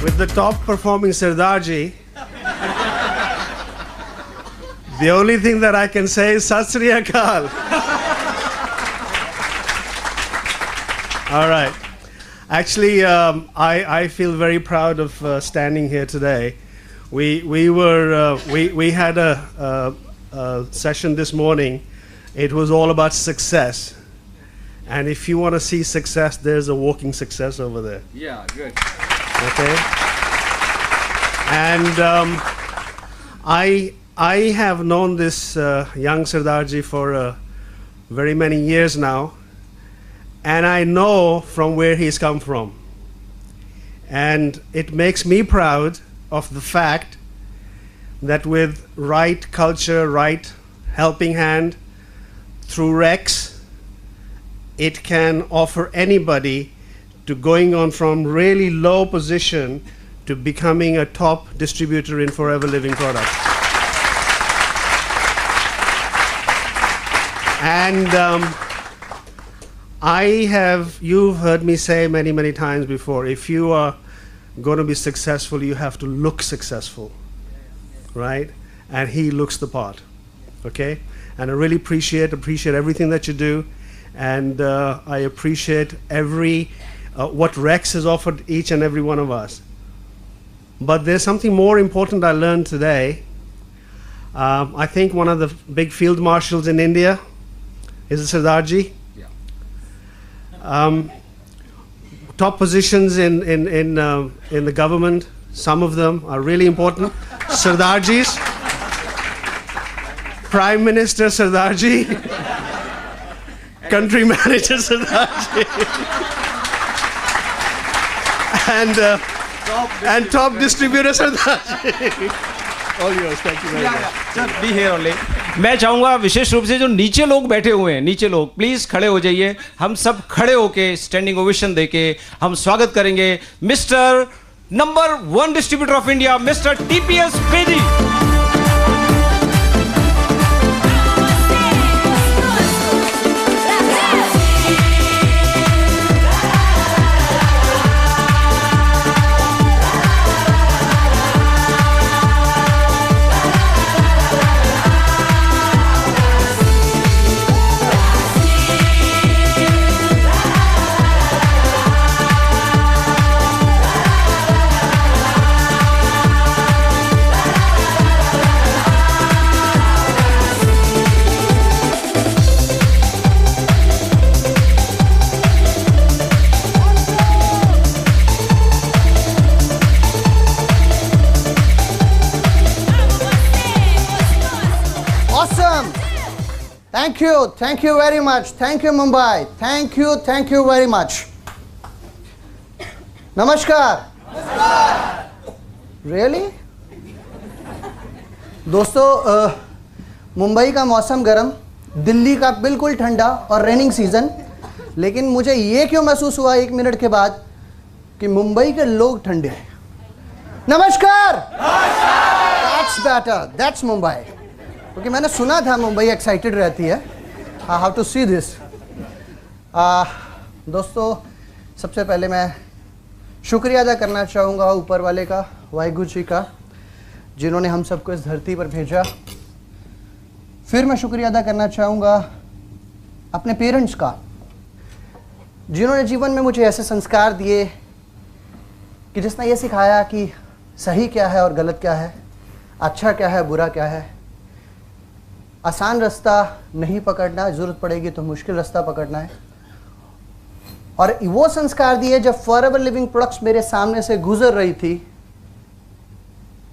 with the top performing Sardarji, the only thing that I can say is Sat Sri Akal. All right. Actually, I feel very proud of standing here today. We had a session this morning. It was all about success. And if you want to see success, there's a walking success over there. Yeah, good. Okay. And I have known this young Sardarji for very many years now. And I know from where he's come from. And it makes me proud of the fact that with right culture, right helping hand, through Rex, it can offer anybody to going on from really low position to becoming a top distributor in Forever Living products. And you've heard me say many, many times before, if you are going to be successful, you have to look successful, right? And he looks the part, okay? And I really appreciate everything that you do. And I appreciate what Rex has offered each and every one of us. But there's something more important I learned today. I think one of the big field marshals in India is Sardarji. Top positions in the government, some of them are really important. Sardarjis, Prime Minister Sardarji, Country Manager Sardarji, and top distributor Sardarji. All yours, thank you very much. Just be here only. मैं चाहूँगा विशेष रूप से जो नीचे लोग बैठे हुए हैं, नीचे लोग प्लीज खड़े हो जाइए. हम सब खड़े होके स्टैंडिंग ओवेशन देके हम स्वागत करेंगे mister number 1 distributor of India, mister TPS पेदी. Thank you very much. Thank you Mumbai. Thank you very much. Namaskar. Really? दोस्तों, मुंबई का मौसम गर्म, दिल्ली का बिल्कुल ठंडा और रेनिंग सीजन. लेकिन मुझे ये क्यों महसूस हुआ 1 मिनट के बाद कि मुंबई के लोग ठंडे हैं. नमस्कार. That's better. That's Mumbai. क्योंकि मैंने सुना था मुंबई एक्साइटेड रहती है. I have to see this. दोस्तों, सबसे पहले मैं शुक्रिया अदा करना चाहूँगा ऊपर वाले का, वाहिगुरु जी का, जिन्होंने हम सबको इस धरती पर भेजा. फिर मैं शुक्रिया अदा करना चाहूँगा अपने पेरेंट्स का, जिन्होंने जीवन में मुझे ऐसे संस्कार दिए कि जिसने ये सिखाया कि सही क्या है और गलत क्या है, अच्छा क्या है, बुरा क्या है. आसान रास्ता नहीं पकड़ना, ज़रूरत पड़ेगी तो मुश्किल रास्ता पकड़ना है. और वो संस्कार दिए जब फॉरएवर लिविंग प्रोडक्ट्स मेरे सामने से गुजर रही थी,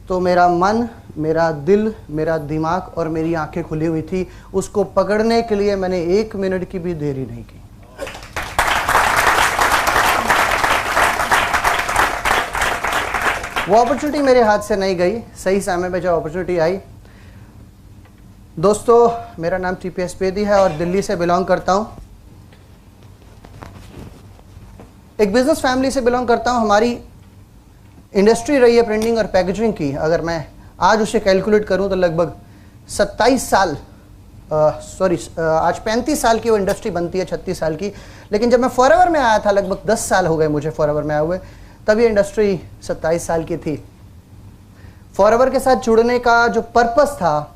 तो मेरा मन, मेरा दिल, मेरा दिमाग और मेरी आंखें खुली हुई थी. उसको पकड़ने के लिए मैंने 1 मिनट की भी देरी नहीं की. वो अपॉर्चुनिटी मेरे हाथ से नहीं गई. सही समय पे जब अपॉर्चुनिटी आई. दोस्तों, मेरा नाम टीपीएस पेदी है और दिल्ली से बिलोंग करता हूँ. एक बिजनेस फैमिली से बिलोंग करता हूँ. हमारी इंडस्ट्री रही है प्रिंटिंग और पैकेजिंग की. अगर मैं आज उसे कैलकुलेट करूँ तो लगभग 27 साल, आज 35 साल की वो इंडस्ट्री बनती है, 36 साल की. लेकिन जब मैं फॉरएवर में आया था, लगभग 10 साल हो गए मुझे फॉरएवर में आए हुए. तब ये इंडस्ट्री 27 साल की थी। फॉरएवर के साथ जुड़ने का जो पर्पस था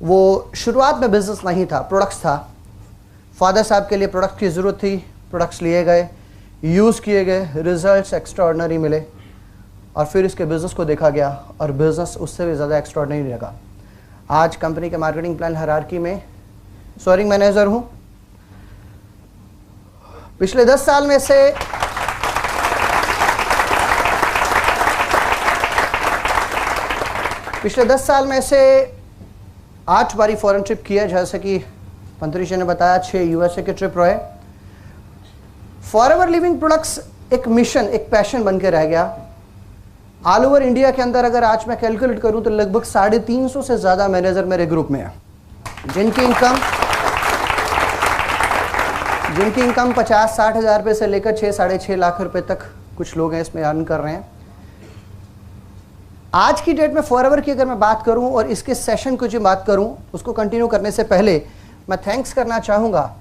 वो शुरुआत में बिजनेस नहीं था, प्रोडक्ट्स था। फादर साहब के लिए प्रोडक्ट की ज़रूरत थी, प्रोडक्ट्स लिए गए, यूज़ किए गए, रिजल्ट्स एक्स्ट्राऑर्डिनरी मिले और फिर इसके बिज़नेस को देखा गया और बिज़नेस उससे भी ज़्यादा एक्स्ट्राऑर्डिनरी लगा। आज कंपनी के मार्केटिंग प्लान हायरार्की में सोअरिंग मैनेजर हूँ। पिछले 10 साल में से पिछले 10 साल में से 8 बारी फॉरेन ट्रिप किया, जैसे कि मंत्री जी ने बताया 6 यूएसए के ट्रिप रहे। फॉरएवर लिविंग प्रोडक्ट्स एक मिशन, एक पैशन बन के रह गया। ऑल ओवर इंडिया के अंदर अगर आज मैं कैलकुलेट करूं तो लगभग 350 से ज़्यादा मैनेजर मेरे ग्रुप में है, जिनकी इनकम 50-60 हज़ार रुपये से लेकर 6-6.5 लाख रुपए तक कुछ लोग हैं इसमें अर्न कर रहे हैं। आज की डेट में फॉरएवर की अगर मैं बात करूं और इसके सेशन को जो बात करूं उसको कंटिन्यू करने से पहले मैं थैंक्स करना चाहूँगा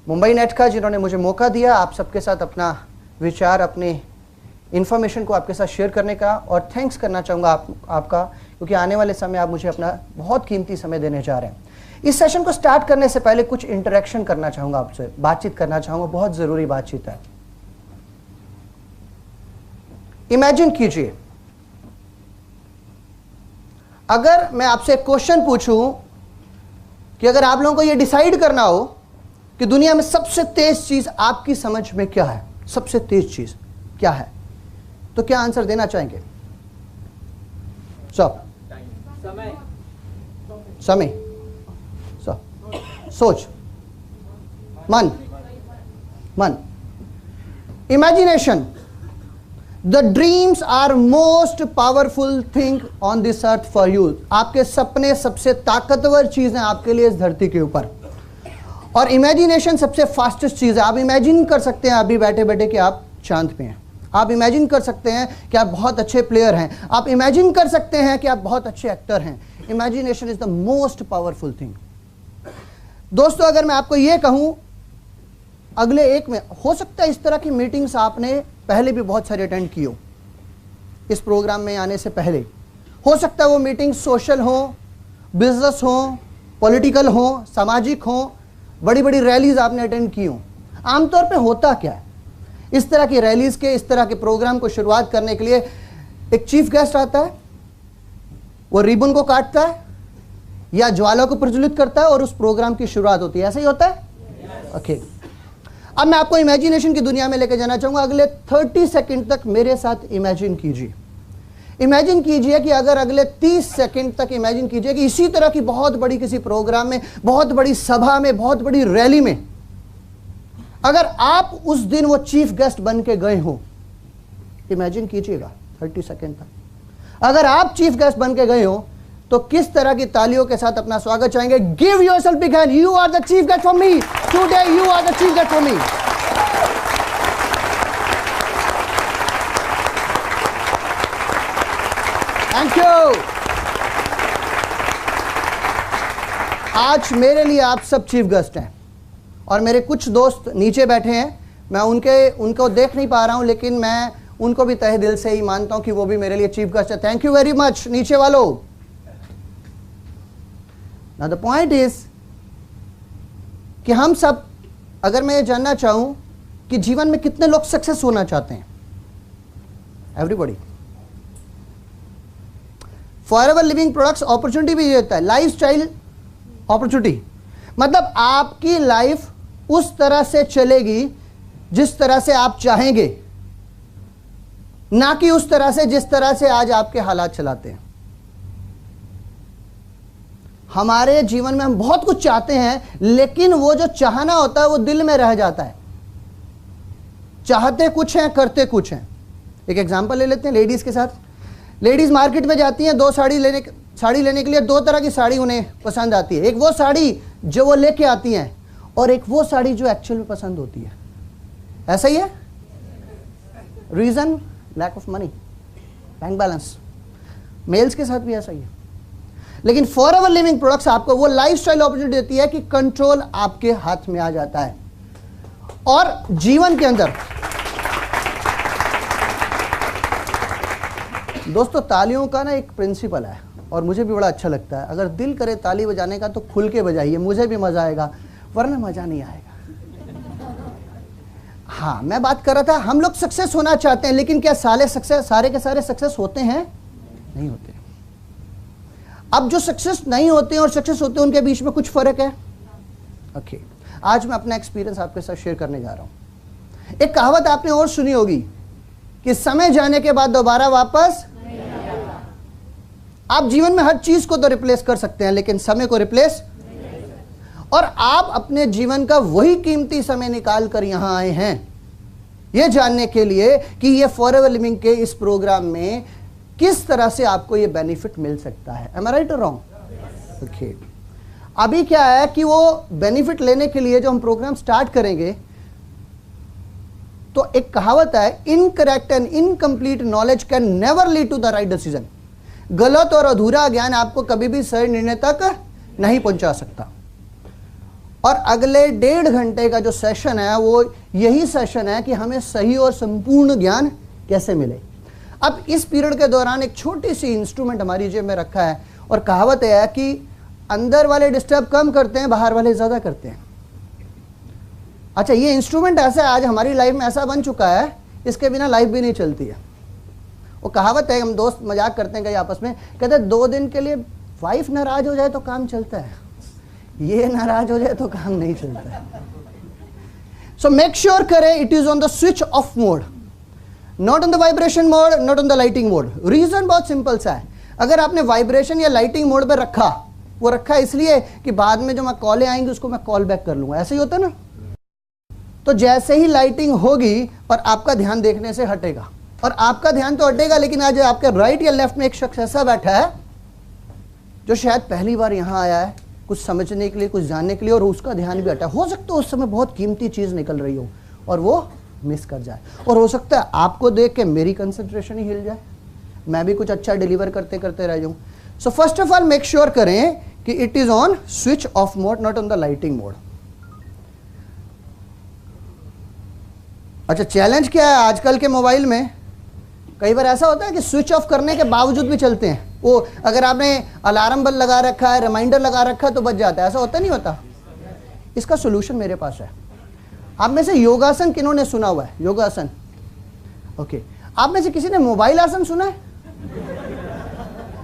मुंबई नेट का, जिन्होंने मुझे मौका दिया आप सबके साथ अपना विचार, अपनी इन्फॉर्मेशन को आपके साथ शेयर करने का। और थैंक्स करना चाहूँगा आपका, क्योंकि आने वाले समय आप मुझे अपना बहुत कीमती समय देने जा रहे हैं। इस सेशन को स्टार्ट करने से पहले कुछ इंटरेक्शन करना चाहूँगा आपसे, बातचीत करना चाहूँगा, बहुत ज़रूरी बातचीत है। इमेजिन कीजिए अगर मैं आपसे एक क्वेश्चन पूछूं कि अगर आप लोगों को यह डिसाइड करना हो कि दुनिया में सबसे तेज चीज आपकी समझ में क्या है, सबसे तेज चीज क्या है, तो क्या आंसर देना चाहेंगे? समय, सोच, मन, imagination. The dreams are most powerful thing on this earth for you. आपके सपने सबसे ताकतवर चीज है आपके लिए इस धरती के ऊपर, और इमेजिनेशन सबसे फास्टेस्ट चीज है। आप इमेजिन कर सकते हैं अभी बैठे बैठे कि आप चांद पे हैं, आप इमेजिन कर सकते हैं कि आप बहुत अच्छे प्लेयर हैं, आप इमेजिन कर सकते हैं कि आप बहुत अच्छे एक्टर हैं। Imagination is the most powerful thing. दोस्तों अगर मैं आपको ये कहूं अगले एक में हो सकता है इस तरह की मीटिंग्स आपने पहले भी बहुत सारी अटेंड की हो, इस प्रोग्राम में आने से पहले हो सकता है वो मीटिंग सोशल हो, बिजनेस हो, पॉलिटिकल हो, सामाजिक हो, बड़ी बड़ी रैलीज आपने अटेंड की हो। आमतौर पे होता क्या है, इस तरह की रैलीज के, इस तरह के प्रोग्राम को शुरुआत करने के लिए एक चीफ गेस्ट आता है, वो रिबन को काटता है या ज्वाला को प्रज्वलित करता है और उस प्रोग्राम की शुरुआत होती है। ऐसा ही होता है? ओके अब मैं आपको इमेजिनेशन की दुनिया में लेकर जाना चाहूंगा। अगले 30 सेकंड तक मेरे साथ इमेजिन कीजिए। इमेजिन कीजिए कि अगर अगले 30 सेकंड तक इमेजिन कीजिए कि इसी तरह की बहुत बड़ी किसी प्रोग्राम में, बहुत बड़ी सभा में, बहुत बड़ी रैली में अगर आप उस दिन वो चीफ गेस्ट बन के गए हो। इमेजिन कीजिएगा 30 सेकंड तक अगर आप चीफ गेस्ट बन के गए हो तो किस तरह की तालियों के साथ अपना स्वागत चाहेंगे? Give yourself big hand. You are the chief guest for me today, you are the chief guest for me. Thank you. आज मेरे लिए आप सब चीफ गेस्ट हैं और मेरे कुछ दोस्त नीचे बैठे हैं, मैं उनको देख नहीं पा रहा हूं, लेकिन मैं उनको भी तहे दिल से ही मानता हूं कि वो भी मेरे लिए चीफ गेस्ट है। थैंक यू वेरी मच नीचे वालों। Now the point is कि हम सब, अगर मैं ये जानना चाहूं कि जीवन में कितने लोग सक्सेस होना चाहते हैं? Everybody. Forever living products opportunity भी देता है, लाइफस्टाइल अपॉर्चुनिटी। मतलब आपकी लाइफ उस तरह से चलेगी जिस तरह से आप चाहेंगे, ना कि उस तरह से जिस तरह से आज आपके हालात चलाते हैं। हमारे जीवन में हम बहुत कुछ चाहते हैं, लेकिन वो जो चाहना होता है वो दिल में रह जाता है। चाहते कुछ हैं, करते कुछ हैं। एक एग्जांपल ले लेते हैं लेडीज के साथ। लेडीज मार्केट में जाती हैं दो साड़ी लेने के लिए। दो तरह की साड़ी उन्हें पसंद आती है, एक वो साड़ी जो वो लेके आती हैं और एक वो साड़ी जो एक्चुअल में पसंद होती है। ऐसा ही है? Reason lack of money, bank balance. Males के साथ भी ऐसा ही है। लेकिन फॉरएवर लिविंग प्रोडक्ट्स आपको वो लाइफस्टाइल अपॉर्चुनिटी देती है कि कंट्रोल आपके हाथ में आ जाता है। और जीवन के अंदर दोस्तों तालियों का ना एक प्रिंसिपल है और मुझे भी बड़ा अच्छा लगता है। अगर दिल करे ताली बजाने का तो खुल के बजाइए, मुझे भी मजा आएगा, वरना मजा नहीं आएगा। हाँ, मैं बात कर रहा था, हम लोग सक्सेस होना चाहते हैं, लेकिन क्या सारे के सारे सक्सेस होते हैं? नहीं होते। अब जो सक्सेस नहीं होते हैं और सक्सेस होते हैं उनके बीच में कुछ फर्क है। ओके, आज मैं अपना एक्सपीरियंस आपके साथ शेयर करने जा रहा हूं। एक कहावत आपने और सुनी होगी कि समय जाने के बाद दोबारा वापस नहीं आता। आप जीवन में हर चीज को तो रिप्लेस कर सकते हैं, लेकिन समय को रिप्लेस नहीं। और आप अपने जीवन का वही कीमती समय निकाल कर यहां आए हैं यह जानने के लिए कि ये फॉरएवर लिविंग के इस प्रोग्राम में किस तरह से आपको ये बेनिफिट मिल सकता है। एम आई राइट और रॉन्ग? ओके, अभी क्या है कि वो बेनिफिट लेने के लिए जो हम प्रोग्राम स्टार्ट करेंगे, तो एक कहावत है, incorrect and incomplete knowledge can never lead to the right decision. गलत और अधूरा ज्ञान आपको कभी भी सही निर्णय तक नहीं पहुंचा सकता। और अगले 1.5 घंटे का जो सेशन है वो यही सेशन है कि हमें सही और संपूर्ण ज्ञान कैसे मिले। अब इस पीरियड के दौरान एक छोटी सी इंस्ट्रूमेंट हमारी जेब में रखा है और कहावत है कि अंदर वाले डिस्टर्ब कम करते हैं, बाहर वाले ज्यादा करते हैं। अच्छा, ये इंस्ट्रूमेंट ऐसा है, आज हमारी लाइफ में ऐसा बन चुका है, इसके बिना लाइफ भी नहीं चलती है। वो कहावत है, हम दोस्त मजाक करते हैं कहीं आपस में, कहते हैं 2 दिन के लिए वाइफ नाराज हो जाए तो काम चलता है, ये नाराज हो जाए तो काम नहीं चलता है। सो मेक श्योर करें it is on the switch off mode, not on the vibration mode, not on the lighting mode. Reason बहुत सिंपल सा है, अगर आपने वाइब्रेशन या लाइटिंग मोड पे रखा, वो रखा इसलिए कि बाद में जो मैं कॉलें आएंगी उसको मैं कॉल बैक कर लूंगा, ऐसे ही होता है ना। तो जैसे ही लाइटिंग होगी पर आपका ध्यान देखने से हटेगा, और आपका ध्यान तो हटेगा, लेकिन आज आपके राइट या लेफ्ट में एक शख्स ऐसा बैठा है जो शायद पहली बार यहां आया है कुछ समझने के लिए, कुछ जानने के लिए, और उसका ध्यान भी हटा। हो सकता है उस समय बहुत कीमती चीज निकल रही हो और वो मिस कर जाए, और हो सकता है आपको देख के मेरी कंसंट्रेशन ही हिल जाए, मैं भी कुछ अच्छा डिलीवर करते करते रह जाऊं। So first of all make sure करें कि it is on switch off mode, not on the lighting mode. अच्छा, चैलेंज क्या है आजकल के मोबाइल में, कई बार ऐसा होता है कि स्विच ऑफ करने के बावजूद भी चलते हैं। वो अगर आपने अलार्म बल लगा रखा है, रिमाइंडर लगा रखा है तो बच जाता है, ऐसा होता नहीं होता। इसका सोल्यूशन मेरे पास है। आप में से योगासन किन्होंने सुना हुआ है? योगासन, ओके। आप में से किसी ने मोबाइल आसन सुना है?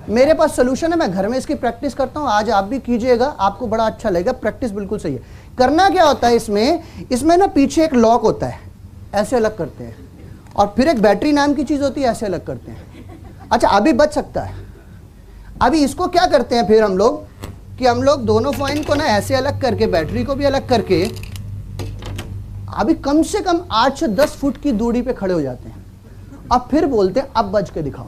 मेरे पास सोल्यूशन है, मैं घर में इसकी प्रैक्टिस करता हूं, आज आप भी कीजिएगा, आपको बड़ा अच्छा लगेगा। प्रैक्टिस बिल्कुल सही है। करना क्या होता है इसमें ना पीछे एक लॉक होता है, ऐसे अलग करते हैं, और फिर एक बैटरी नाम की चीज होती है, ऐसे अलग करते हैं। अच्छा, अभी बच सकता है। अभी इसको क्या करते हैं फिर हम लोग दोनों पॉइंट को ना ऐसे अलग करके, बैटरी को भी अलग करके, अभी कम से कम 8 से 10 फुट की दूरी पे खड़े हो जाते हैं। अब फिर बोलते हैं अब बज के दिखाओ।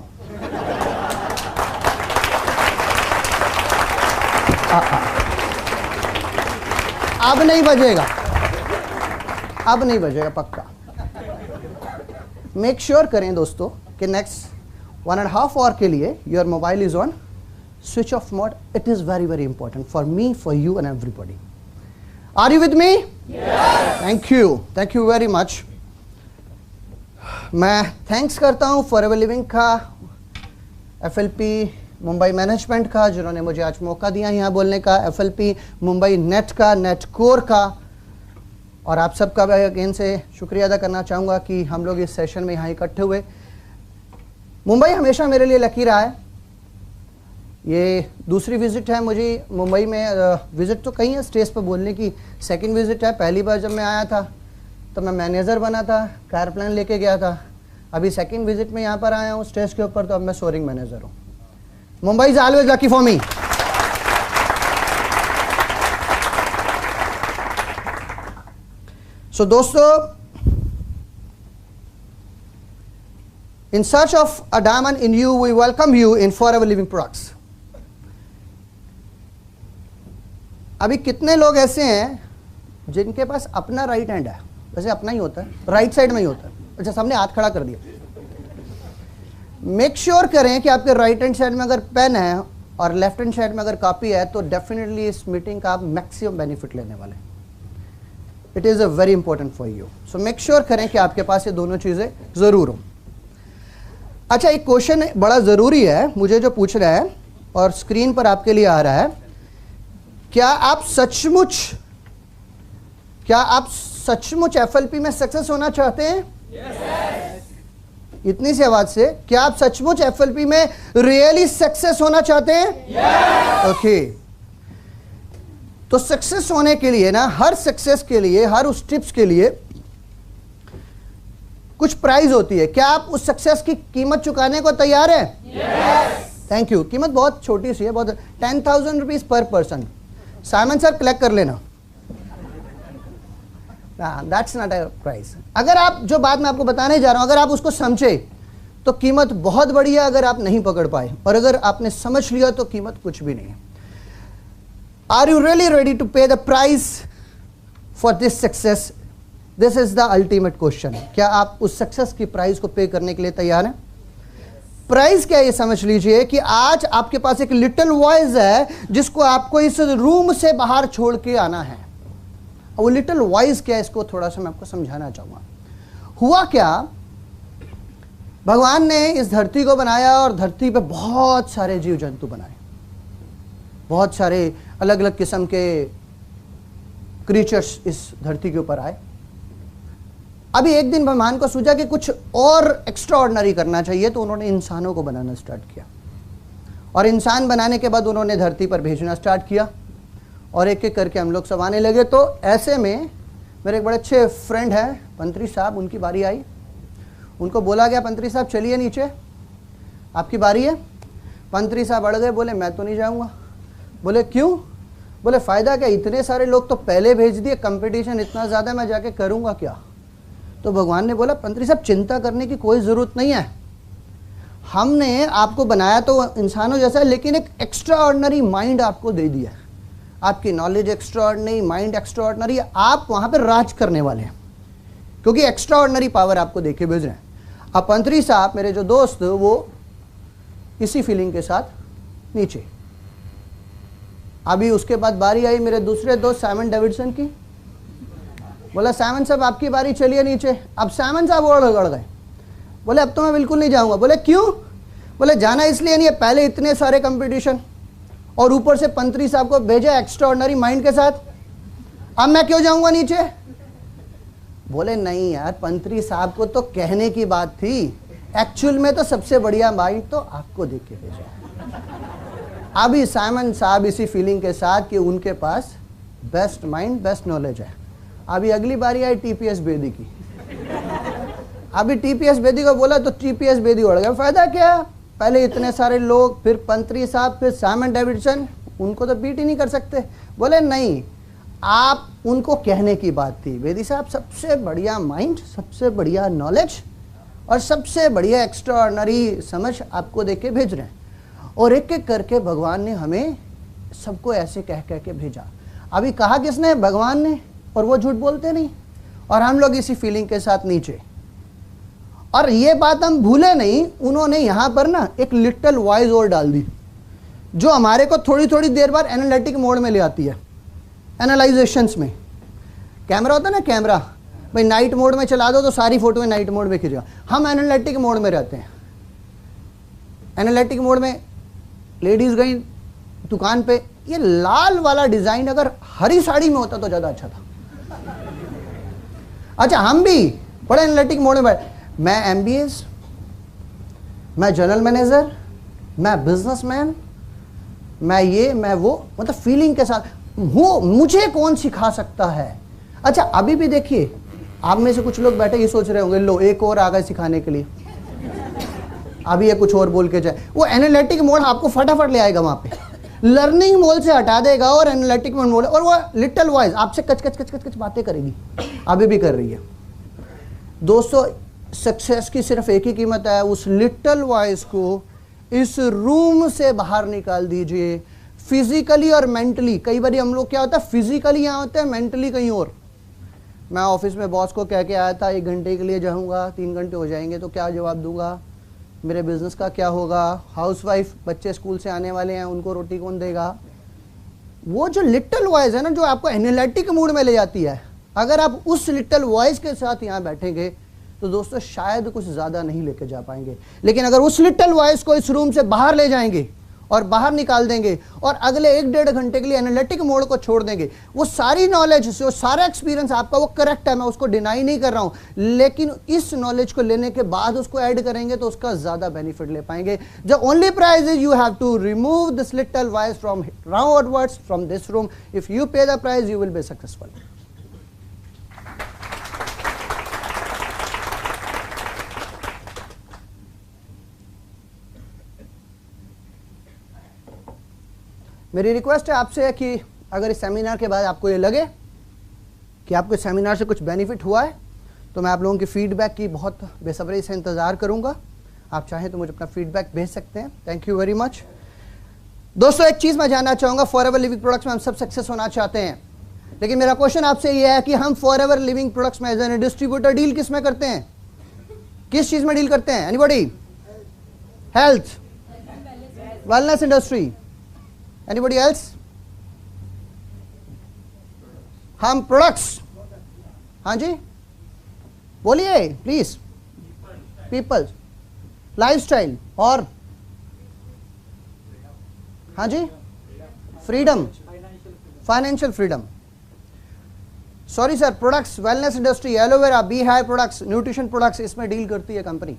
अब नहीं बजेगा, अब नहीं बजेगा पक्का। मेक श्योर करें दोस्तों कि नेक्स्ट 1.5 आवर के लिए your mobile is on switch off mode. It is very very important for me, for you and everybody. Are you with me? Thank you very much. मैं थैंक्स करता हूं Forever Living का, FLP Mumbai management का, जिन्होंने मुझे आज मौका दिया यहाँ बोलने का, FLP मुंबई नेट का, नेट कोर का, और आप सबका भी अगेन से शुक्रिया अदा करना चाहूँगा कि हम लोग इस सेशन में यहाँ इकट्ठे हुए। मुंबई हमेशा मेरे लिए लकी रहा है। ये दूसरी विजिट है मुझे मुंबई में। विजिट तो कहीं है स्टेज पर बोलने की, सेकंड विजिट है। पहली बार जब मैं आया था तो मैं मैनेजर बना था, कार प्लान लेके गया था। अभी सेकंड विजिट में यहाँ पर आया हूँ स्टेज के ऊपर, तो अब मैं सोरिंग मैनेजर हूँ। Mumbai is always lucky for me. So दोस्तों, in search of a diamond in you, we welcome you in Forever Living Products. अभी कितने लोग ऐसे हैं जिनके पास अपना राइट हैंड है? वैसे अपना ही होता है, राइट साइड में ही होता है। अच्छा, सामने हाथ खड़ा कर दिया। मेक श्योर करें कि आपके राइट हैंड साइड में अगर पेन है और लेफ्ट हैंड साइड में अगर कॉपी है, तो डेफिनेटली इस मीटिंग का आप मैक्सिमम बेनिफिट लेने वाले हैं। It is a very important for you. So make sure करें कि आपके पास ये दोनों चीज़ें ज़रूर हों। अच्छा, एक क्वेश्चन बड़ा ज़रूरी है मुझे जो पूछ रहा है और स्क्रीन पर आपके लिए आ रहा है, क्या आप सचमुच एफएलपी में सक्सेस होना चाहते हैं? इतनी सी आवाज से, क्या आप सचमुच एफएलपी में रियली सक्सेस होना चाहते हैं? ओके। तो सक्सेस होने के लिए ना, हर सक्सेस के लिए, हर उस टिप्स के लिए कुछ प्राइस होती है। क्या आप उस सक्सेस की कीमत चुकाने को तैयार हैं? Thank you. कीमत बहुत छोटी सी है, बहुत 10,000 rupees per person. Simon sir collect कर लेना। That's not a price. अगर आप जो बात मैं आपको बताने जा रहा हूं, अगर आप उसको समझे तो कीमत बहुत बड़ी है। अगर आप नहीं पकड़ पाए और अगर आपने समझ लिया तो कीमत कुछ भी नहीं है। Are you really ready to pay the price for this success? This is the ultimate question. क्या आप उस सक्सेस की प्राइस को पे करने के लिए तैयार हैं? प्राइस क्या है ये समझ लीजिए कि आज आपके पास एक लिटिल वॉइस है जिसको आपको इस रूम से बाहर छोड़ के आना है। वो लिटिल वॉइस क्या है, इसको थोड़ा सा मैं आपको समझाना चाहूंगा। हुआ क्या, भगवान ने इस धरती को बनाया और धरती पे बहुत सारे जीव जंतु बनाए, बहुत सारे अलग अलग किस्म के क्रीचर्स इस धरती के ऊपर आए। अभी एक दिन भगवान को सूझा कि कुछ और एक्स्ट्रा ऑर्डिनरी करना चाहिए, तो उन्होंने इंसानों को बनाना स्टार्ट किया। और इंसान बनाने के बाद उन्होंने धरती पर भेजना स्टार्ट किया और एक एक करके हम लोग सब आने लगे। तो ऐसे में मेरे एक बड़े अच्छे फ्रेंड हैं पंत्री साहब, उनकी बारी आई। उनको बोला गया, पंत्री साहब चलिए नीचे, आपकी बारी है। पंत्री साहब अड़ गए, बोले मैं तो नहीं जाऊँगा। बोले क्यों? बोले फ़ायदा क्या, इतने सारे लोग तो पहले भेज दिए, कंपटीशन इतना ज़्यादा, मैं जाके करूँगा क्या? तो भगवान ने बोला, पंत्री साहब चिंता करने की कोई ज़रूरत नहीं है। हमने आपको बनाया तो इंसानों जैसा है, लेकिन एक एक्स्ट्रा ऑर्डिनरी माइंड आपको दे दिया। आपकी knowledge extra ordinary, mind extra ordinary, आप वहाँ पर राज करने वाले हैं, क्योंकि एक्स्ट्रा ऑर्डिनरी पावर आपको देके भेज रहे हैं। अब पंत्री साहब मेरे जो दोस्त, वो इसी फीलिंग के साथ नीचे। अभी उसके बाद बारी आई मेरे दूसरे दोस्त साइमन डेविडसन की। बोला साइमन साहब आपकी बारी, चलिए नीचे। अब साइमन साहब और गड़ गए, बोले अब तो मैं बिल्कुल नहीं जाऊंगा। बोले क्यों? बोले जाना इसलिए नहीं है, पहले इतने सारे कंपटीशन और ऊपर से पंत्री साहब को भेजा एक्स्ट्रा ऑर्डिनरी माइंड के साथ, अब मैं क्यों जाऊंगा नीचे? बोले नहीं यार, पंत्री साहब को तो कहने की बात थी, एक्चुअल में तो सबसे बढ़िया माइंड तो आपको देख के भेजा। अभी साइमन साहब इसी फीलिंग के साथ कि उनके पास बेस्ट माइंड, बेस्ट नॉलेज है। अभी अगली बारी आई टीपीएस बेदी की। अभी टीपीएस बेदी को बोला तो टीपीएस बेदी उड़ गया। फायदा क्या, पहले इतने सारे लोग, फिर पंत्री साहब, फिर साइमन डेविडसन, उनको तो बीट ही नहीं कर सकते। बोले नहीं, आप उनको कहने की बात थी, बेदी साहब सबसे बढ़िया माइंड, सबसे बढ़िया नॉलेज और सबसे बढ़िया एक्स्ट्रा ऑर्डिनरी समझ आपको देख के भेज रहे हैं। और एक एक करके भगवान ने हमें सबको ऐसे कह कह के भेजा। अभी कहा किसने? भगवान ने। और वो झूठ बोलते नहीं। और हम लोग इसी फीलिंग के साथ नीचे। और ये बात हम भूले नहीं, उन्होंने यहाँ पर ना एक लिटिल वॉइस और डाल दी, जो हमारे को थोड़ी थोड़ी देर बाद एनालिटिक मोड में ले आती है। एनालाइजेशंस में कैमरा होता है ना, कैमरा भाई नाइट मोड में चला दो तो सारी फोटो में नाइट मोड में खींचेगा। हम एनालिटिक मोड में रहते हैं। एनालिटिक मोड में लेडीज गई दुकान पे, ये लाल वाला डिजाइन अगर हरी साड़ी में होता तो ज्यादा अच्छा था। अच्छा, हम भी बड़े एनालिटिक मोड में बैठे, मैं एमबीएस, मैं जनरल मैनेजर, मैं बिजनेसमैन, मैं ये, मैं वो, मतलब फीलिंग के साथ हूँ, मुझे कौन सिखा सकता है। अच्छा, अभी भी देखिए, आप में से कुछ लोग बैठे ये सोच रहे होंगे, लो एक और आ गए सिखाने के लिए, अभी ये कुछ और बोल के जाए। वो एनालिटिक मोड आपको फटाफट ले आएगा वहाँ पे, लर्निंग मोड से हटा देगा और एनालिटिक मोड, और वो लिटिल वॉइस आपसे कच कच कच कच कच बातें करेगी, अभी भी कर रही है। दोस्तों, सक्सेस की सिर्फ एक ही कीमत है, उस लिटिल वॉइस को इस रूम से बाहर निकाल दीजिए, फिजिकली और मेंटली। कई बार हम लोग क्या होता है, फिजिकली यहाँ होते हैं, मेंटली कहीं और। मैं ऑफिस में बॉस को कह के आया था 1 घंटे के लिए जाऊँगा, 3 घंटे हो जाएंगे तो क्या जवाब दूंगा, मेरे बिजनेस का क्या होगा, हाउसवाइफ, बच्चे स्कूल से आने वाले हैं, उनको रोटी कौन देगा। वो जो लिटिल वॉइस है ना, जो आपको एनालिटिक मूड में ले जाती है, अगर आप उस लिटिल वॉइस के साथ यहाँ बैठेंगे तो दोस्तों शायद कुछ ज़्यादा नहीं लेके जा पाएंगे। लेकिन अगर उस लिटिल वॉइस को इस रूम से बाहर ले जाएंगे और बाहर निकाल देंगे और अगले 1-1.5 घंटे के लिए एनालिटिक मोड को छोड़ देंगे, वो सारी नॉलेज से, वो सारा एक्सपीरियंस आपका वो करेक्ट है, मैं उसको डिनाई नहीं कर रहा हूं, लेकिन इस नॉलेज को लेने के बाद उसको ऐड करेंगे तो उसका ज्यादा बेनिफिट ले पाएंगे। The only prize is you have to remove this little voice from downwards from this room. If you pay the prize you will be successful. मेरी रिक्वेस्ट है आपसे है कि अगर इस सेमिनार के बाद आपको ये लगे कि आपको इस सेमिनार से कुछ बेनिफिट हुआ है तो मैं आप लोगों की फीडबैक की बहुत बेसब्री से इंतज़ार करूंगा। आप चाहें तो मुझे अपना फीडबैक भेज सकते हैं। Thank you very much. दोस्तों एक चीज़ मैं जानना चाहूँगा, फॉरएवर लिविंग प्रोडक्ट्स में हम सब सक्सेस होना चाहते हैं, लेकिन मेरा क्वेश्चन आपसे ये है कि हम फॉरएवर लिविंग प्रोडक्ट्स में एज एन डिस्ट्रीब्यूटर डील किस में करते हैं, किस चीज़ में डील करते हैं? Anybody? Health, wellness industry, anybody else? हम प्रोडक्ट्स, हाँ जी बोलिए प्लीज। पीपल्स, लाइफस्टाइल और हाँ जी freedom, financial freedom. Sorry sir, products, wellness industry, aloe vera, bee hive products, nutrition products, इसमें डील करती है company.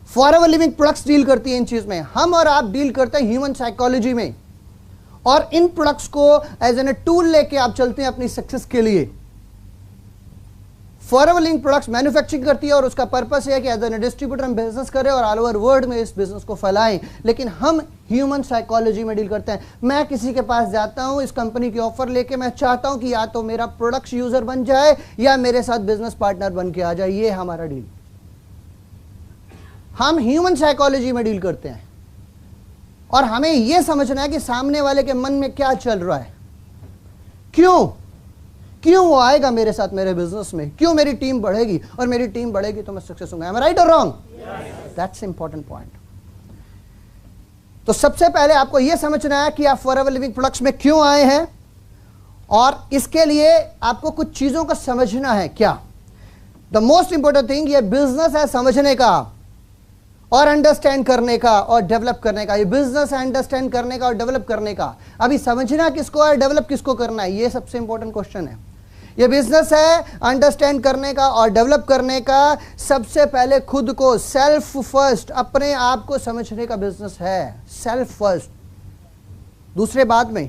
Forever living products deal करती है इन चीज में। हम और आप डील करते हैं ह्यूमन साइकोलॉजी में, और इन प्रोडक्ट्स को एज एन ए टूल लेके आप चलते हैं अपनी सक्सेस के लिए। फॉरएवर लिविंग प्रोडक्ट्स मैन्युफैक्चरिंग करती है और उसका पर्पस है कि एज एन डिस्ट्रीब्यूटर हम बिजनेस करें और ऑल ओवर वर्ल्ड में इस बिजनेस को फैलाएं, लेकिन हम ह्यूमन साइकोलॉजी में डील करते हैं। मैं किसी के पास जाता हूं इस कंपनी की ऑफर लेके, मैं चाहता हूं कि या तो मेरा प्रोडक्ट्स यूजर बन जाए या मेरे साथ बिजनेस पार्टनर बन के आ जाए, ये हमारा डील। हम ह्यूमन साइकोलॉजी में डील करते हैं और हमें यह समझना है कि सामने वाले के मन में क्या चल रहा है, क्यों वो आएगा मेरे साथ मेरे बिजनेस में, क्यों मेरी टीम बढ़ेगी, और मेरी टीम बढ़ेगी तो मैं सक्सेस होऊंगा। एम आई राइट और रॉन्ग? That's important point. तो सबसे पहले आपको यह समझना है कि आप फॉरएवर लिविंग प्रोडक्ट्स में क्यों आए हैं, और इसके लिए आपको कुछ चीजों को समझना है। क्या? द मोस्ट इंपॉर्टेंट थिंग, ये बिजनेस है समझने का और अंडरस्टैंड करने का और डेवलप करने का। ये बिजनेस है अंडरस्टैंड करने का और डेवलप करने का। अभी समझना किसको है, डेवलप किसको करना है, ये सबसे इंपॉर्टेंट क्वेश्चन है। ये बिजनेस है अंडरस्टैंड करने का और डेवलप करने का। सबसे पहले खुद को, सेल्फ फर्स्ट, अपने आप को समझने का बिजनेस है। सेल्फ फर्स्ट, दूसरे बाद में,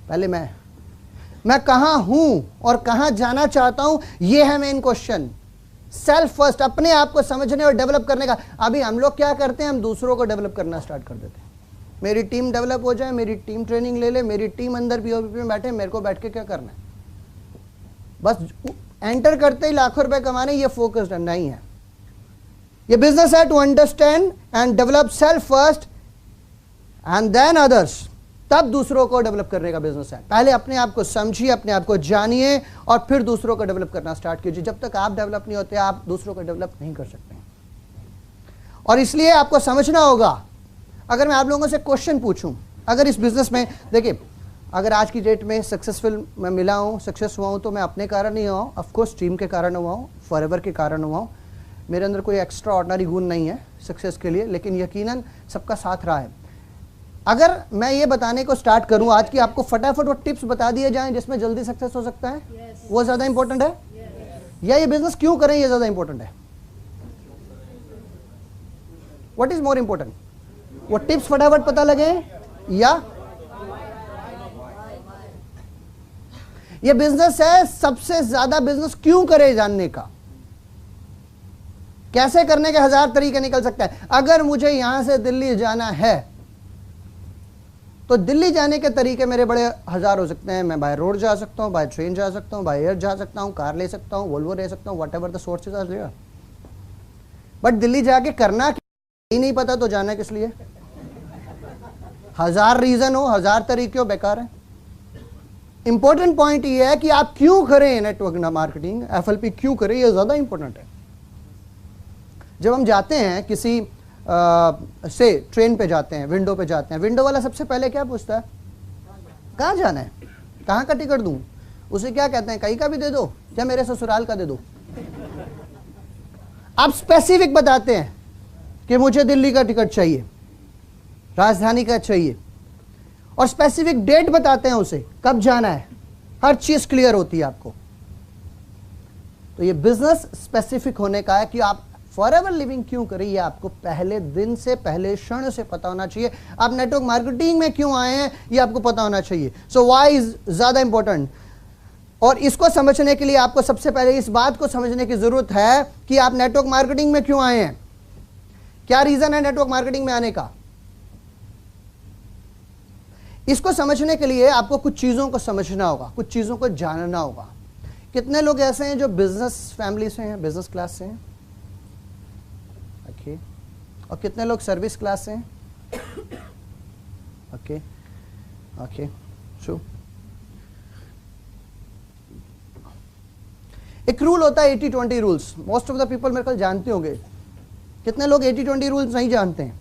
पहले मैं कहां हूं और कहां जाना चाहता हूं, ये है मेन क्वेश्चन। सेल्फ फर्स्ट, अपने आप को समझने और डेवलप करने का। अभी हम लोग क्या करते हैं, हम दूसरों को डेवलप करना स्टार्ट कर देते हैं। मेरी टीम डेवलप हो जाए, मेरी टीम ट्रेनिंग ले ले, मेरी टीम अंदर पीओपी में बैठे, मेरे को बैठ के क्या करना है, बस एंटर करते ही लाखों रुपए कमाने, ये फोकस्ड नहीं है। ये बिजनेस है to understand and develop self first and then others, तब दूसरों को डेवलप करने का बिजनेस है। पहले अपने आप को समझिए, अपने आप को जानिए और फिर दूसरों को डेवलप करना स्टार्ट कीजिए। जब तक आप डेवलप नहीं होते, आप दूसरों को डेवलप नहीं कर सकते। और इसलिए आपको समझना होगा, अगर मैं आप लोगों से क्वेश्चन पूछूं, अगर इस बिजनेस में, देखिए, अगर आज की डेट में सक्सेसफुल मैं मिला हूं, सक्सेस हुआ हूं, तो मैं अपने कारण नहीं हुआ हूं, ऑफकोर्स टीम के कारण हुआ हूं, फॉरएवर के कारण हुआ हूं। मेरे अंदर कोई एक्स्ट्रा ऑर्डिनरी गुण नहीं है सक्सेस के लिए, लेकिन यकीनन सबका साथ रहा है। अगर मैं ये बताने को स्टार्ट करूं आज की, आपको फटाफट वो टिप्स बता दिए जाएं जिसमें जल्दी सक्सेस हो सकता है, वो ज़्यादा इंपॉर्टेंट है, या ये बिजनेस क्यों करें ये ज़्यादा इंपॉर्टेंट है? व्हाट इज मोर इंपॉर्टेंट, वो टिप्स फटाफट पता लगे या ये बिजनेस है सबसे ज्यादा बिजनेस क्यों करे जानने का? कैसे करने के 1000 तरीके निकल सकते हैं। अगर मुझे यहां से दिल्ली जाना है तो दिल्ली जाने के तरीके मेरे बड़े 1000 हो सकते हैं। मैं बाय रोड जा सकता हूं, बाय ट्रेन जा सकता हूं, बाय एयर जा सकता हूं, कार ले सकता हूं, वोल्वो ले सकता हूं, whatever the sources are there. But Delhi जाके करना ही नहीं पता तो जाना किस लिए? 1000 रीजन हो, 1000 तरीके हो, बेकार है। इंपॉर्टेंट पॉइंट ये है कि आप क्यों करें नेटवर्क मार्केटिंग, एफएलपी क्यों करें, ये ज्यादा इंपॉर्टेंट है। जब हम जाते हैं किसी से ट्रेन पे जाते हैं, विंडो पे जाते हैं, विंडो वाला सबसे पहले क्या पूछता है, कहाँ जाना है, कहाँ का टिकट दूं? उसे क्या कहते हैं, कहीं का भी दे दो या मेरे ससुराल का दे दो? आप स्पेसिफिक बताते हैं कि मुझे दिल्ली का टिकट चाहिए, राजधानी का चाहिए, और स्पेसिफिक डेट बताते हैं उसे कब जाना है, हर चीज क्लियर होती है आपको। तो ये बिजनेस स्पेसिफिक होने का है कि आप फॉरएवर लिविंग क्यों करें, ये आपको पहले दिन से, पहले क्षण से पता होना चाहिए। आप नेटवर्क मार्केटिंग में क्यों आए हैं ये आपको पता होना चाहिए। सो व्हाई इज ज्यादा इंपॉर्टेंट। और इसको समझने के लिए आपको सबसे पहले इस बात को समझने की जरूरत है कि आप नेटवर्क मार्केटिंग में क्यों आए हैं, क्या रीजन है नेटवर्क मार्केटिंग में आने का। इसको समझने के लिए आपको कुछ चीजों को समझना होगा, कुछ चीजों को जानना होगा। कितने लोग ऐसे हैं जो बिजनेस फैमिली से हैं, बिजनेस क्लास से हैं, ओके, और कितने लोग सर्विस क्लास से हैं, ओके ओके। शो एक रूल होता है 80-20 rules, most of the people मेरे ख्याल जानते होंगे। कितने लोग 80-20 रूल्स नहीं जानते हैं,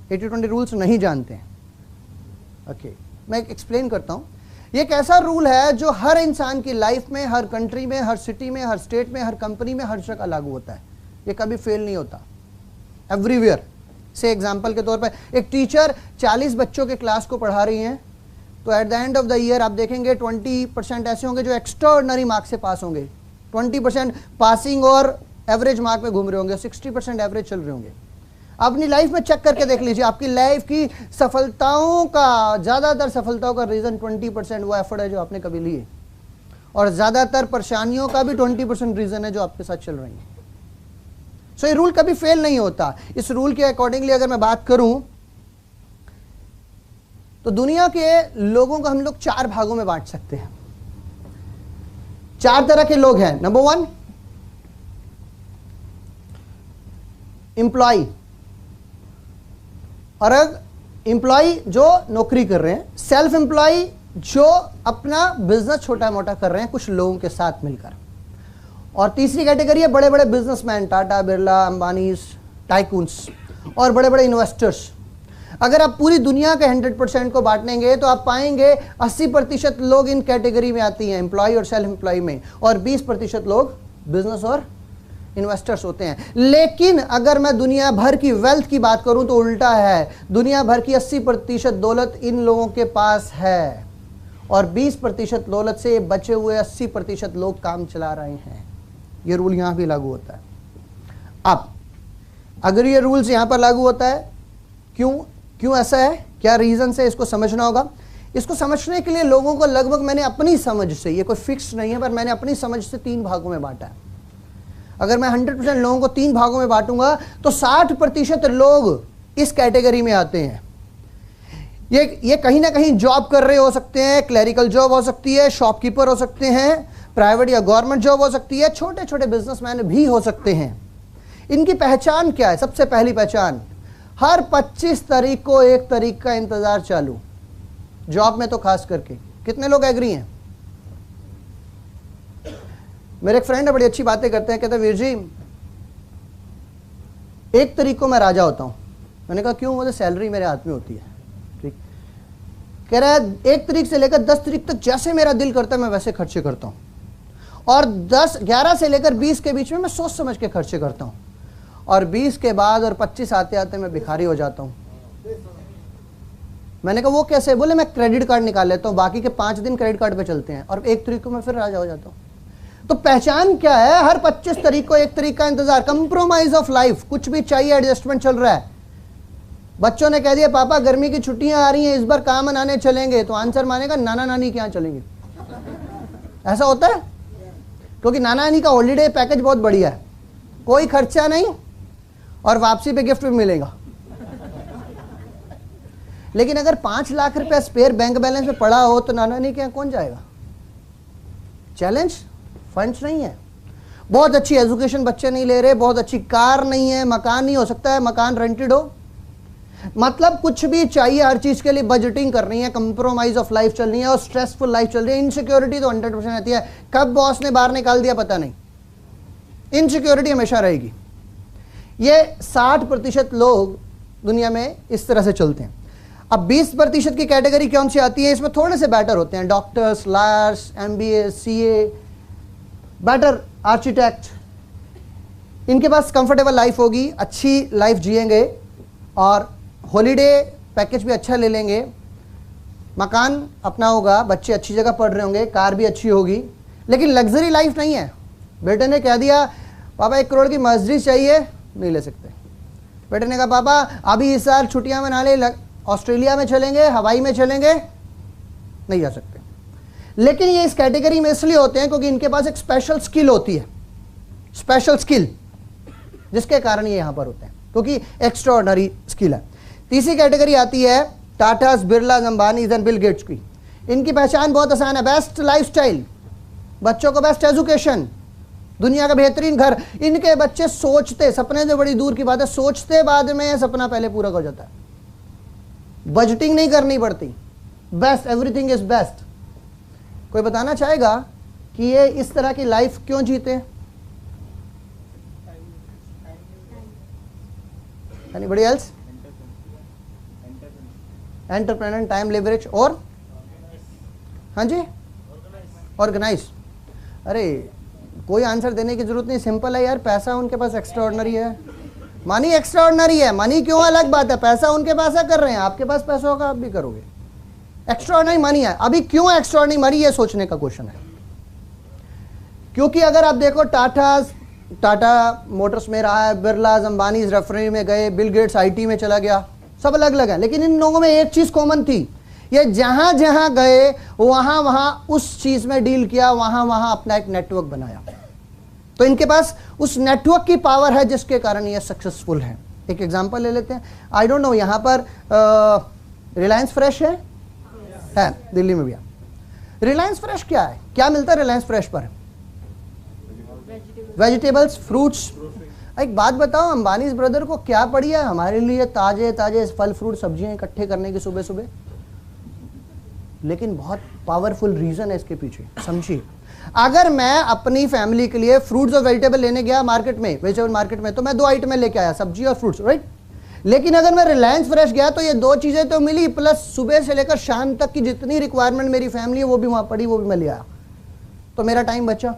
80-20 रूल्स नहीं जानते हैं, ओके। मैं एक्सप्लेन करता हूं। ये एक ऐसा रूल है जो हर इंसान की लाइफ में, हर कंट्री में, हर सिटी में, हर स्टेट में, हर कंपनी में, हर जगह लागू होता है। ये कभी फेल नहीं होता, एवरीवेयर। से एग्जांपल के तौर पर एक टीचर 40 बच्चों के क्लास को पढ़ा रही हैं, तो at the end of the year आप देखेंगे 20% ऐसे होंगे जो एक्स्ट्राऑर्डिनरी मार्क से पास होंगे, 20% पासिंग और एवरेज मार्क में घूम रहे होंगे, 60% एवरेज चल रहे होंगे। अपनी लाइफ में चेक करके देख लीजिए, आपकी लाइफ की सफलताओं का, ज़्यादातर सफलताओं का रीज़न 20% वो एफर्ट है जो आपने कभी लिए, और ज़्यादातर परेशानियों का भी 20% रीज़न है जो आपके साथ चल रही है। सो ये रूल कभी फेल नहीं होता। इस रूल के अकॉर्डिंगली अगर मैं बात करूं तो दुनिया के लोगों को हम लोग 4 भागों में बांट सकते हैं। 4 तरह के लोग हैं। नंबर 1, एम्प्लॉय, और एम्प्लॉय जो नौकरी कर रहे हैं, सेल्फ एम्प्लॉय जो अपना बिजनेस छोटा मोटा कर रहे हैं कुछ लोगों के साथ मिलकर, और तीसरी कैटेगरी है बड़े बड़े बिजनेसमैन, टाटा, बिरला, अंबानी, टाइकून्स और बड़े बड़े इन्वेस्टर्स। अगर आप पूरी दुनिया के 100% को बांटेंगे तो आप पाएंगे 80% लोग इन कैटेगरी में आती हैं, एम्प्लॉय और सेल्फ एम्प्लॉय में, और 20% लोग बिजनेस और इन्वेस्टर्स होते हैं। लेकिन अगर मैं दुनिया भर की वेल्थ की बात करूं तो उल्टा है, दुनिया भर की 80% दौलत इन लोगों के पास है, और 20% दौलत से बचे हुए 80% लोग काम चला रहे हैं। ये रूल यहां भी लागू होता है। अब अगर ये रूल्स यहां पर लागू होता है, क्यों ऐसा है, क्या रीजन है, इसको समझना होगा। इसको समझने के लिए लोगों को लगभग मैंने अपनी समझ से, ये कोई फिक्स नहीं है, पर मैंने अपनी समझ से 3 भागों में बांटा है। अगर मैं 100% लोगों को 3 भागों में बांटूंगा तो 60% लोग इस कैटेगरी में आते हैं। ये कहीं ना कहीं जॉब कर रहे हो सकते हैं, क्लरिकल जॉब हो सकती है, शॉपकीपर हो सकते हैं, प्राइवेट या गवर्नमेंट जॉब हो सकती है, छोटे छोटे बिजनेसमैन भी हो सकते हैं। इनकी पहचान क्या है? सबसे पहली पहचान, हर 25 तारीख को 1 तारीख का इंतजार चालू, जॉब में तो खास करके। कितने लोग एग्री हैं? मेरे एक फ्रेंड है, बड़ी अच्छी बातें करते हैं, कहते हैं वीर जी 1 तारीख को मैं राजा होता हूं। मैंने कहा क्यों? मुझे सैलरी मेरे हाथ में होती है। ठीक, कह रहा है 1 तारीख से लेकर 10 तारीख तक जैसे मेरा दिल करता है मैं वैसे खर्चे करता हूं, और 11 से लेकर 20 के बीच में मैं सोच समझ के खर्चे करता हूं, और 20 के बाद और 25 आते आते मैं भिखारी हो जाता हूं। मैंने कहा वो कैसे? बोले मैं क्रेडिट कार्ड निकाल लेता हूं, बाकी के 5 दिन क्रेडिट कार्ड पे चलते हैं, और 1 तारीख को मैं फिर राजा हो जाता हूं। तो पहचान क्या है? हर 25 तारीख को 1 तारीख का इंतजार, कंप्रोमाइज ऑफ लाइफ, कुछ भी चाहिए, एडजस्टमेंट चल रहा है। बच्चों ने कह दिया पापा गर्मी की छुट्टियां आ रही हैं, इस बार कहां मनाने चलेंगे? तो आंसर मानेगा नाना नानी के यहां चलेंगे। ऐसा होता है, क्योंकि नाना नानी का हॉलीडे पैकेज बहुत बढ़िया है, कोई खर्चा नहीं और वापसी पे गिफ्ट भी मिलेगा। लेकिन अगर 5 लाख रुपया स्पेयर बैंक बैलेंस में पड़ा हो तो नाना नानी के यहां कौन जाएगा? चैलेंज, फंड्स नहीं है, बहुत अच्छी एजुकेशन बच्चे नहीं ले रहे, बहुत अच्छी कार नहीं है, मकान नहीं, हो सकता है मकान रेंटेड हो, मतलब कुछ भी चाहिए, हर चीज के लिए बजटिंग करनी है, कंप्रोमाइज ऑफ लाइफ चलनी है, और स्ट्रेसफुल लाइफ चल रही है। इनसिक्योरिटी तो 100% रहती है, कब बॉस ने बाहर निकाल दिया पता नहीं, इनसिक्योरिटी हमेशा रहेगी। ये 60% लोग दुनिया में इस तरह से चलते हैं। अब 20% की कैटेगरी कौन सी आती है? इसमें थोड़े से बेटर होते हैं, doctors, lawyers, MBA, CA, better architect, इनके पास कंफर्टेबल लाइफ होगी, अच्छी लाइफ जिएंगे और हॉलीडे पैकेज भी अच्छा ले लेंगे, मकान अपना होगा, बच्चे अच्छी जगह पढ़ रहे होंगे, कार भी अच्छी होगी, लेकिन लग्जरी लाइफ नहीं है। बेटे ने कह दिया पापा 1 करोड़ की मर्सिडीज चाहिए, नहीं ले सकते। बेटे ने कहा पापा अभी इस साल छुट्टियां मना ले, ऑस्ट्रेलिया में चलेंगे, हवाई में चलेंगे, नहीं जा सकते। लेकिन ये इस कैटेगरी में इसलिए होते हैं क्योंकि इनके पास एक स्पेशल स्किल होती है, स्पेशल स्किल, जिसके कारण ये यहां पर होते हैं, क्योंकि एक्स्ट्राऑर्डिनरी स्किल है। तीसरी कैटेगरी आती है Tatas, Birlas, Ambanis and Bill Gates की। इनकी पहचान बहुत आसान है, बेस्ट लाइफस्टाइल, बच्चों को बेस्ट एजुकेशन, दुनिया का बेहतरीन घर। इनके बच्चे सोचते, सपने से बड़ी दूर की बात है, सोचते बाद में सपना पहले पूरा हो जाता है, बजटिंग नहीं करनी पड़ती, बेस्ट, एवरीथिंग इज बेस्ट। कोई बताना चाहेगा कि ये इस तरह की लाइफ क्यों जीते? Anybody else? Entrepreneur, time leverage और हाँ जी ऑर्गेनाइज। अरे कोई आंसर देने की जरूरत नहीं, सिंपल है यार, पैसा उनके पास एक्स्ट्रा ऑर्डिनरी है, मनी एक्स्ट्रा ऑर्डिनरी है। मनी क्यों अलग बात है, पैसा उनके पास है, कर रहे हैं, आपके पास पैसा होगा आप भी करोगे। एक्स्ट्रा ऑर्डिनरी मनी है। अभी क्यों एक्स्ट्रा ऑर्डिनरी मनी, ये सोचने का क्वेश्चन है। क्योंकि अगर आप देखो टाटा मोटर्स में रहा है, बिरलास, अंबानी रेफाइनरी में गए, बिल गेट्स IT में चला गया, सब अलग अलग है, लेकिन इन लोगों में एक चीज कॉमन थी, ये जहां जहां गए वहां वहां उस चीज में डील किया, वहां वहां अपना एक नेटवर्क बनाया। तो इनके पास उस नेटवर्क की पावर है जिसके कारण ये सक्सेसफुल है। एक एग्जांपल ले लेते हैं, आई डोंट नो यहां पर रिलायंस फ्रेश है दिल्ली में भी। रिलायंस फ्रेश क्या है, क्या मिलता है रिलायंस फ्रेश पर? Vegetables, fruits. एक बात बताओ, अंबानी ब्रदर को क्या पड़ी है हमारे लिए ताजे ताजे फल फ्रूट सब्जियां इकट्ठे करने की सुबह सुबह? लेकिन बहुत पावरफुल रीजन है इसके पीछे, समझिए। अगर मैं अपनी फैमिली के लिए फ्रूट्स और वेजिटेबल लेने गया मार्केट में, वेजिटेबल मार्केट में, तो मैं 2 आइटम लेके आया, सब्जी और फ्रूट्स, राइट। लेकिन अगर मैं रिलायंस फ्रेश गया तो ये 2 चीजें तो मिली, प्लस सुबह से लेकर शाम तक की जितनी रिक्वायरमेंट मेरी फैमिली है वो भी वहां पड़ी, वो भी मैं ले आया, तो मेरा टाइम बचा।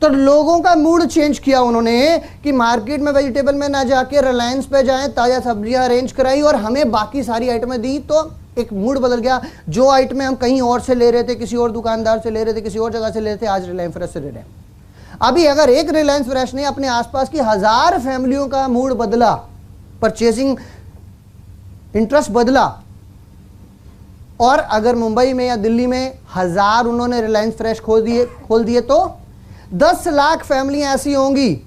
तो लोगों का मूड चेंज किया उन्होंने कि मार्केट में वेजिटेबल में ना जाके रिलायंस पे जाएं, ताजा सब्जियां अरेंज कराई और हमें बाकी सारी आइटमें दी, तो एक मूड बदल गया। जो आइटमें हम कहीं और से ले रहे थे, किसी और दुकानदार से ले रहे थे, किसी और जगह से ले रहे थे, आज रिलायंस फ्रेश से ले रहे हैं। अभी अगर एक रिलायंस फ्रेश ने अपने आसपास की 1000 फैमिलियों का मूड बदला, परचेसिंग इंटरेस्ट बदला, और अगर मुंबई में या दिल्ली में 1000 उन्होंने रिलायंस फ्रेश खोल दिए तो 10 लाख फैमिलियां ऐसी होंगी,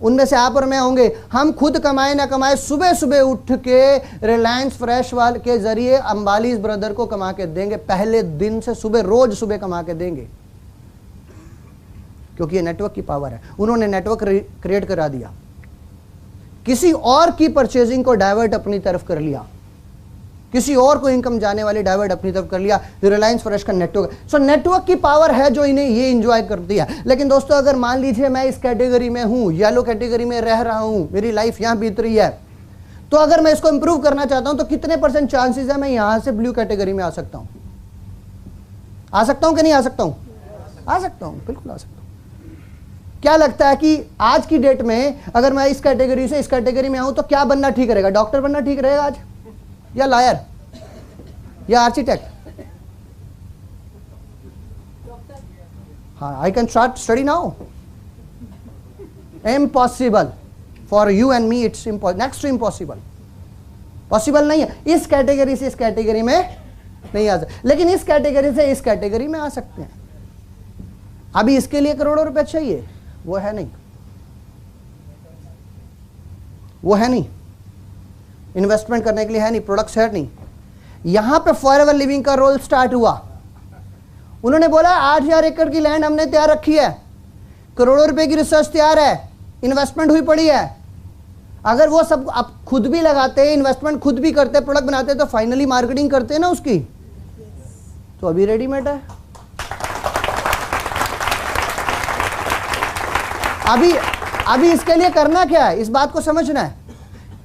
उनमें से आप और मैं होंगे। हम खुद कमाए ना कमाए, सुबह सुबह उठ के रिलायंस फ्रेश वाले के जरिए अंबानी ब्रदर को कमा के देंगे, पहले दिन से सुबह, रोज सुबह कमा के देंगे, क्योंकि ये नेटवर्क की पावर है। उन्होंने नेटवर्क क्रिएट करा दिया, किसी और की परचेजिंग को डाइवर्ट अपनी तरफ कर लिया, किसी और को इनकम जाने वाली डाइवर्ट अपनी तरफ कर लिया। रिलायंस फ्रेश का नेटवर्क, सो नेटवर्क की पावर है जो इन्हें ये एंजॉय करती है। लेकिन दोस्तों, अगर मान लीजिए मैं इस कैटेगरी में हूं, येलो कैटेगरी में रह रहा हूं, मेरी लाइफ यहां बीत रही है, तो अगर मैं इसको इंप्रूव करना चाहता हूं तो कितने % चांसेस है मैं यहां से ब्लू कैटेगरी में आ सकता हूं? आ सकता हूं कि नहीं आ सकता हूं? आ सकता हूं, बिल्कुल आ सकता हूं। क्या लगता है कि आज की डेट में अगर मैं इस कैटेगरी से इस कैटेगरी में आऊं तो क्या बनना ठीक रहेगा? डॉक्टर बनना ठीक रहेगा आज, या लॉयर, या आर्किटेक्ट? हाँ, I can start study now. Impossible for you and me, it's next to impossible, possible नहीं है। इस कैटेगरी से इस कैटेगरी में नहीं आ सकते, लेकिन इस कैटेगरी से इस कैटेगरी में आ सकते हैं। अभी इसके लिए करोड़ों रुपए चाहिए, वो है नहीं, वो है नहीं, इन्वेस्टमेंट करने के लिए है नहीं, प्रोडक्ट्स है नहीं। यहां पे फॉरएवर लिविंग का रोल स्टार्ट हुआ। उन्होंने बोला 8000 एकड़ की लैंड हमने तैयार रखी है, करोड़ों रुपए की रिसर्च तैयार है, इन्वेस्टमेंट हुई पड़ी है। अगर वो सब आप खुद भी लगाते, इन्वेस्टमेंट खुद भी करते, प्रोडक्ट बनाते, तो फाइनली मार्केटिंग करते ना उसकी, तो अभी रेडीमेड है। अभी इसके लिए करना क्या है, इस बात को समझना है।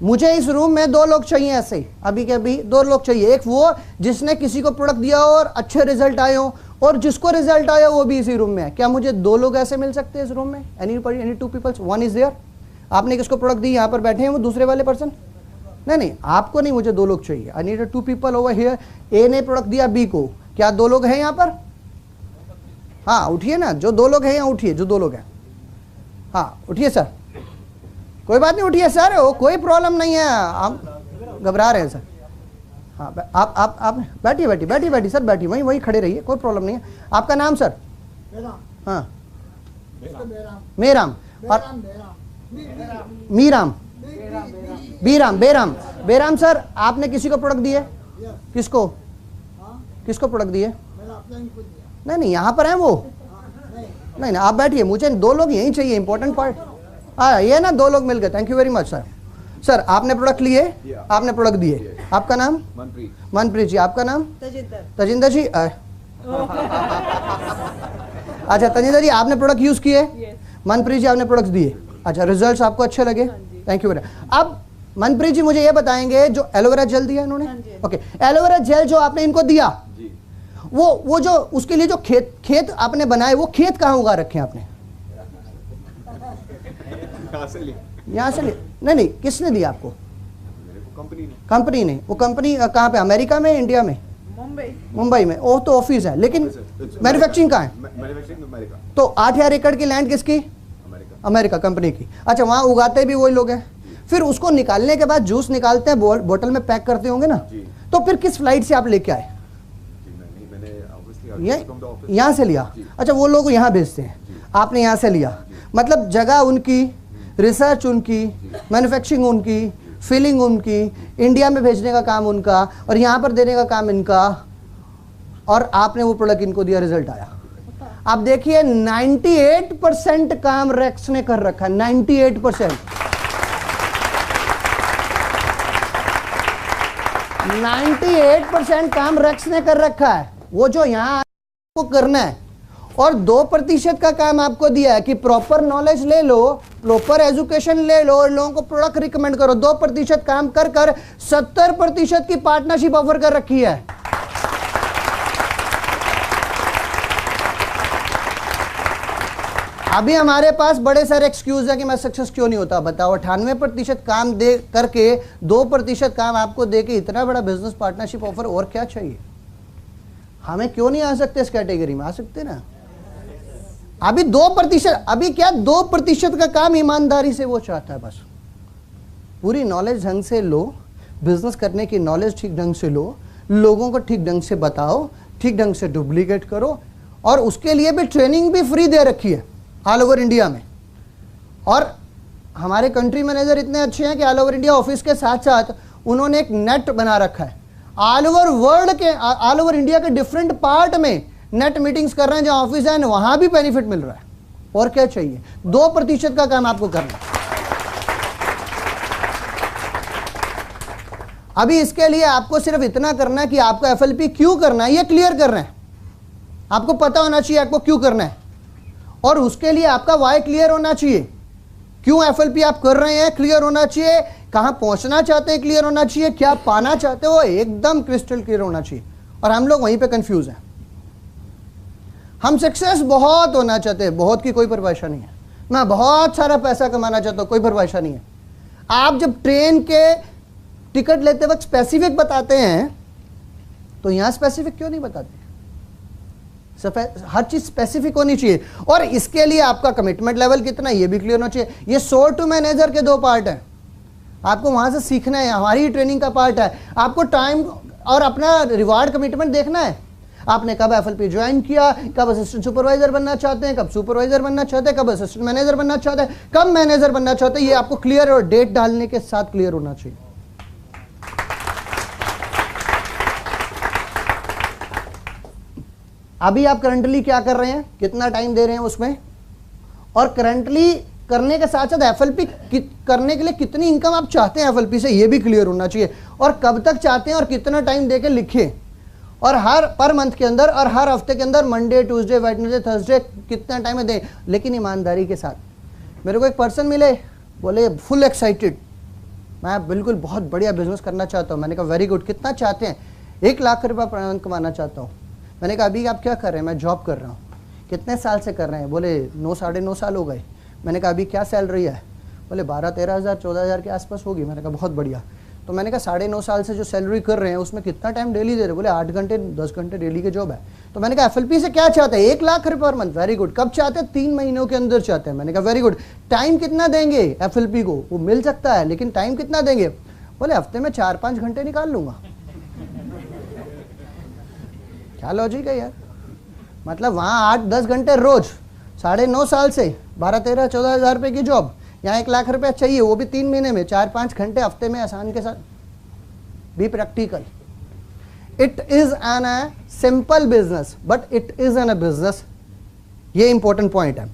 मुझे इस रूम में 2 लोग चाहिए ऐसे, अभी के अभी 2 लोग चाहिए। एक वो जिसने किसी को प्रोडक्ट दिया हो और अच्छे रिजल्ट आए हो, और जिसको रिजल्ट आया वो भी इसी रूम में है। क्या मुझे 2 लोग ऐसे मिल सकते हैं इस रूम में? Any 2 peoples? 1 इज देयर, आपने किसको प्रोडक्ट दी? यहाँ पर बैठे हैं वो दूसरे वाले पर्सन? नहीं नहीं, आपको नहीं, मुझे 2 लोग चाहिए। I need 2 people over here. ए ने प्रोडक्ट दिया बी को, क्या 2 लोग हैं यहाँ पर? हाँ उठिए ना, जो 2 लोग हैं यहाँ उठिए, जो 2 लोग हैं। हाँ उठिए सर, कोई बात नहीं, उठिए सर, वो कोई प्रॉब्लम नहीं है, आप घबरा रहे हैं सर। हाँ आप बैठिए बैठिए बैठिए बैठिए सर, बैठिए, वहीं खड़े रहिए, कोई प्रॉब्लम नहीं है। आपका नाम सर? हाँ मेराम और मीराम, बीराम, बेराम सर, आपने किसी को प्रोडक्ट दिए? किसको प्रोडक्ट दिए? नहीं नहीं, यहाँ पर है वो। नहीं नहीं, आप बैठिए, मुझे 2 लोग यही चाहिए, इंपॉर्टेंट पार्ट। हाँ ये ना 2 लोग मिल गए, thank you very much sir. Sir आपने प्रोडक्ट लिए, आपने प्रोडक्ट दिए, आपका नाम? मनप्रीत जी, आपका नाम? तजिंदर जी। अच्छा तजिंदर जी, आपने प्रोडक्ट यूज किए? मनप्रीत जी आपने प्रोडक्ट्स दिए, अच्छा रिजल्ट्स आपको अच्छे लगे? Thank you very much. अब मनप्रीत जी मुझे ये बताएंगे, जो एलोवेरा जेल दिया इन्होंने, ओके, एलोवेरा जेल जो आपने इनको दिया, वो जो उसके लिए जो खेत आपने बनाए, वो खेत कहाँ उगा रखे हैं आपने? यहाँ से लिए? नहीं, किसने दिया आपको? कंपनी ने। वो कंपनी कहाँ पे? अमेरिका में, इंडिया में? मुंबई में। वो तो ऑफिस है, लेकिन मैन्युफैक्चरिंग कहाँ है? तो 8,000 एकड़ की लैंड किसकी? अमेरिका कंपनी की। अच्छा, वहाँ उगाते भी वही लोग हैं। फिर उसको निकालने के बाद जूस निकालते हैं, बोतल में पैक करते होंगे ना, तो फिर किस फ्लाइट से आप लेके आए? यहाँ से लिया? अच्छा, वो लोग यहाँ भेजते हैं, आपने यहाँ से लिया, मतलब जगह उनकी, रिसर्च उनकी, मैन्युफैक्चरिंग उनकी, फिलिंग उनकी, इंडिया में भेजने का काम उनका, और यहाँ पर देने का काम इनका, और आपने वो प्रोडक्ट इनको दिया, रिजल्ट आया। आप देखिए 98% काम रेक्स ने कर रखा है, 98%। 98% काम रेक्स ने कर रखा है। वो जो यहाँ आपको करना है, और 2% का काम आपको दिया है कि प्रॉपर नॉलेज ले लो, प्रॉपर एजुकेशन ले लो, और लोगों को प्रोडक्ट रिकमेंड करो। 2% काम कर 70% की पार्टनरशिप ऑफर कर रखी है। अभी हमारे पास बड़े सारे एक्सक्यूज है कि मैं सक्सेस क्यों नहीं होता। बताओ, 98% काम दे करके 2% काम आपको दे के इतना बड़ा बिजनेस पार्टनरशिप ऑफर, और क्या चाहिए? हमें क्यों नहीं आ सकते? इस कैटेगरी में आ सकते ना। अभी 2%, अभी क्या 2% का काम ईमानदारी से वो चाहता है। बस पूरी नॉलेज ढंग से लो, बिजनेस करने की नॉलेज ठीक ढंग से लो, लोगों को ठीक ढंग से बताओ, ठीक ढंग से डुप्लीकेट करो, और उसके लिए भी ट्रेनिंग भी फ्री दे रखी है ऑल ओवर इंडिया में। और हमारे कंट्री मैनेजर इतने अच्छे हैं कि ऑल ओवर इंडिया ऑफिस के साथ साथ उन्होंने एक नेट बना रखा है, ऑल ओवर वर्ल्ड के, ऑल ओवर इंडिया के डिफरेंट पार्ट में नेट मीटिंग्स कर रहे हैं, जहां ऑफिस है वहां भी बेनिफिट मिल रहा है। और क्या चाहिए? 2% का काम आपको करना है। अभी इसके लिए आपको सिर्फ इतना करना है कि आपको एफएलपी क्यों करना है ये क्लियर कर रहे हैं। आपको पता होना चाहिए आपको क्यों करना है, और उसके लिए आपका वाई क्लियर होना चाहिए। क्यों एफएलपी आप कर रहे हैं क्लियर होना चाहिए, कहां पहुंचना चाहते हैं क्लियर होना चाहिए, क्या पाना चाहते हो एकदम क्रिस्टल क्लियर होना चाहिए। और हम लोग वहीं पे कंफ्यूज हैं। हम सक्सेस बहुत होना चाहते हैं, बहुत की कोई परिभाषा नहीं है। मैं बहुत सारा पैसा कमाना चाहता हूं, कोई परिभाषा नहीं है। आप जब ट्रेन के टिकट लेते वक्त स्पेसिफिक बताते हैं, तो यहां स्पेसिफिक क्यों नहीं बताते? हर चीज स्पेसिफिक होनी चाहिए। और इसके लिए आपका कमिटमेंट लेवल कितना है ये भी क्लियर होना चाहिए। ये सोर्स टू मैनेजर के 2 पार्ट हैं, आपको वहां से सीखना है, हमारी ट्रेनिंग का पार्ट है। आपको टाइम और अपना रिवार्ड कमिटमेंट देखना है। आपने कब एफएलपी ज्वाइन किया, कब असिस्टेंट सुपरवाइजर बनना चाहते हैं, कब सुपरवाइजर बनना चाहते हैं, कब असिस्टेंट मैनेजर बनना चाहते हैं, कब मैनेजर बनना चाहते हैं, ये आपको क्लियर और डेट डालने के साथ क्लियर होना चाहिए। अभी आप करंटली क्या कर रहे हैं, कितना टाइम दे रहे हैं उसमें, और करंटली करने के साथ साथ एफएलपी करने के लिए कितनी इनकम आप चाहते हैं एफएलपी से, ये भी क्लियर होना चाहिए। और कब तक चाहते हैं और कितना टाइम देके लिखें, और हर पर मंथ के अंदर और हर हफ्ते के अंदर मंडे, ट्यूसडे, वेडनेसडे, थर्सडे कितना टाइम दें, लेकिन ईमानदारी के साथ। मेरे को एक पर्सन मिले, बोले फुल एक्साइटेड, मैं बिल्कुल बहुत बढ़िया बिजनेस करना चाहता हूँ। मैंने कहा वेरी गुड, कितना चाहते हैं? 1 लाख रुपये पर मंथ कमाना चाहता हूँ। मैंने कहा अभी आप क्या कर रहे हैं? मैं जॉब कर रहा हूँ। कितने साल से कर रहे हैं? बोले 9 साढ़े 9 साल हो गए। मैंने कहा अभी क्या सैलरी है? बोले 12-13 हज़ार 14 हज़ार के आसपास होगी। मैंने कहा बहुत बढ़िया। तो मैंने कहा 9.5 साल से जो सैलरी कर रहे हैं उसमें कितना टाइम डेली दे रहे? बोले 8 घंटे 10 घंटे डेली के जॉब है। तो मैंने कहा FLP से क्या चाहते हैं? 1 लाख रुपये पर मंथ। Very good. कब चाहते हैं? 3 महीनों के अंदर चाहते हैं। मैंने कहा वेरी गुड। टाइम कितना देंगे FLP को? वो मिल सकता है लेकिन टाइम कितना देंगे? बोले हफ्ते में 4-5 घंटे निकाल लूंगा। क्या लॉजिक है यार? मतलब वहाँ 8-10 घंटे रोज 9.5 साल से 12-13-14 हज़ार रुपये की जॉब, यहाँ 1 लाख रुपया चाहिए, वो भी 3 महीने में, 4-5 घंटे हफ्ते में आसान के साथ। Be practical. It is an a simple business but it is an a business. ये इंपॉर्टेंट पॉइंट है।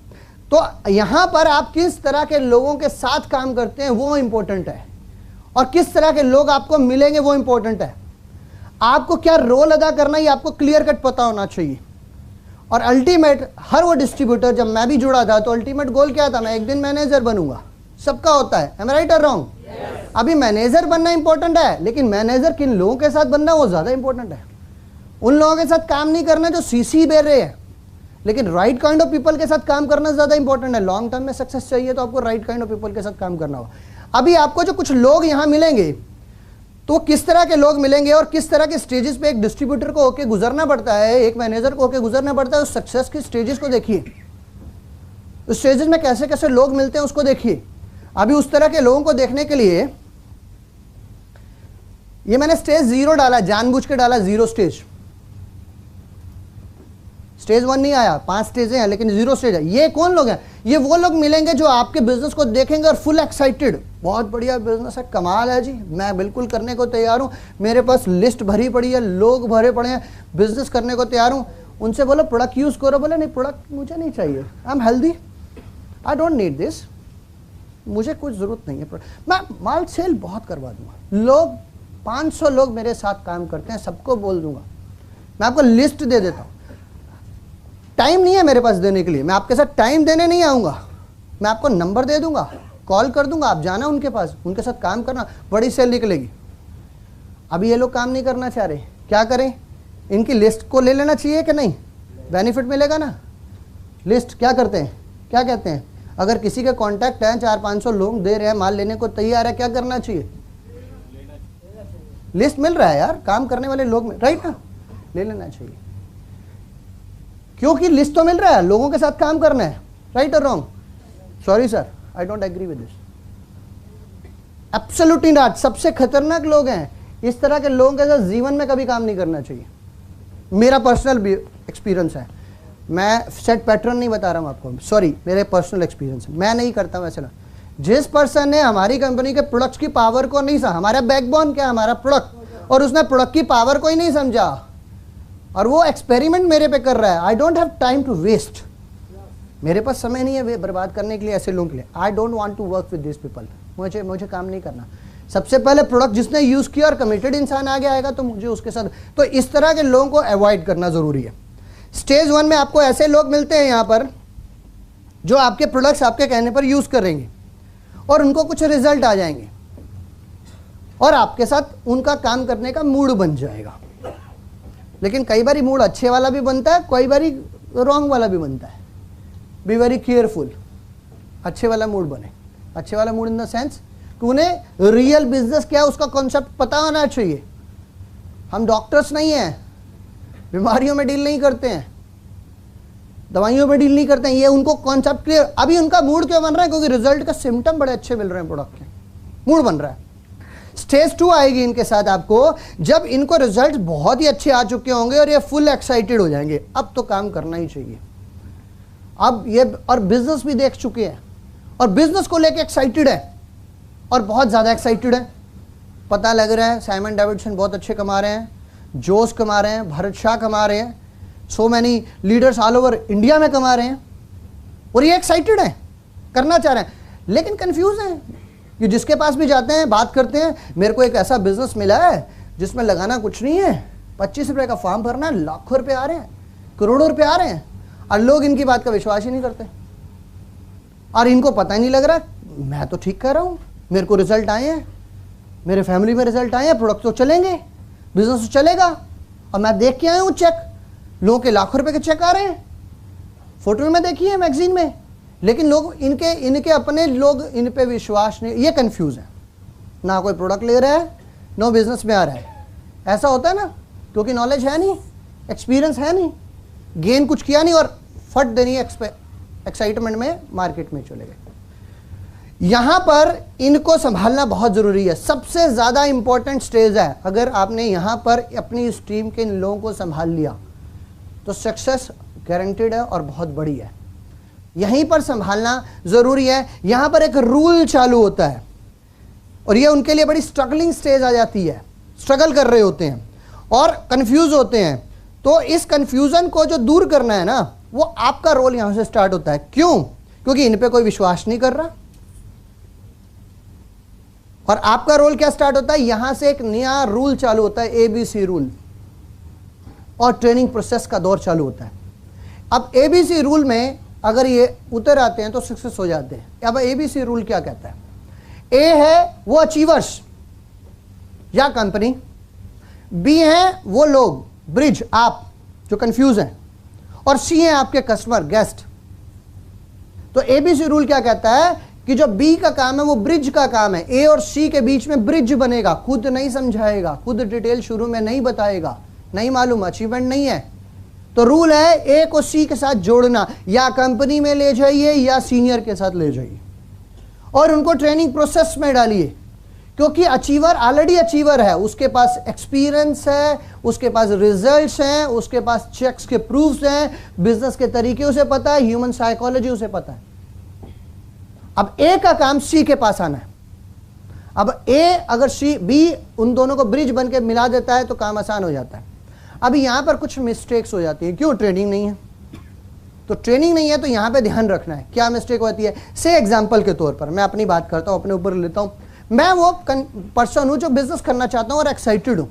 तो यहां पर आप किस तरह के लोगों के साथ काम करते हैं वो इंपॉर्टेंट है, और किस तरह के लोग आपको मिलेंगे वो इंपॉर्टेंट है। आपको क्या रोल अदा करना है आपको क्लियर कट पता होना चाहिए। और अल्टीमेट, हर वो डिस्ट्रीब्यूटर, जब मैं भी जुड़ा था तो अल्टीमेट गोल क्या था? मैं एक दिन मैनेजर बनूंगा। सबका होता है, एम आई राइट और रॉन्ग? अभी मैनेजर बनना इंपॉर्टेंट है, लेकिन मैनेजर किन लोगों के साथ बनना वो ज्यादा इंपॉर्टेंट है। उन लोगों के साथ काम नहीं करना जो सीसी बेर रहे हैं, लेकिन राइट काइंड ऑफ पीपल के साथ काम करना ज्यादा इंपॉर्टेंट है। लॉन्ग टर्म में सक्सेस चाहिए तो आपको राइट काइंड ऑफ पीपल के साथ काम करना होगा। अभी आपको जो कुछ लोग यहां मिलेंगे तो किस तरह के लोग मिलेंगे और किस तरह के स्टेजेस पे एक डिस्ट्रीब्यूटर को होके गुजरना पड़ता है, एक मैनेजर को होके गुजरना पड़ता है, उस सक्सेस की स्टेजेस को देखिए। उस स्टेजेस में कैसे कैसे लोग मिलते हैं उसको देखिए। अभी उस तरह के लोगों को देखने के लिए ये मैंने स्टेज 0 डाला, जानबूझ के डाला 0 स्टेज। स्टेज 1 नहीं आया, 5 स्टेज हैं लेकिन 0 स्टेज है। ये कौन लोग हैं? ये वो लोग मिलेंगे जो आपके बिजनेस को देखेंगे और फुल एक्साइटेड, बहुत बढ़िया बिजनेस है, कमाल है जी, मैं बिल्कुल करने को तैयार हूं, मेरे पास लिस्ट भरी पड़ी है, लोग भरे पड़े हैं, बिजनेस करने को तैयार हूं। उनसे बोलो प्रोडक्ट यूज करो, बोले नहीं प्रोडक्ट मुझे नहीं चाहिए, I am healthy, I don't need this, मुझे कुछ जरूरत नहीं है, मैं माल सेल बहुत करवा दूंगा। लोग 500 लोग मेरे साथ काम करते हैं, सबको बोल दूंगा, मैं आपको लिस्ट दे देता हूं। टाइम नहीं है मेरे पास देने के लिए, मैं आपके साथ टाइम देने नहीं आऊंगा, मैं आपको नंबर दे दूंगा, कॉल कर दूंगा, आप जाना उनके पास, उनके साथ काम करना, बड़ी सेल निकलेगी। अभी ये लोग काम नहीं करना चाह रहे, क्या करें? इनकी लिस्ट को ले लेना चाहिए कि नहीं? बेनिफिट मिलेगा ना। लिस्ट क्या करते हैं, क्या कहते हैं? अगर किसी के कॉन्टैक्ट है, 400-500 लोग दे रहे हैं, माल लेने को तैयार है, क्या करना चाहिए? लिस्ट मिल रहा है यार, काम करने वाले लोग, राइट ना, ले लेना चाहिए, क्योंकि लिस्ट तो मिल रहा है, लोगों के साथ काम करना है, राइट और wrong? Sorry sir, I don't agree with this, absolutely not. सबसे खतरनाक लोग हैं, इस तरह के लोगों के साथ जीवन में कभी काम नहीं करना चाहिए। मेरा पर्सनल एक्सपीरियंस है, मैं सेट पैटर्न नहीं बता रहा हूं आपको, सॉरी, मेरे पर्सनल एक्सपीरियंस है, मैं नहीं करता वैसे ना। जिस पर्सन ने हमारी कंपनी के प्रोडक्ट्स की पावर को नहीं समझा, हमारा बैकबोन क्या है, हमारा प्रोडक्ट, और उसने प्रोडक्ट की पावर को ही नहीं समझा और वो एक्सपेरिमेंट मेरे पे कर रहा है, I don't have time to waste, मेरे पास समय नहीं है बर्बाद करने के लिए ऐसे लोगों के लिए। I don't want to work with this people, मुझे काम नहीं करना। सबसे पहले प्रोडक्ट जिसने यूज किया और कमिटेड इंसान आगे आएगा तो मुझे उसके साथ, तो इस तरह के लोगों को अवॉइड करना जरूरी है। स्टेज 1 में आपको ऐसे लोग मिलते हैं यहाँ पर जो आपके प्रोडक्ट्स आपके कहने पर यूज करेंगे और उनको कुछ रिजल्ट आ जाएंगे और आपके साथ उनका काम करने का मूड बन जाएगा। लेकिन कई बार मूड अच्छे वाला भी बनता है, कई बार रॉन्ग वाला भी बनता है। बी वेरी केयरफुल, अच्छे वाला मूड बने, अच्छे वाला मूड इन द सेंस कि उन्हें रियल बिजनेस क्या है उसका कॉन्सेप्ट पता होना चाहिए। हम डॉक्टर्स नहीं हैं, बीमारियों में डील नहीं करते हैं, दवाइयों में डील नहीं करते हैं, ये उनको कॉन्सेप्ट क्लियर। अभी उनका मूड क्यों बन रहा है? क्योंकि रिजल्ट का सिम्टम बड़े अच्छे मिल रहे हैं, प्रोडक्ट के मूड बन रहा है। स्टेज 2 आएगी इनके साथ आपको, जब इनको रिजल्ट बहुत ही अच्छे आ चुके होंगे और ये फुल एक्साइटेड हो जाएंगे, अब तो काम करना ही चाहिए। अब ये और बिजनेस भी देख चुके हैं और बिजनेस को लेके एक्साइटेड है और बहुत ज़्यादा एक्साइटेड है। पता लग रहा है साइमन डेविडसन बहुत अच्छे कमा रहे हैं, जोस कमा रहे हैं, भरत शाह कमा रहे हैं, so many leaders all over India में कमा रहे हैं और ये एक्साइटेड है, करना चाह रहे हैं, लेकिन कंफ्यूज हैं कि जिसके पास भी जाते हैं बात करते हैं, मेरे को एक ऐसा बिजनेस मिला है जिसमें लगाना कुछ नहीं है, 25 रुपये का फॉर्म भरना है, लाखों रुपये आ रहे हैं, करोड़ों रुपये आ रहे हैं, और लोग इनकी बात का विश्वास ही नहीं करते और इनको पता ही नहीं लग रहा मैं तो ठीक कर रहा हूँ, मेरे को रिजल्ट आए हैं, मेरे फैमिली में रिजल्ट आए हैं, प्रोडक्ट तो चलेंगे, बिजनेस तो चलेगा, और मैं देख के आया हूँ चेक, लोगों के लाखों रुपए के चेक आ रहे हैं, फोटो में देखी है मैगजीन में, लेकिन लोग इनके अपने लोग इन पे विश्वास नहीं, ये कंफ्यूज है, ना कोई प्रोडक्ट ले रहा है, नो बिजनेस में आ रहा है। ऐसा होता है ना, क्योंकि नॉलेज है नहीं, एक्सपीरियंस है नहीं, गेन कुछ किया नहीं और फट देनी एक्साइटमेंट में मार्केट में चले गए। यहां पर इनको संभालना बहुत जरूरी है, सबसे ज्यादा इंपॉर्टेंट स्टेज है। अगर आपने यहां पर अपनी इस टीम के इन लोगों को संभाल लिया तो सक्सेस गारंटीड है और बहुत बड़ी है। यहीं पर संभालना जरूरी है। यहां पर एक रूल चालू होता है और ये उनके लिए बड़ी स्ट्रगलिंग स्टेज आ जाती है, स्ट्रगल कर रहे होते हैं और कंफ्यूज होते हैं। तो इस कंफ्यूजन को जो दूर करना है ना, वो आपका रोल यहां से स्टार्ट होता है। क्यों? क्योंकि इन पे कोई विश्वास नहीं कर रहा और आपका रोल क्या स्टार्ट होता है, यहां से एक नया रूल चालू होता है, ABC रूल, और ट्रेनिंग प्रोसेस का दौर चालू होता है। अब ABC रूल में अगर ये उतर आते हैं तो सक्सेस हो जाते हैं। अब ABC रूल क्या कहता है? A है वो अचीवर्स या कंपनी, B है वो लोग, ब्रिज, आप जो कंफ्यूज हैं, और C है आपके कस्टमर, गेस्ट। तो ABC रूल क्या कहता है कि जो B का काम है वो ब्रिज का काम है। A और C के बीच में ब्रिज बनेगा, खुद नहीं समझाएगा, खुद डिटेल शुरू में नहीं बताएगा, नहीं मालूम, अचीवमेंट नहीं है। तो रूल है A को C के साथ जोड़ना, या कंपनी में ले जाइए या सीनियर के साथ ले जाइए और उनको ट्रेनिंग प्रोसेस में डालिए, क्योंकि अचीवर ऑलरेडी अचीवर है, उसके पास एक्सपीरियंस है, उसके पास रिजल्ट्स हैं, उसके पास चेक्स के प्रूफ्स हैं, बिजनेस के तरीके उसे पता है, ह्यूमन साइकोलॉजी उसे पता है। अब A का काम C के पास आना है। अब A अगर B उन दोनों को ब्रिज बन के मिला देता है तो काम आसान हो जाता है। अभी यहां पर कुछ मिस्टेक्स हो जाती है। क्यों? ट्रेनिंग नहीं है। तो ट्रेनिंग नहीं है तो यहां पे ध्यान रखना है क्या मिस्टेक होती है। से एग्जांपल के तौर पर मैं अपनी बात करता हूं, अपने ऊपर लेता हूं। मैं वो पर्सन हूं जो बिजनेस करना चाहता हूं और एक्साइटेड हूं,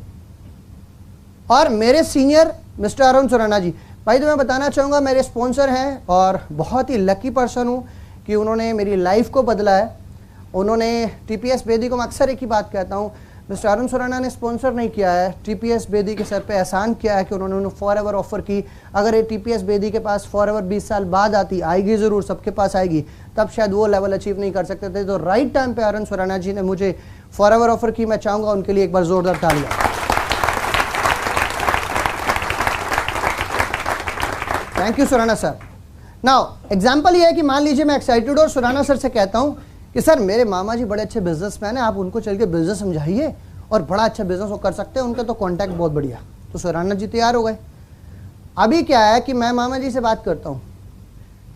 और मेरे सीनियर मिस्टर अरुण सुराना जी, भाई तो मैं बताना चाहूंगा मेरे स्पॉन्सर हैं और बहुत ही लकी पर्सन हूं कि उन्होंने मेरी लाइफ को बदला है। उन्होंने TPS बेदी को, मैं अक्सर एक ही बात कहता हूं, मिस्टर अरुण सुराना ने स्पॉन्सर नहीं किया है, TPS बेदी के सर पे एहसान किया है कि उन्होंने फॉरएवर ऑफर की। अगर ये TPS बेदी के पास फॉरएवर 20 साल बाद आती, आएगी ज़रूर, सबके पास आएगी, तब शायद वो लेवल अचीव नहीं कर सकते थे। तो राइट टाइम पे अरुण सुराना जी ने मुझे फॉरएवर ऑफर की। मैं चाहूँगा उनके लिए एक बार जोरदार तालियां। Thank you Surana sir. Now example ये है कि मान लीजिए मैं एक्साइटेड और सुराना सर से कहता हूँ कि सर मेरे मामा जी बड़े अच्छे बिजनेसमैन हैं, आप उनको चल के बिजनेस समझाइए और बड़ा अच्छा बिजनेस वो कर सकते हैं, उनका तो कॉन्टैक्ट बहुत बढ़िया। तो सुराना जी तैयार हो गए। अभी क्या है कि मैं मामा जी से बात करता हूँ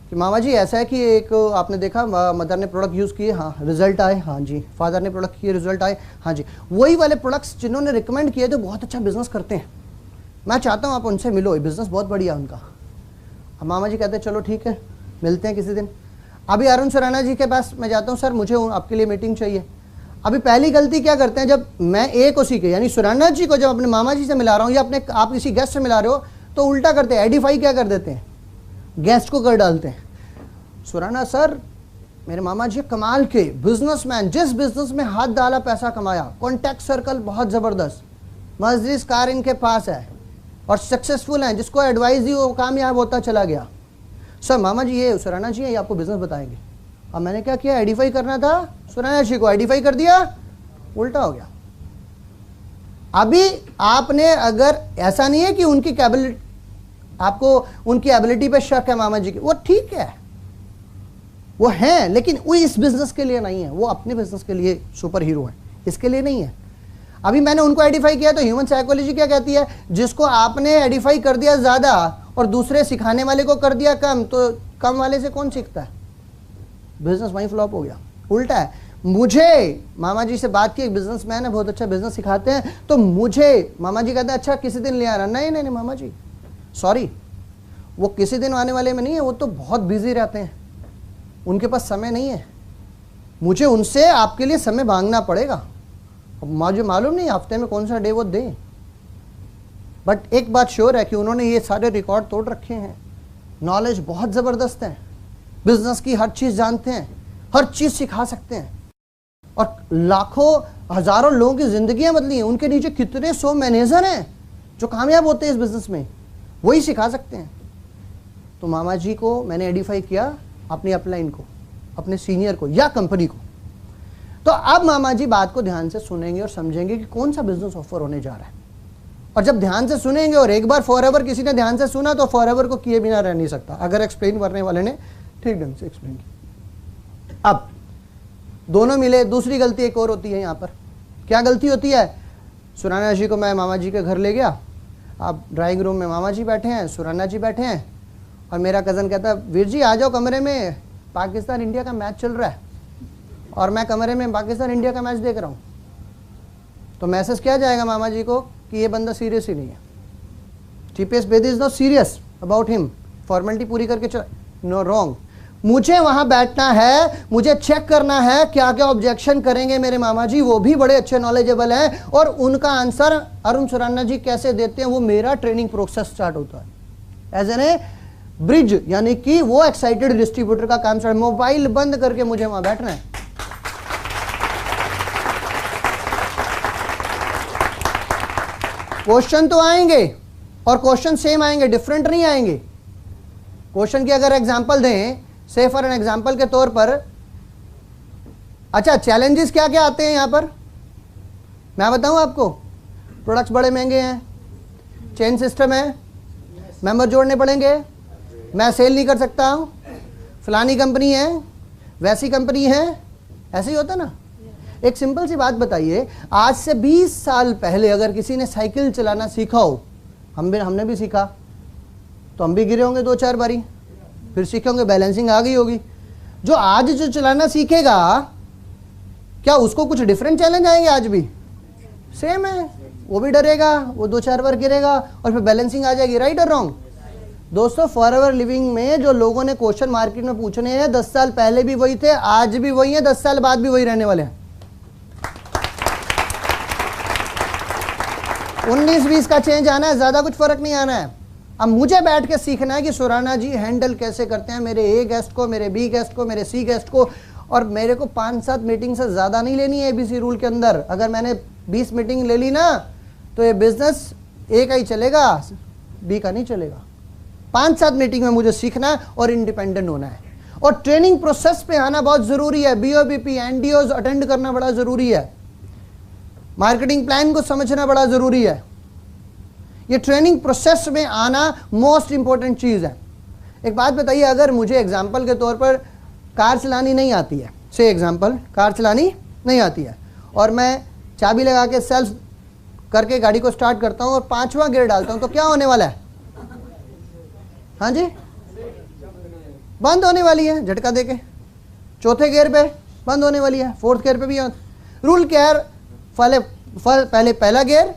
कि मामा जी ऐसा है कि एक आपने देखा मदर ने प्रोडक्ट यूज़ किए, हाँ रिजल्ट आए, हाँ जी, फादर ने प्रोडक्ट किए, रिजल्ट आए, हाँ जी, वही वाले प्रोडक्ट्स जिन्होंने रिकमेंड किए तो बहुत अच्छा बिजनेस करते हैं, मैं चाहता हूँ आप उनसे मिलो, बिजनेस बहुत बढ़िया उनका। अब मामा जी कहते हैं चलो ठीक है, मिलते हैं किसी दिन। अभी अरुण सुराना जी के पास मैं जाता हूँ, सर मुझे आपके लिए मीटिंग चाहिए। अभी पहली गलती क्या करते हैं, जब मैं A को सीखे यानी सुराना जी को जब अपने मामा जी से मिला रहा हूँ या अपने आप किसी गेस्ट से मिला रहे हो तो उल्टा करते हैं, एडिफाई क्या कर देते हैं, गेस्ट को कर डालते हैं। सुराना सर मेरे मामा जी कमाल के बिजनेसमैन, जिस बिजनेस में हाथ डाला पैसा कमाया, कॉन्टैक्ट सर्कल बहुत ज़बरदस्त, मर्सिडीज कार इनके पास है और सक्सेसफुल हैं, जिसको एडवाइस दी वो कामयाब होता चला गया। सर मामा जी ये सुराना जी ये आपको बिजनेस बताएंगे। अब मैंने क्या किया, एडिफाई करना था, सुराना जी को एडिफाई कर दिया, उल्टा हो गया। अभी आपने अगर ऐसा नहीं है कि उनकी कैबिलिटी, आपको उनकी एबिलिटी पे शक है मामा जी की, वो ठीक है, वो हैं, लेकिन वो इस बिजनेस के लिए नहीं है, वो अपने बिजनेस के लिए सुपर हीरो है, इसके लिए नहीं है। अभी मैंने उनको एडिफाई किया तो ह्यूमन साइकोलॉजी क्या कहती है, जिसको आपने एडिफाई कर दिया ज़्यादा और दूसरे सिखाने वाले को कर दिया कम, तो कम वाले से कौन सीखता है, बिजनेस वहीं फ्लॉप हो गया। उल्टा है, मुझे मामा जी से बात की, एक बिजनेसमैन है, बहुत अच्छा बिजनेस सिखाते हैं, तो मुझे मामा जी कहते हैं अच्छा किसी दिन ले आना। नहीं नहीं नहीं मामा जी सॉरी, वो किसी दिन आने वाले में नहीं है, वो तो बहुत बिजी रहते हैं, उनके पास समय नहीं है, मुझे उनसे आपके लिए समय मांगना पड़ेगा। अब मुझे मालूम नहीं हफ्ते में कौन सा डे वो दें, बट एक बात श्योर है कि उन्होंने ये सारे रिकॉर्ड तोड़ रखे हैं, नॉलेज बहुत ज़बरदस्त है, बिजनेस की हर चीज़ जानते हैं, हर चीज़ सिखा सकते हैं, और लाखों हज़ारों लोगों की ज़िंदगियां बदली हैं। उनके नीचे कितने 100 मैनेजर हैं जो कामयाब होते हैं इस बिज़नेस में, वही सिखा सकते हैं। तो मामा जी को मैंने एडिफाई किया अपनी अपलाइन को, अपने सीनियर को या कंपनी को। तो अब मामा जी बात को ध्यान से सुनेंगे और समझेंगे कि कौन सा बिजनेस ऑफर होने जा रहा है। और जब ध्यान से सुनेंगे, और एक बार फॉरएवर किसी ने ध्यान से सुना तो फॉरएवर को किए बिना रह नहीं सकता, अगर एक्सप्लेन करने वाले ने ठीक ढंग से एक्सप्लेन किया। अब दोनों मिले, दूसरी गलती एक और होती है यहाँ पर। क्या गलती होती है? सुराना जी को मैं मामा जी के घर ले गया, अब ड्राइंग रूम में मामा जी बैठे हैं, सुराना जी बैठे हैं, और मेरा कज़न कहता है वीर जी आ जाओ कमरे में, पाकिस्तान इंडिया का मैच चल रहा है, और मैं कमरे में पाकिस्तान इंडिया का मैच देख रहा हूँ। तो मैसेज क्या जाएगा मामा जी को कि ये बंदा सीरियस ही नहीं है, TPS Bedi is not serious about him, formality पूरी करके चल। No, wrong. मुझे वहां बैठना है, मुझे चेक करना है क्या क्या ऑब्जेक्शन करेंगे मेरे मामा जी, वो भी बड़े अच्छे नॉलेजेबल हैं, और उनका आंसर अरुण सुराना जी कैसे देते हैं, वो मेरा ट्रेनिंग प्रोसेस स्टार्ट होता है। एज एन ए ब्रिज, यानी कि वो एक्साइटेड डिस्ट्रीब्यूटर का काम स्टार्ट। मोबाइल बंद करके मुझे वहां बैठना है। क्वेश्चन तो आएंगे, और क्वेश्चन सेम आएंगे, डिफरेंट नहीं आएंगे। क्वेश्चन की अगर एग्जांपल दें, से फॉर एन एग्जांपल के तौर पर, अच्छा चैलेंजेस क्या क्या आते हैं यहां पर मैं बताऊं आपको। प्रोडक्ट्स बड़े महंगे हैं, चेन सिस्टम है, मेंबर जोड़ने पड़ेंगे, मैं सेल नहीं कर सकता हूं, फलानी कंपनी है, वैसी कंपनी है, ऐसे ही होता ना। एक सिंपल सी बात बताइए, आज से 20 साल पहले अगर किसी ने साइकिल चलाना सीखा हो, हमने भी सीखा, तो हम भी गिरे होंगे 2-4 बारी, फिर सीखे होंगे, बैलेंसिंग आ गई होगी। जो आज जो चलाना सीखेगा, क्या उसको कुछ डिफरेंट चैलेंज आएंगे? आज भी सेम है, वो भी डरेगा, वो 2-4 बार गिरेगा और फिर बैलेंसिंग आ जाएगी। राइट और रॉन्ग? दोस्तों, फॉरएवर लिविंग में जो लोगों ने क्वेश्चन मार्केट में पूछने हैं, 10 साल पहले भी वही थे, आज भी वही है, 10 साल बाद भी वही रहने वाले हैं। 19-20 का चेंज आना है, ज्यादा कुछ फर्क नहीं आना है। अब मुझे बैठ के सीखना है कि सुराना जी हैंडल कैसे करते हैं मेरे ए गेस्ट को, मेरे बी गेस्ट को, मेरे सी गेस्ट को, और मेरे को 5-7 मीटिंग से ज्यादा नहीं लेनी है एबीसी रूल के अंदर। अगर मैंने 20 मीटिंग ले ली ना, तो ये बिजनेस ए का ही चलेगा, बी का नहीं चलेगा। 5-7 मीटिंग में मुझे सीखना है और इंडिपेंडेंट होना है, और ट्रेनिंग प्रोसेस पे आना बहुत जरूरी है। बीओबीपी, एनडीओज अटेंड करना बड़ा जरूरी है, मार्केटिंग प्लान को समझना बड़ा जरूरी है। ये ट्रेनिंग प्रोसेस में आना मोस्ट इंपॉर्टेंट चीज है। एक बात बताइए, अगर मुझे एग्जांपल के तौर पर कार चलानी नहीं आती है, से एग्जांपल कार चलानी नहीं आती है, और मैं चाबी लगा के सेल्फ करके गाड़ी को स्टार्ट करता हूं और 5वां गियर डालता हूं, तो क्या होने वाला है? हाँ जी, बंद होने वाली है, झटका देके। चौथे गियर पे बंद होने वाली है, 4th गियर पे भी। रूल क्या है? पहले पहला गियर,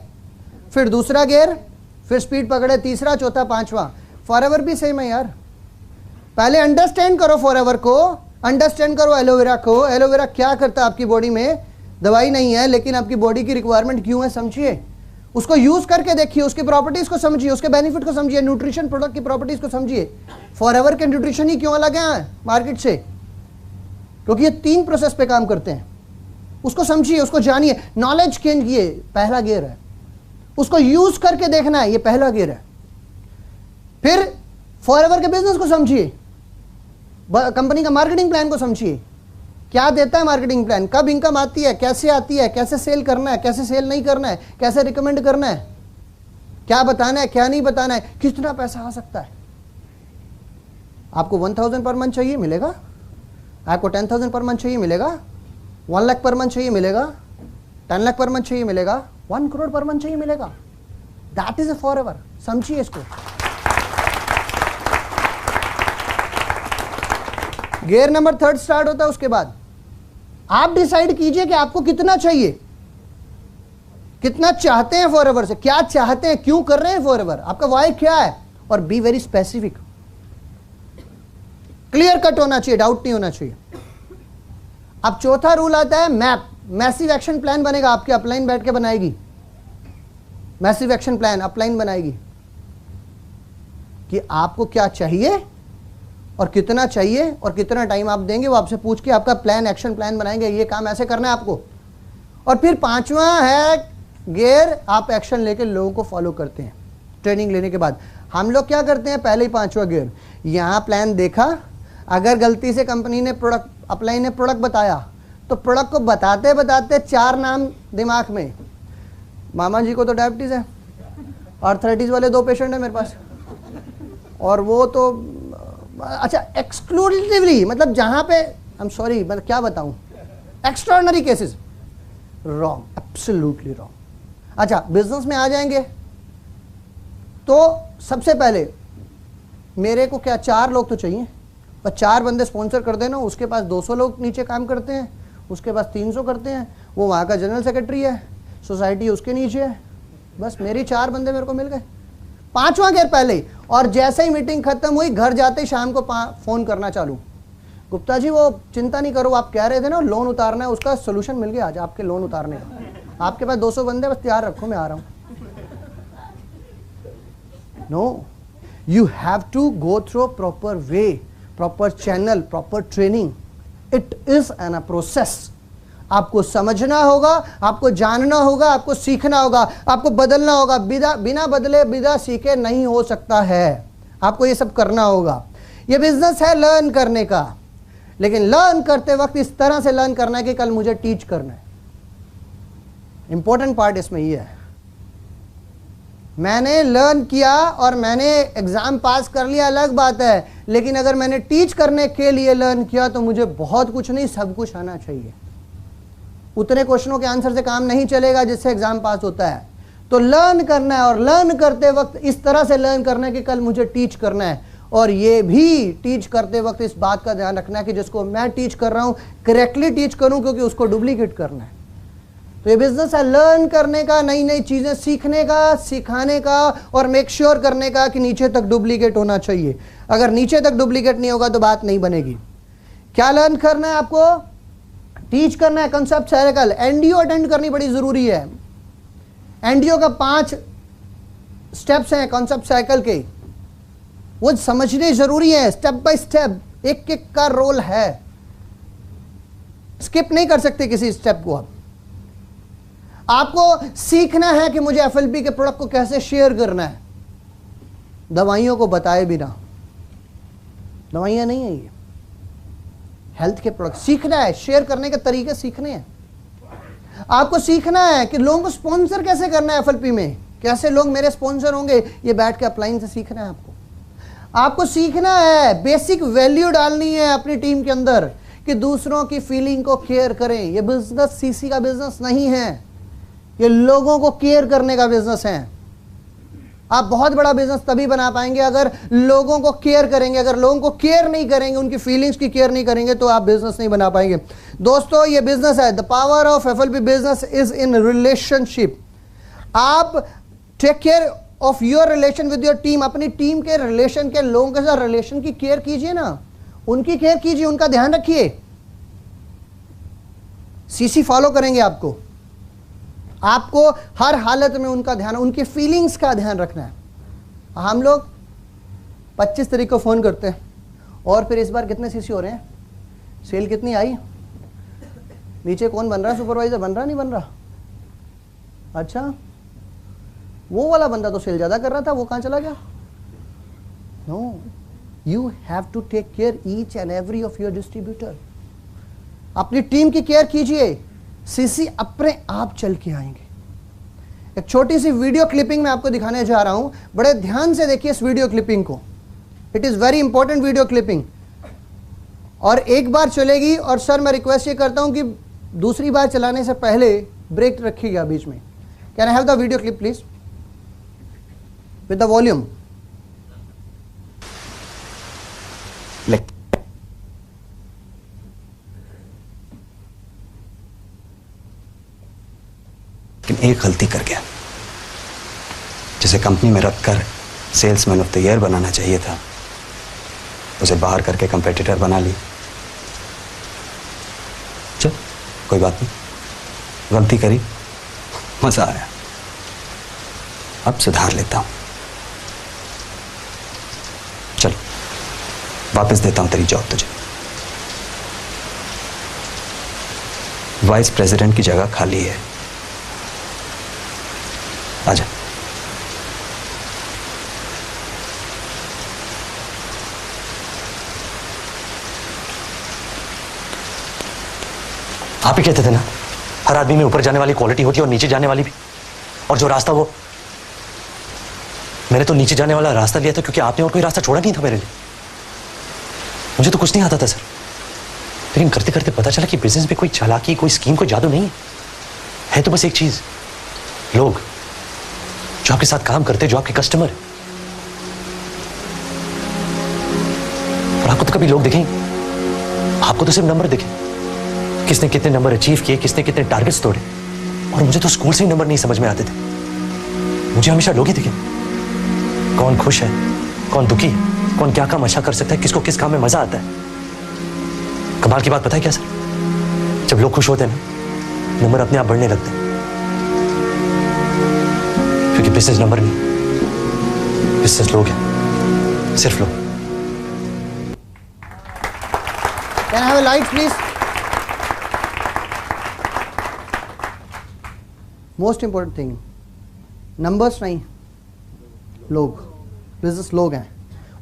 फिर दूसरा गियर, फिर स्पीड पकड़े, तीसरा, चौथा, 5वां। फॉरएवर भी सेम है यार। पहले अंडरस्टैंड करो फॉरएवर को, अंडरस्टैंड करो एलोवेरा को। एलोवेरा क्या करता है आपकी बॉडी में? दवाई नहीं है, लेकिन आपकी बॉडी की रिक्वायरमेंट क्यों है समझिए, उसको यूज करके देखिए, उसकी प्रॉपर्टीज को समझिए, उसके बेनिफिट को समझिए, न्यूट्रिशन प्रोडक्ट की प्रॉपर्टीज को समझिए। फॉरएवर के न्यूट्रिशन ही क्यों अलग है मार्केट से? क्योंकि ये 3 प्रोसेस पे काम करते हैं। उसको समझिए, उसको जानिए, नॉलेज गेन किए, पहला गियर है, उसको यूज करके देखना है, ये पहला गियर है। फिर फॉरएवर के बिजनेस को समझिए, कंपनी का मार्केटिंग प्लान को समझिए, क्या देता है मार्केटिंग प्लान, कब इनकम आती है, कैसे सेल करना है, कैसे सेल नहीं करना है, कैसे रिकमेंड करना है, क्या बताना है, क्या नहीं बताना है, कितना पैसा आ सकता है। आपको 1000 पर मंथ चाहिए, मिलेगा। आपको 10,000 पर मंथ चाहिए, मिलेगा। 1 लाख पर मंथ चाहिए, मिलेगा। 10 लाख पर मंथ चाहिए, मिलेगा। 1 करोड़ पर मंथ चाहिए, मिलेगा। That is a forever. समझिए इसको। गियर नंबर 3 स्टार्ट होता है। उसके बाद आप डिसाइड कीजिए कि आपको कितना चाहिए, कितना चाहते हैं फॉरएवर से, क्या चाहते हैं, क्यों कर रहे हैं फॉरएवर, आपका वाई क्या है, और be very specific. Clear cut होना चाहिए, डाउट नहीं होना चाहिए। अब चौथा रूल आता है मैप। मैसिव एक्शन प्लान बनेगा, आपकी अपलाइन बैठ के बनाएगी मैसिव एक्शन प्लान, अपलाइन बनाएगी कि आपको क्या चाहिए और कितना चाहिए और कितना टाइम आप देंगे, वो आपसे पूछ के आपका प्लान, एक्शन प्लान बनाएंगे, ये काम ऐसे करना है आपको। और फिर 5वां है गियर, आप एक्शन लेके लोगों को फॉलो करते हैं ट्रेनिंग लेने के बाद। हम लोग क्या करते हैं, पहले ही 5वां गियर, यहां प्लान देखा, अगर गलती से कंपनी ने प्रोडक्ट, अपलाइन ने प्रोडक्ट बताया, तो प्रोडक्ट को बताते बताते 4 नाम दिमाग में। मामा जी को तो डायबिटीज है, आर्थराइटिस वाले 2 पेशेंट है मेरे पास, और वो तो अच्छा एक्सक्लूसिवली, मतलब जहां पे आई एम सॉरी, मतलब क्या बताऊं, extraordinary cases. Wrong, absolutely wrong. अच्छा, बिजनेस में आ जाएंगे तो सबसे पहले मेरे को क्या 4 लोग तो चाहिए, और 4 बंदे स्पॉन्सर कर देना, उसके पास 200 लोग नीचे काम करते हैं, उसके पास 300 करते हैं, वो वहाँ का जनरल सेक्रेटरी है, सोसाइटी उसके नीचे है, बस मेरी 4 बंदे मेरे को मिल गए। 5वां गेयर पहले ही, और जैसे ही मीटिंग खत्म हुई, घर जाते ही शाम को फोन करना चालू, गुप्ता जी वो चिंता नहीं करो, आप कह रहे थे ना लोन उतारना है, उसका सोल्यूशन मिल गया आज आपके लोन उतारने का, आपके पास 200 बंदे, बस तैयार रखो मैं आ रहा हूँ। No, you have to go through a proper way, proper channel, proper training. It is a process. आपको समझना होगा, आपको जानना होगा, आपको सीखना होगा, आपको बदलना होगा। बिना बदले बिना सीखे नहीं हो सकता है, आपको ये सब करना होगा। ये बिजनेस है लर्न करने का, लेकिन लर्न करते वक्त इस तरह से लर्न करना है कि कल मुझे टीच करना है। इंपॉर्टेंट पार्ट इसमें ये है, मैंने लर्न किया और मैंने एग्जाम पास कर लिया अलग बात है, लेकिन अगर मैंने टीच करने के लिए लर्न किया तो मुझे बहुत कुछ नहीं सब कुछ आना चाहिए। उतने क्वेश्चनों के आंसर से काम नहीं चलेगा जिससे एग्जाम पास होता है। तो लर्न करना है, और लर्न करते वक्त इस तरह से लर्न करना है कि कल मुझे टीच करना है, और ये भी टीच करते वक्त इस बात का ध्यान रखना है कि जिसको मैं टीच कर रहा हूं करेक्टली टीच करूं, क्योंकि उसको डुप्लीकेट करना है। तो ये बिजनेस है लर्न करने का, नई नई चीजें सीखने का, सिखाने का, और मेक श्योर करने का कि नीचे तक डुप्लीकेट होना चाहिए। अगर नीचे तक डुप्लीकेट नहीं होगा तो बात नहीं बनेगी। क्या लर्न करना है आपको? टीच करना है कंसेप्ट साइकिल। एनडीओ अटेंड करनी बड़ी जरूरी है। एनडीओ का 5 स्टेप्स हैं कॉन्सेप्ट साइकिल के, वो समझने जरूरी है। स्टेप बाय स्टेप एक एक का रोल है, स्किप नहीं कर सकते किसी स्टेप को। आपको सीखना है कि मुझे एफएलपी के प्रोडक्ट को कैसे शेयर करना है, दवाइयों को बताए बिना। दवाइयां नहीं है ये, हेल्थ के प्रोडक्ट सीखना है, शेयर करने के तरीके सीखने हैं। आपको सीखना है कि लोगों को स्पॉन्सर कैसे करना है, एफएलपी में कैसे लोग मेरे स्पॉन्सर होंगे, ये बैठ के अपलाइन से सीखना है। आपको सीखना है, बेसिक वैल्यू डालनी है अपनी टीम के अंदर कि दूसरों की फीलिंग को केयर करें। ये बिजनेस सीसी का बिजनेस नहीं है, ये लोगों को केयर करने का बिजनेस है। आप बहुत बड़ा बिजनेस तभी बना पाएंगे अगर लोगों को केयर करेंगे। अगर लोगों को केयर नहीं करेंगे, उनकी फीलिंग्स की केयर नहीं करेंगे, तो आप बिजनेस नहीं बना पाएंगे। दोस्तों, ये बिजनेस है, the power of FLP business is in relationship. आप take care of your relation with your team. अपनी टीम के रिलेशन के लोगों के साथ रिलेशन की केयर कीजिए ना, उनकी केयर कीजिए, उनका ध्यान रखिए। सीसी फॉलो करेंगे आपको हर हालत में उनका ध्यान, उनकी फीलिंग्स का ध्यान रखना है। हम लोग 25 तारीख को फोन करते हैं, और फिर इस बार कितने सीसी हो रहे हैं, सेल कितनी आई, नीचे कौन बन रहा है, सुपरवाइजर बन रहा नहीं बन रहा। अच्छा, वो वाला बंदा तो सेल ज्यादा कर रहा था, वो कहां चला गया। No, you have to take care each and every of your distributor. अपनी टीम की केयर कीजिए, सीसी अपने आप चल के आएंगे। एक छोटी सी वीडियो क्लिपिंग मैं आपको दिखाने जा रहा हूं, बड़े ध्यान से देखिए इस वीडियो क्लिपिंग को। It is very important video clipping, और एक बार चलेगी। और सर, मैं रिक्वेस्ट ये करता हूं कि दूसरी बार चलाने से पहले ब्रेक रखिएगा बीच में। Can I have the video clip please with the volume. लेकिन एक गलती कर गया, जिसे कंपनी में रखकर सेल्समैन ऑफ द ईयर बनाना चाहिए था, उसे बाहर करके कंपेटिटर बना ली। चल, कोई बात नहीं, गलती करी, मजा आया, अब सुधार लेता हूं। चल, वापस देता हूं तेरी जॉब तुझे। वाइस प्रेसिडेंट की जगह खाली है, आजा। आप ही कहते थे ना, हर आदमी में ऊपर जाने वाली क्वालिटी होती है और नीचे जाने वाली भी। और जो रास्ता वो, मैंने तो नीचे जाने वाला रास्ता लिया था क्योंकि आपने और कोई रास्ता छोड़ा नहीं था मेरे लिए। मुझे तो कुछ नहीं आता था सर, लेकिन करते करते पता चला कि बिजनेस में कोई चालाकी, कोई स्कीम, कोई जादू नहीं है तो बस एक चीज, लोग जो आपके साथ काम करते, जो आपके कस्टमर। और आपको तो कभी लोग दिखें, आपको तो सिर्फ नंबर दिखे, किसने कितने नंबर अचीव किए, किसने कितने टारगेट्स तोड़े। और मुझे तो स्कूल से ही नंबर नहीं समझ में आते थे, मुझे हमेशा लोग ही दिखे। कौन खुश है, कौन दुखी है, कौन क्या काम अच्छा कर सकता है, किसको किस काम में मजा आता है। कमाल की बात पता है क्या सर, जब लोग खुश होते हैं ना, नंबर अपने आप बढ़ने लगते हैं। क्योंकि बिजनेस नंबर नहीं, बिजनेस लोग हैं, सिर्फ लोग। Can I have a light please? Most important thing, numbers नहीं, लोग। बिजनेस लोग हैं,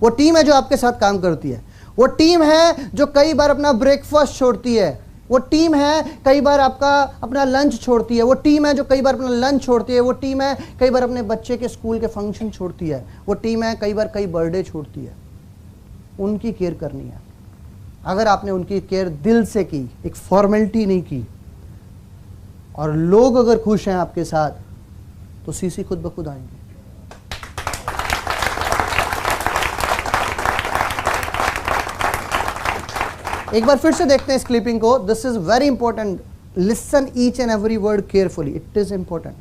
वो टीम है जो आपके साथ काम करती है, वो टीम है जो कई बार अपना ब्रेकफास्ट छोड़ती है, वो टीम है कई बार आपका अपना लंच छोड़ती है, वो टीम है जो कई बार अपना लंच छोड़ती है, वो टीम है कई बार अपने बच्चे के स्कूल के फंक्शन छोड़ती है, वो टीम है कई बार कई बर्थडे छोड़ती है। उनकी केयर करनी है। अगर आपने उनकी केयर दिल से की, एक फॉर्मेलिटी नहीं की, और लोग अगर खुश हैं आपके साथ, तो सीसी खुद ब खुद आएंगे। एक बार फिर से देखते हैं इस क्लिपिंग को। This is very important, listen each and every word carefully, it is important.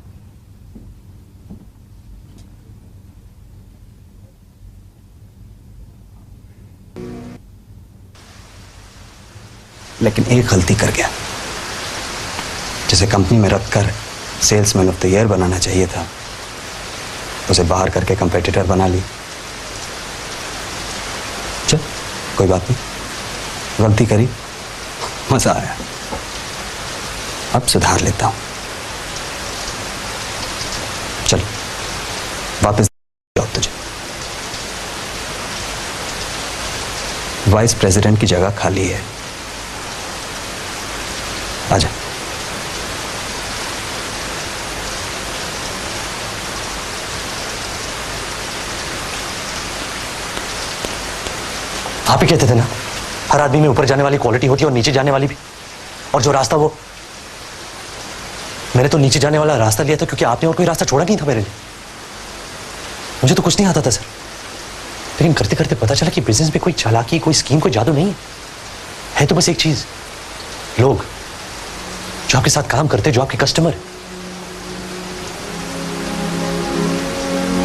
लेकिन एक गलती कर गया, जिसे कंपनी में रखकर सेल्समैन ऑफ द ईयर बनाना चाहिए था, उसे बाहर करके कंपेटिटर बना ली। चल कोई बात नहीं, गलती करी, मजा आया, अब सुधार लेता हूं। चल वापस जाओ, तुझे वाइस प्रेसिडेंट की जगह खाली है, आजा। आप ही कहते थे ना, हर आदमी में ऊपर जाने वाली क्वालिटी होती है और नीचे जाने वाली भी। और जो रास्ता वो, मैंने तो नीचे जाने वाला रास्ता लिया था क्योंकि आपने और कोई रास्ता छोड़ा नहीं था मेरे लिए। मुझे तो कुछ नहीं आता था सर, लेकिन करते करते पता चला कि बिजनेस में कोई चालाकी, कोई स्कीम, कोई जादू नहीं है तो बस एक चीज, लोग जो आपके साथ काम करते, जो आपके कस्टमर।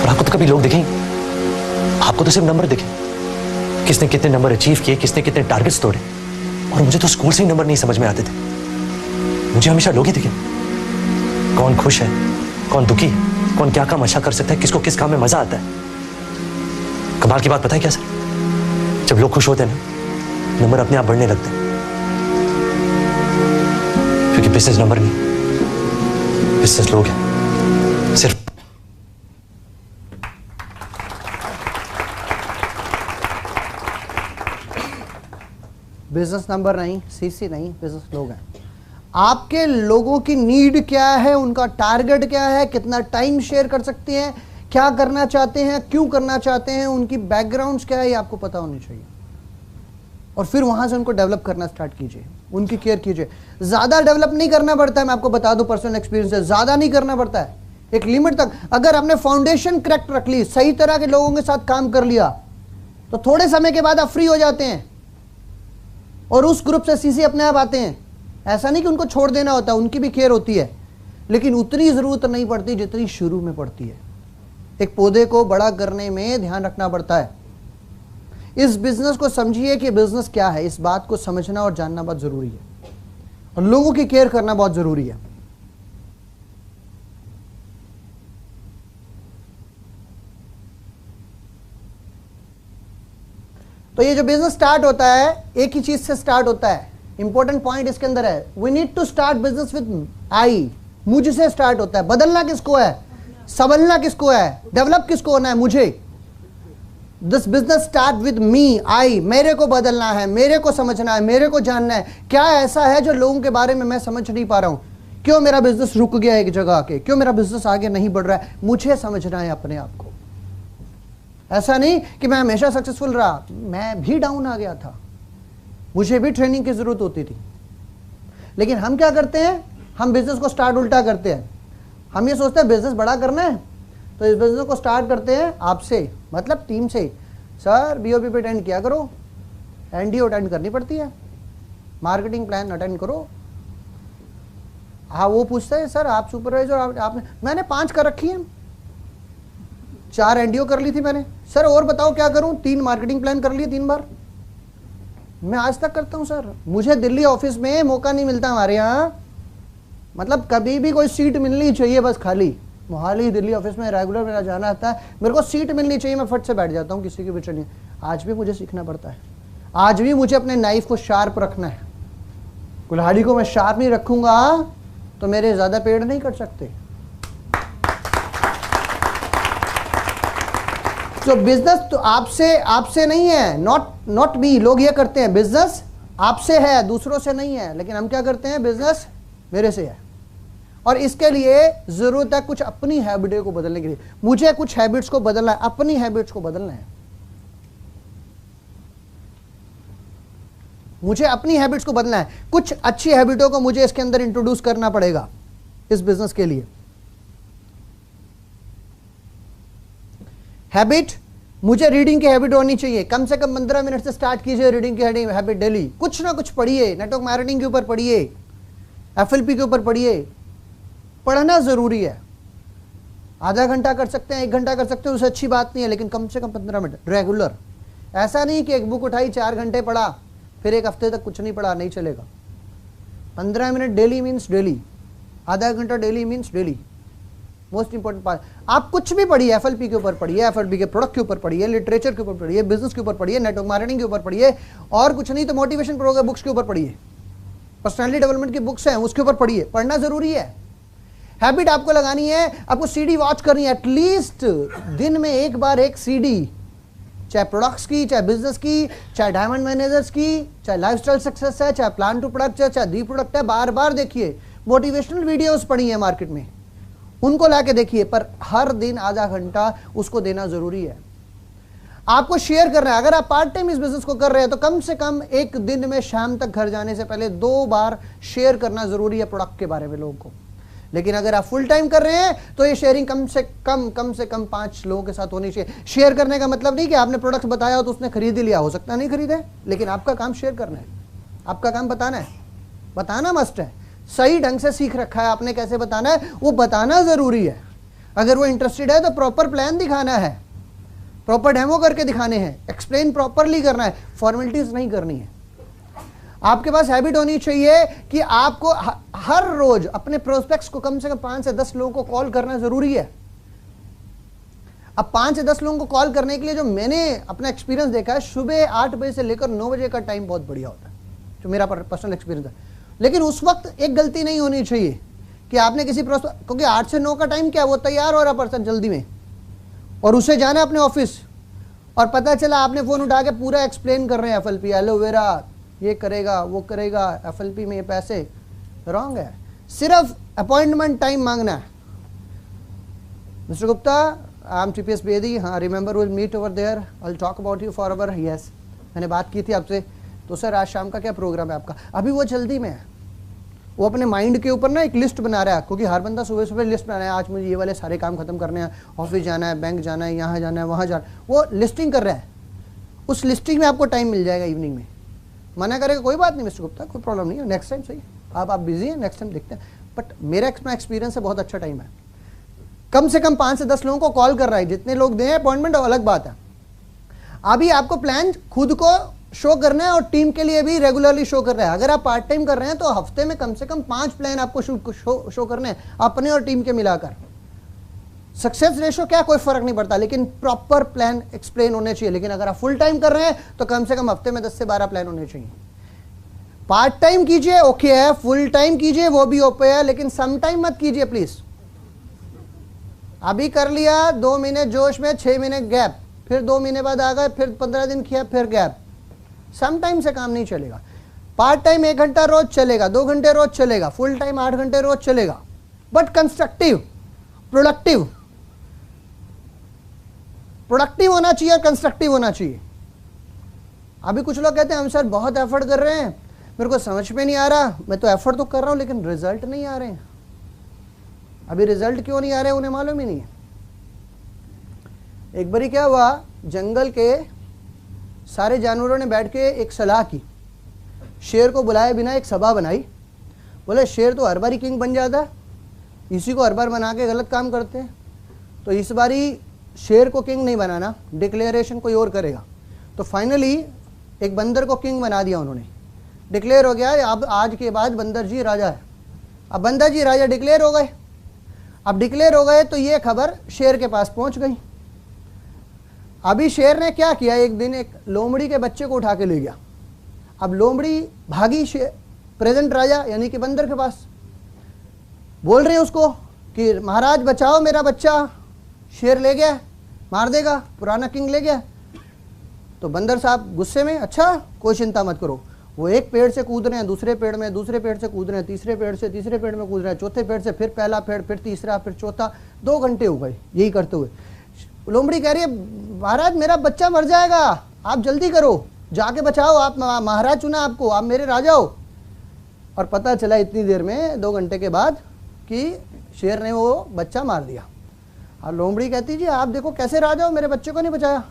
और आपको तो कभी लोग दिखें, आपको तो सिर्फ नंबर दिखे, किसने कितने नंबर अचीव किए, किसने कितने टारगेट्स तोड़े। और मुझे तो स्कूल से ही नंबर नहीं समझ में आते थे, मुझे हमेशा लोग ही दिखे। कौन खुश है, कौन दुखी है, कौन क्या काम अच्छा कर सकता है, किसको किस काम में मजा आता है। कमाल की बात पता है क्या सर, जब लोग खुश होते हैं ना, नंबर अपने आप बढ़ने लगते हैं। क्योंकि बिजनेस नंबर नहीं, बिजनेस लोग हैं, सिर्फ। बिजनेस नंबर नहीं, सीसी नहीं, बिजनेस लोग हैं। आपके लोगों की नीड क्या है, उनका टारगेट क्या है, कितना टाइम शेयर कर सकते हैं, क्या करना चाहते हैं, क्यों करना चाहते हैं, उनकी बैकग्राउंड्स क्या है, ये आपको पता होनी चाहिए। और फिर वहां से उनको डेवलप करना स्टार्ट कीजिए, उनकी केयर कीजिए। ज्यादा डेवलप नहीं करना पड़ता है, मैं आपको बता दूं पर्सनल एक्सपीरियंस से, ज्यादा नहीं करना पड़ता है, एक लिमिट तक। अगर आपने फाउंडेशन करेक्ट रख ली, सही तरह के लोगों के साथ काम कर लिया, तो थोड़े समय के बाद आप फ्री हो जाते हैं और उस ग्रुप से सीसी अपने आप आते हैं। ऐसा नहीं कि उनको छोड़ देना होता, उनकी भी केयर होती है, लेकिन उतनी जरूरत नहीं पड़ती जितनी शुरू में पड़ती है। एक पौधे को बड़ा करने में ध्यान रखना पड़ता है। इस बिजनेस को समझिए कि बिजनेस क्या है, इस बात को समझना और जानना बहुत जरूरी है, और लोगों की केयर करना बहुत जरूरी है। तो ये जो बिजनेस स्टार्ट होता है, एक ही चीज से स्टार्ट होता है। इंपॉर्टेंट पॉइंट इसके अंदर है, we need to start business with I, मुझसे स्टार्ट होता है। बदलना किसको है, संभलना किसको है, डेवलप किसको होना है, मुझे। This business start with me, I, मेरे को बदलना है, मेरे को समझना है, मेरे को जानना है क्या ऐसा है जो लोगों के बारे में मैं समझ नहीं पा रहा हूं, क्यों मेरा बिजनेस रुक गया एक जगह आके, क्यों मेरा बिजनेस आगे नहीं बढ़ रहा है, मुझे समझना है अपने आप को। ऐसा नहीं कि मैं हमेशा सक्सेसफुल रहा, मैं भी डाउन आ गया था, मुझे भी ट्रेनिंग की जरूरत होती थी। लेकिन हम क्या करते हैं, हम बिजनेस को स्टार्ट उल्टा करते हैं। हम ये सोचते हैं बिजनेस बड़ा करना है तो इस बिजनेस को स्टार्ट करते हैं आपसे, मतलब टीम से। सर बीओपी पे अटेंड किया करो, एनडीओ अटेंड करनी पड़ती है, मार्केटिंग प्लान अटेंड करो। हाँ, वो पूछता है सर आप सुपरवाइजर आपने, मैंने 5 कर रखी हैं, 4 एनडीओ कर ली थी मैंने। सर और बताओ क्या करूं, 3 मार्केटिंग प्लान कर लिए 3 बार। मैं आज तक करता हूं सर, मुझे दिल्ली ऑफिस में मौका नहीं मिलता हमारे यहाँ, मतलब कभी भी कोई सीट मिलनी चाहिए बस खाली। मोहाली दिल्ली ऑफिस में रेगुलर मेरा जाना आता है, मेरे को सीट मिलनी चाहिए, मैं फट से बैठ जाता हूँ, किसी की भी ट्रेनिंग। आज भी मुझे सीखना पड़ता है, आज भी मुझे अपने नाइफ को शार्प रखना है। कुल्हाड़ी को मैं शार्प नहीं रखूंगा तो मेरे ज्यादा पेड़ नहीं कट सकते। तो बिजनेस तो आपसे नहीं है, नॉट मी। लोग ये करते हैं बिजनेस आपसे है, दूसरों से नहीं है। लेकिन हम क्या करते हैं, बिजनेस मेरे से है। और इसके लिए जरूरत है कुछ अपनी हैबिट को बदलने के लिए। मुझे कुछ हैबिट्स को बदलना है, अपनी हैबिट्स को बदलना है, मुझे अपनी हैबिट्स को बदलना है। कुछ अच्छी हैबिटों को मुझे इसके अंदर इंट्रोड्यूस करना पड़ेगा इस बिजनेस के लिए। हैबिट, मुझे रीडिंग की हैबिट होनी चाहिए, कम से कम 15 मिनट से स्टार्ट कीजिए रीडिंग की हैबिट डेली। कुछ ना कुछ पढ़िए, नेटवर्क मार्केटिंग के ऊपर पढ़िए, एफएलपी के ऊपर पढ़िए। पढ़ना जरूरी है, आधा घंटा कर सकते हैं, 1 घंटा कर सकते हैं, उससे अच्छी बात नहीं है, लेकिन कम से कम 15 मिनट रेगुलर। ऐसा नहीं कि एक बुक उठाई 4 घंटे पढ़ा फिर 1 हफ्ते तक कुछ नहीं पढ़ा, नहीं चलेगा। 15 मिनट डेली मीन्स डेली, आधा घंटा daily means daily. Most important part, आप कुछ भी पढ़िए, एफएलपी के ऊपर पढ़िए, एफएलपी के प्रोडक्ट के ऊपर पढ़िए, लिटरेचर के ऊपर पढ़िए, बिजनेस के ऊपर पढ़िए, नेटवर्क मार्केटिंग के ऊपर पढ़िए, और कुछ नहीं तो मोटिवेशन प्रोग्राम बुक्स के ऊपर पढ़िए, पर्सनालिटी डेवलपमेंट की बुक्स हैं उसके ऊपर पढ़िए। पढ़ना जरूरी है। हैबिट आपको लगानी है, आपको सीडी वॉच करनी है, एटलीस्ट दिन में 1 बार 1 सीडी, चाहे प्रोडक्ट्स की, चाहे बिजनेस की, चाहे डायमंड मैनेजर्स की, चाहे लाइफस्टाइल सक्सेस है, चाहे प्लान टू प्रोडक्ट है, चाहे दी प्रोडक्ट है, बार बार देखिए। मोटिवेशनल वीडियोस पढ़िए मार्केट में, उनको लाके देखिए, पर हर दिन आधा घंटा उसको देना जरूरी है। आपको शेयर करना है। अगर आप पार्ट टाइम इस बिजनेस को कर रहे हैं तो कम से कम एक दिन में शाम तक घर जाने से पहले 2 बार शेयर करना जरूरी है प्रोडक्ट के बारे में लोगों को। लेकिन अगर आप फुल टाइम कर रहे हैं तो ये शेयरिंग कम से कम 5 लोगों के साथ होनी चाहिए। शेयर करने का मतलब नहीं कि आपने प्रोडक्ट बताया हो तो उसने खरीद ही लिया, हो सकता नहीं खरीदे, लेकिन आपका काम शेयर करना है, आपका काम बताना है, बताना मस्ट है। सही ढंग से सीख रखा है आपने कैसे बताना है, वो बताना जरूरी है। अगर वो इंटरेस्टेड है तो प्रॉपर प्लान दिखाना है, प्रॉपर डेमो करके दिखाने हैं, एक्सप्लेन प्रॉपरली करना है, फॉर्मेलिटीज नहीं करनी है। आपके पास हैबिट होनी चाहिए कि आपको हर रोज अपने प्रोस्पेक्ट्स को कम से कम 5 से 10 लोगों को कॉल करना जरूरी है। अब 5 से 10 लोगों को कॉल करने के लिए जो मैंने अपना एक्सपीरियंस देखा है, सुबह 8 बजे से लेकर 9 बजे का टाइम बहुत बढ़िया होता है, जो मेरा पर्सनल एक्सपीरियंस है। लेकिन उस वक्त एक गलती नहीं होनी चाहिए कि आपने किसी प्रोस्पेक्ट, क्योंकि 8 से 9 का टाइम क्या, वो तैयार हो रहा पर्सन जल्दी में और उसे जाना अपने ऑफिस, और पता चला आपने फोन उठा के पूरा एक्सप्लेन कर रहे हैं एफएलपी, एलोवेरा ये करेगा वो करेगा, एफएलपी में ये पैसे, रॉन्ग है। सिर्फ अपॉइंटमेंट टाइम मांगना है। Mr Gupta, I am TPS Bedi, हाँ remember will meet over there, I will talk about you for hour. Yes, मैंने बात की थी आपसे, तो सर आज शाम का क्या प्रोग्राम है आपका? अभी वो जल्दी में है, वो अपने माइंड के ऊपर ना एक लिस्ट बना रहा है, क्योंकि हर बंदा सुबह सुबह लिस्ट बना रहा है, आज मुझे ये वाले सारे काम खत्म करने हैं, ऑफिस जाना है, बैंक जाना है, यहाँ जाना है, वहाँ जाना है, वो लिस्टिंग कर रहा है। उस लिस्टिंग में आपको टाइम मिल जाएगा इवनिंग में। मना करेगा कोई बात नहीं मिस्टर गुप्ता, कोई प्रॉब्लम नहीं है, नेक्स्ट टाइम सही, आप बिजी हैं, नेक्स्ट टाइम देखते हैं। बट मेरा एक्सपीरियंस है, बहुत अच्छा टाइम है। कम से कम 5 से 10 लोगों को कॉल कर रहा है, जितने लोग दें अपॉइंटमेंट अलग बात है। अभी आपको प्लान खुद को शो करना है और टीम के लिए भी रेगुलरली शो कर रहा है। अगर आप पार्ट टाइम कर रहे हैं तो हफ्ते में कम से कम 5 प्लान आपको शो करने हैं, अपने और टीम के मिलाकर। सक्सेस रेशो क्या, कोई फर्क नहीं पड़ता, लेकिन प्रॉपर प्लान एक्सप्लेन होने चाहिए। लेकिन अगर आप फुल टाइम कर रहे हैं तो कम से कम हफ्ते में 10 से 12 प्लान होने चाहिए। पार्ट टाइम कीजिए ओके है, फुल टाइम कीजिए वो भी ओके है, लेकिन सम टाइम मत कीजिए प्लीज। अभी कर लिया 2 महीने जोश में, 6 महीने गैप, फिर 2 महीने बाद आ गए, फिर 15 दिन किया, फिर गैप। सम टाइम से काम नहीं चलेगा। पार्ट टाइम 1 घंटा रोज चलेगा, 2 घंटे रोज चलेगा, फुल टाइम 8 घंटे रोज चलेगा, बट कंस्ट्रक्टिव, प्रोडक्टिव। प्रोडक्टिव होना चाहिए, कंस्ट्रक्टिव होना चाहिए। अभी कुछ लोग कहते हैं हम सर बहुत एफर्ट कर रहे हैं, मेरे को समझ में नहीं आ रहा, मैं तो एफर्ट तो कर रहा हूं लेकिन रिजल्ट नहीं आ रहे हैं। अभी रिजल्ट क्यों नहीं आ रहे उन्हें मालूम ही नहीं है। एक बारी क्या हुआ, जंगल के सारे जानवरों ने बैठ के एक सलाह की, शेर को बुलाए बिना एक सभा बनाई। बोले शेर तो हर बारी किंग बन जाता है, इसी को हर बार बना के गलत काम करते हैं, तो इस बारी शेर को किंग नहीं बनाना, डिक्लेरेशन कोई और करेगा। तो फाइनली एक बंदर को किंग बना दिया उन्होंने, डिक्लेयर हो गया अब आज के बाद बंदर जी राजा है। अब बंदर जी राजा डिक्लेयर हो गए। अब डिक्लेयर हो गए तो ये खबर शेर के पास पहुंच गई। अभी शेर ने क्या किया, एक दिन एक लोमड़ी के बच्चे को उठा के ले गया। अब लोमड़ी भागी प्रेजेंट राजा यानी कि बंदर के पास, बोल रहे हैं उसको कि महाराज बचाओ मेरा बच्चा, शेर ले गया, मार देगा, पुराना किंग ले गया। तो बंदर साहब गुस्से में, अच्छा कोई चिंता मत करो। वो एक पेड़ से कूद रहे हैं, दूसरे पेड़ में, दूसरे पेड़ से कूद रहे हैं, तीसरे पेड़ से, तीसरे पेड़ में कूद रहे हैं, चौथे पेड़ से, फिर पहला पेड़, फिर तीसरा, फिर चौथा। 2 घंटे हो गए यही करते हुए। लोमड़ी कह रही है महाराज मेरा बच्चा मर जाएगा, आप जल्दी करो, जाके बचाओ, आप महाराज चुना आपको, आप मेरे राजा हो। और पता चला इतनी देर में 2 घंटे के बाद कि शेर ने वो बच्चा मार दिया। और लोमड़ी कहती जी आप देखो कैसे राजा हो, मेरे बच्चे को नहीं बचाया।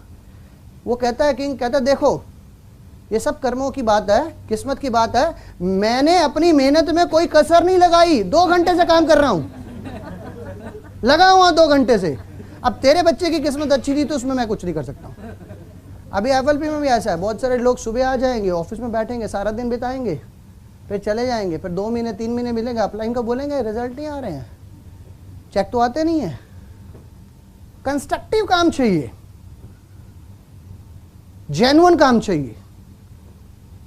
वो कहता है किंग कहता है देखो ये सब कर्मों की बात है, किस्मत की बात है, मैंने अपनी मेहनत में कोई कसर नहीं लगाई, 2 घंटे से काम कर रहा हूं, लगा हुआ 2 घंटे से। अब तेरे बच्चे की किस्मत अच्छी थी तो उसमें मैं कुछ नहीं कर सकता हूं। अभी एफएलपी में भी ऐसा है, बहुत सारे लोग सुबह आ जाएंगे, ऑफिस में बैठेंगे, सारा दिन बिताएंगे, फिर चले जाएंगे, फिर 2 महीने 3 महीने मिलेंगे, अप्लाई को बोलेंगे रिजल्ट नहीं आ रहे हैं, चेक तो आते नहीं है। कंस्ट्रक्टिव काम चाहिए, जेन्युइन काम चाहिए।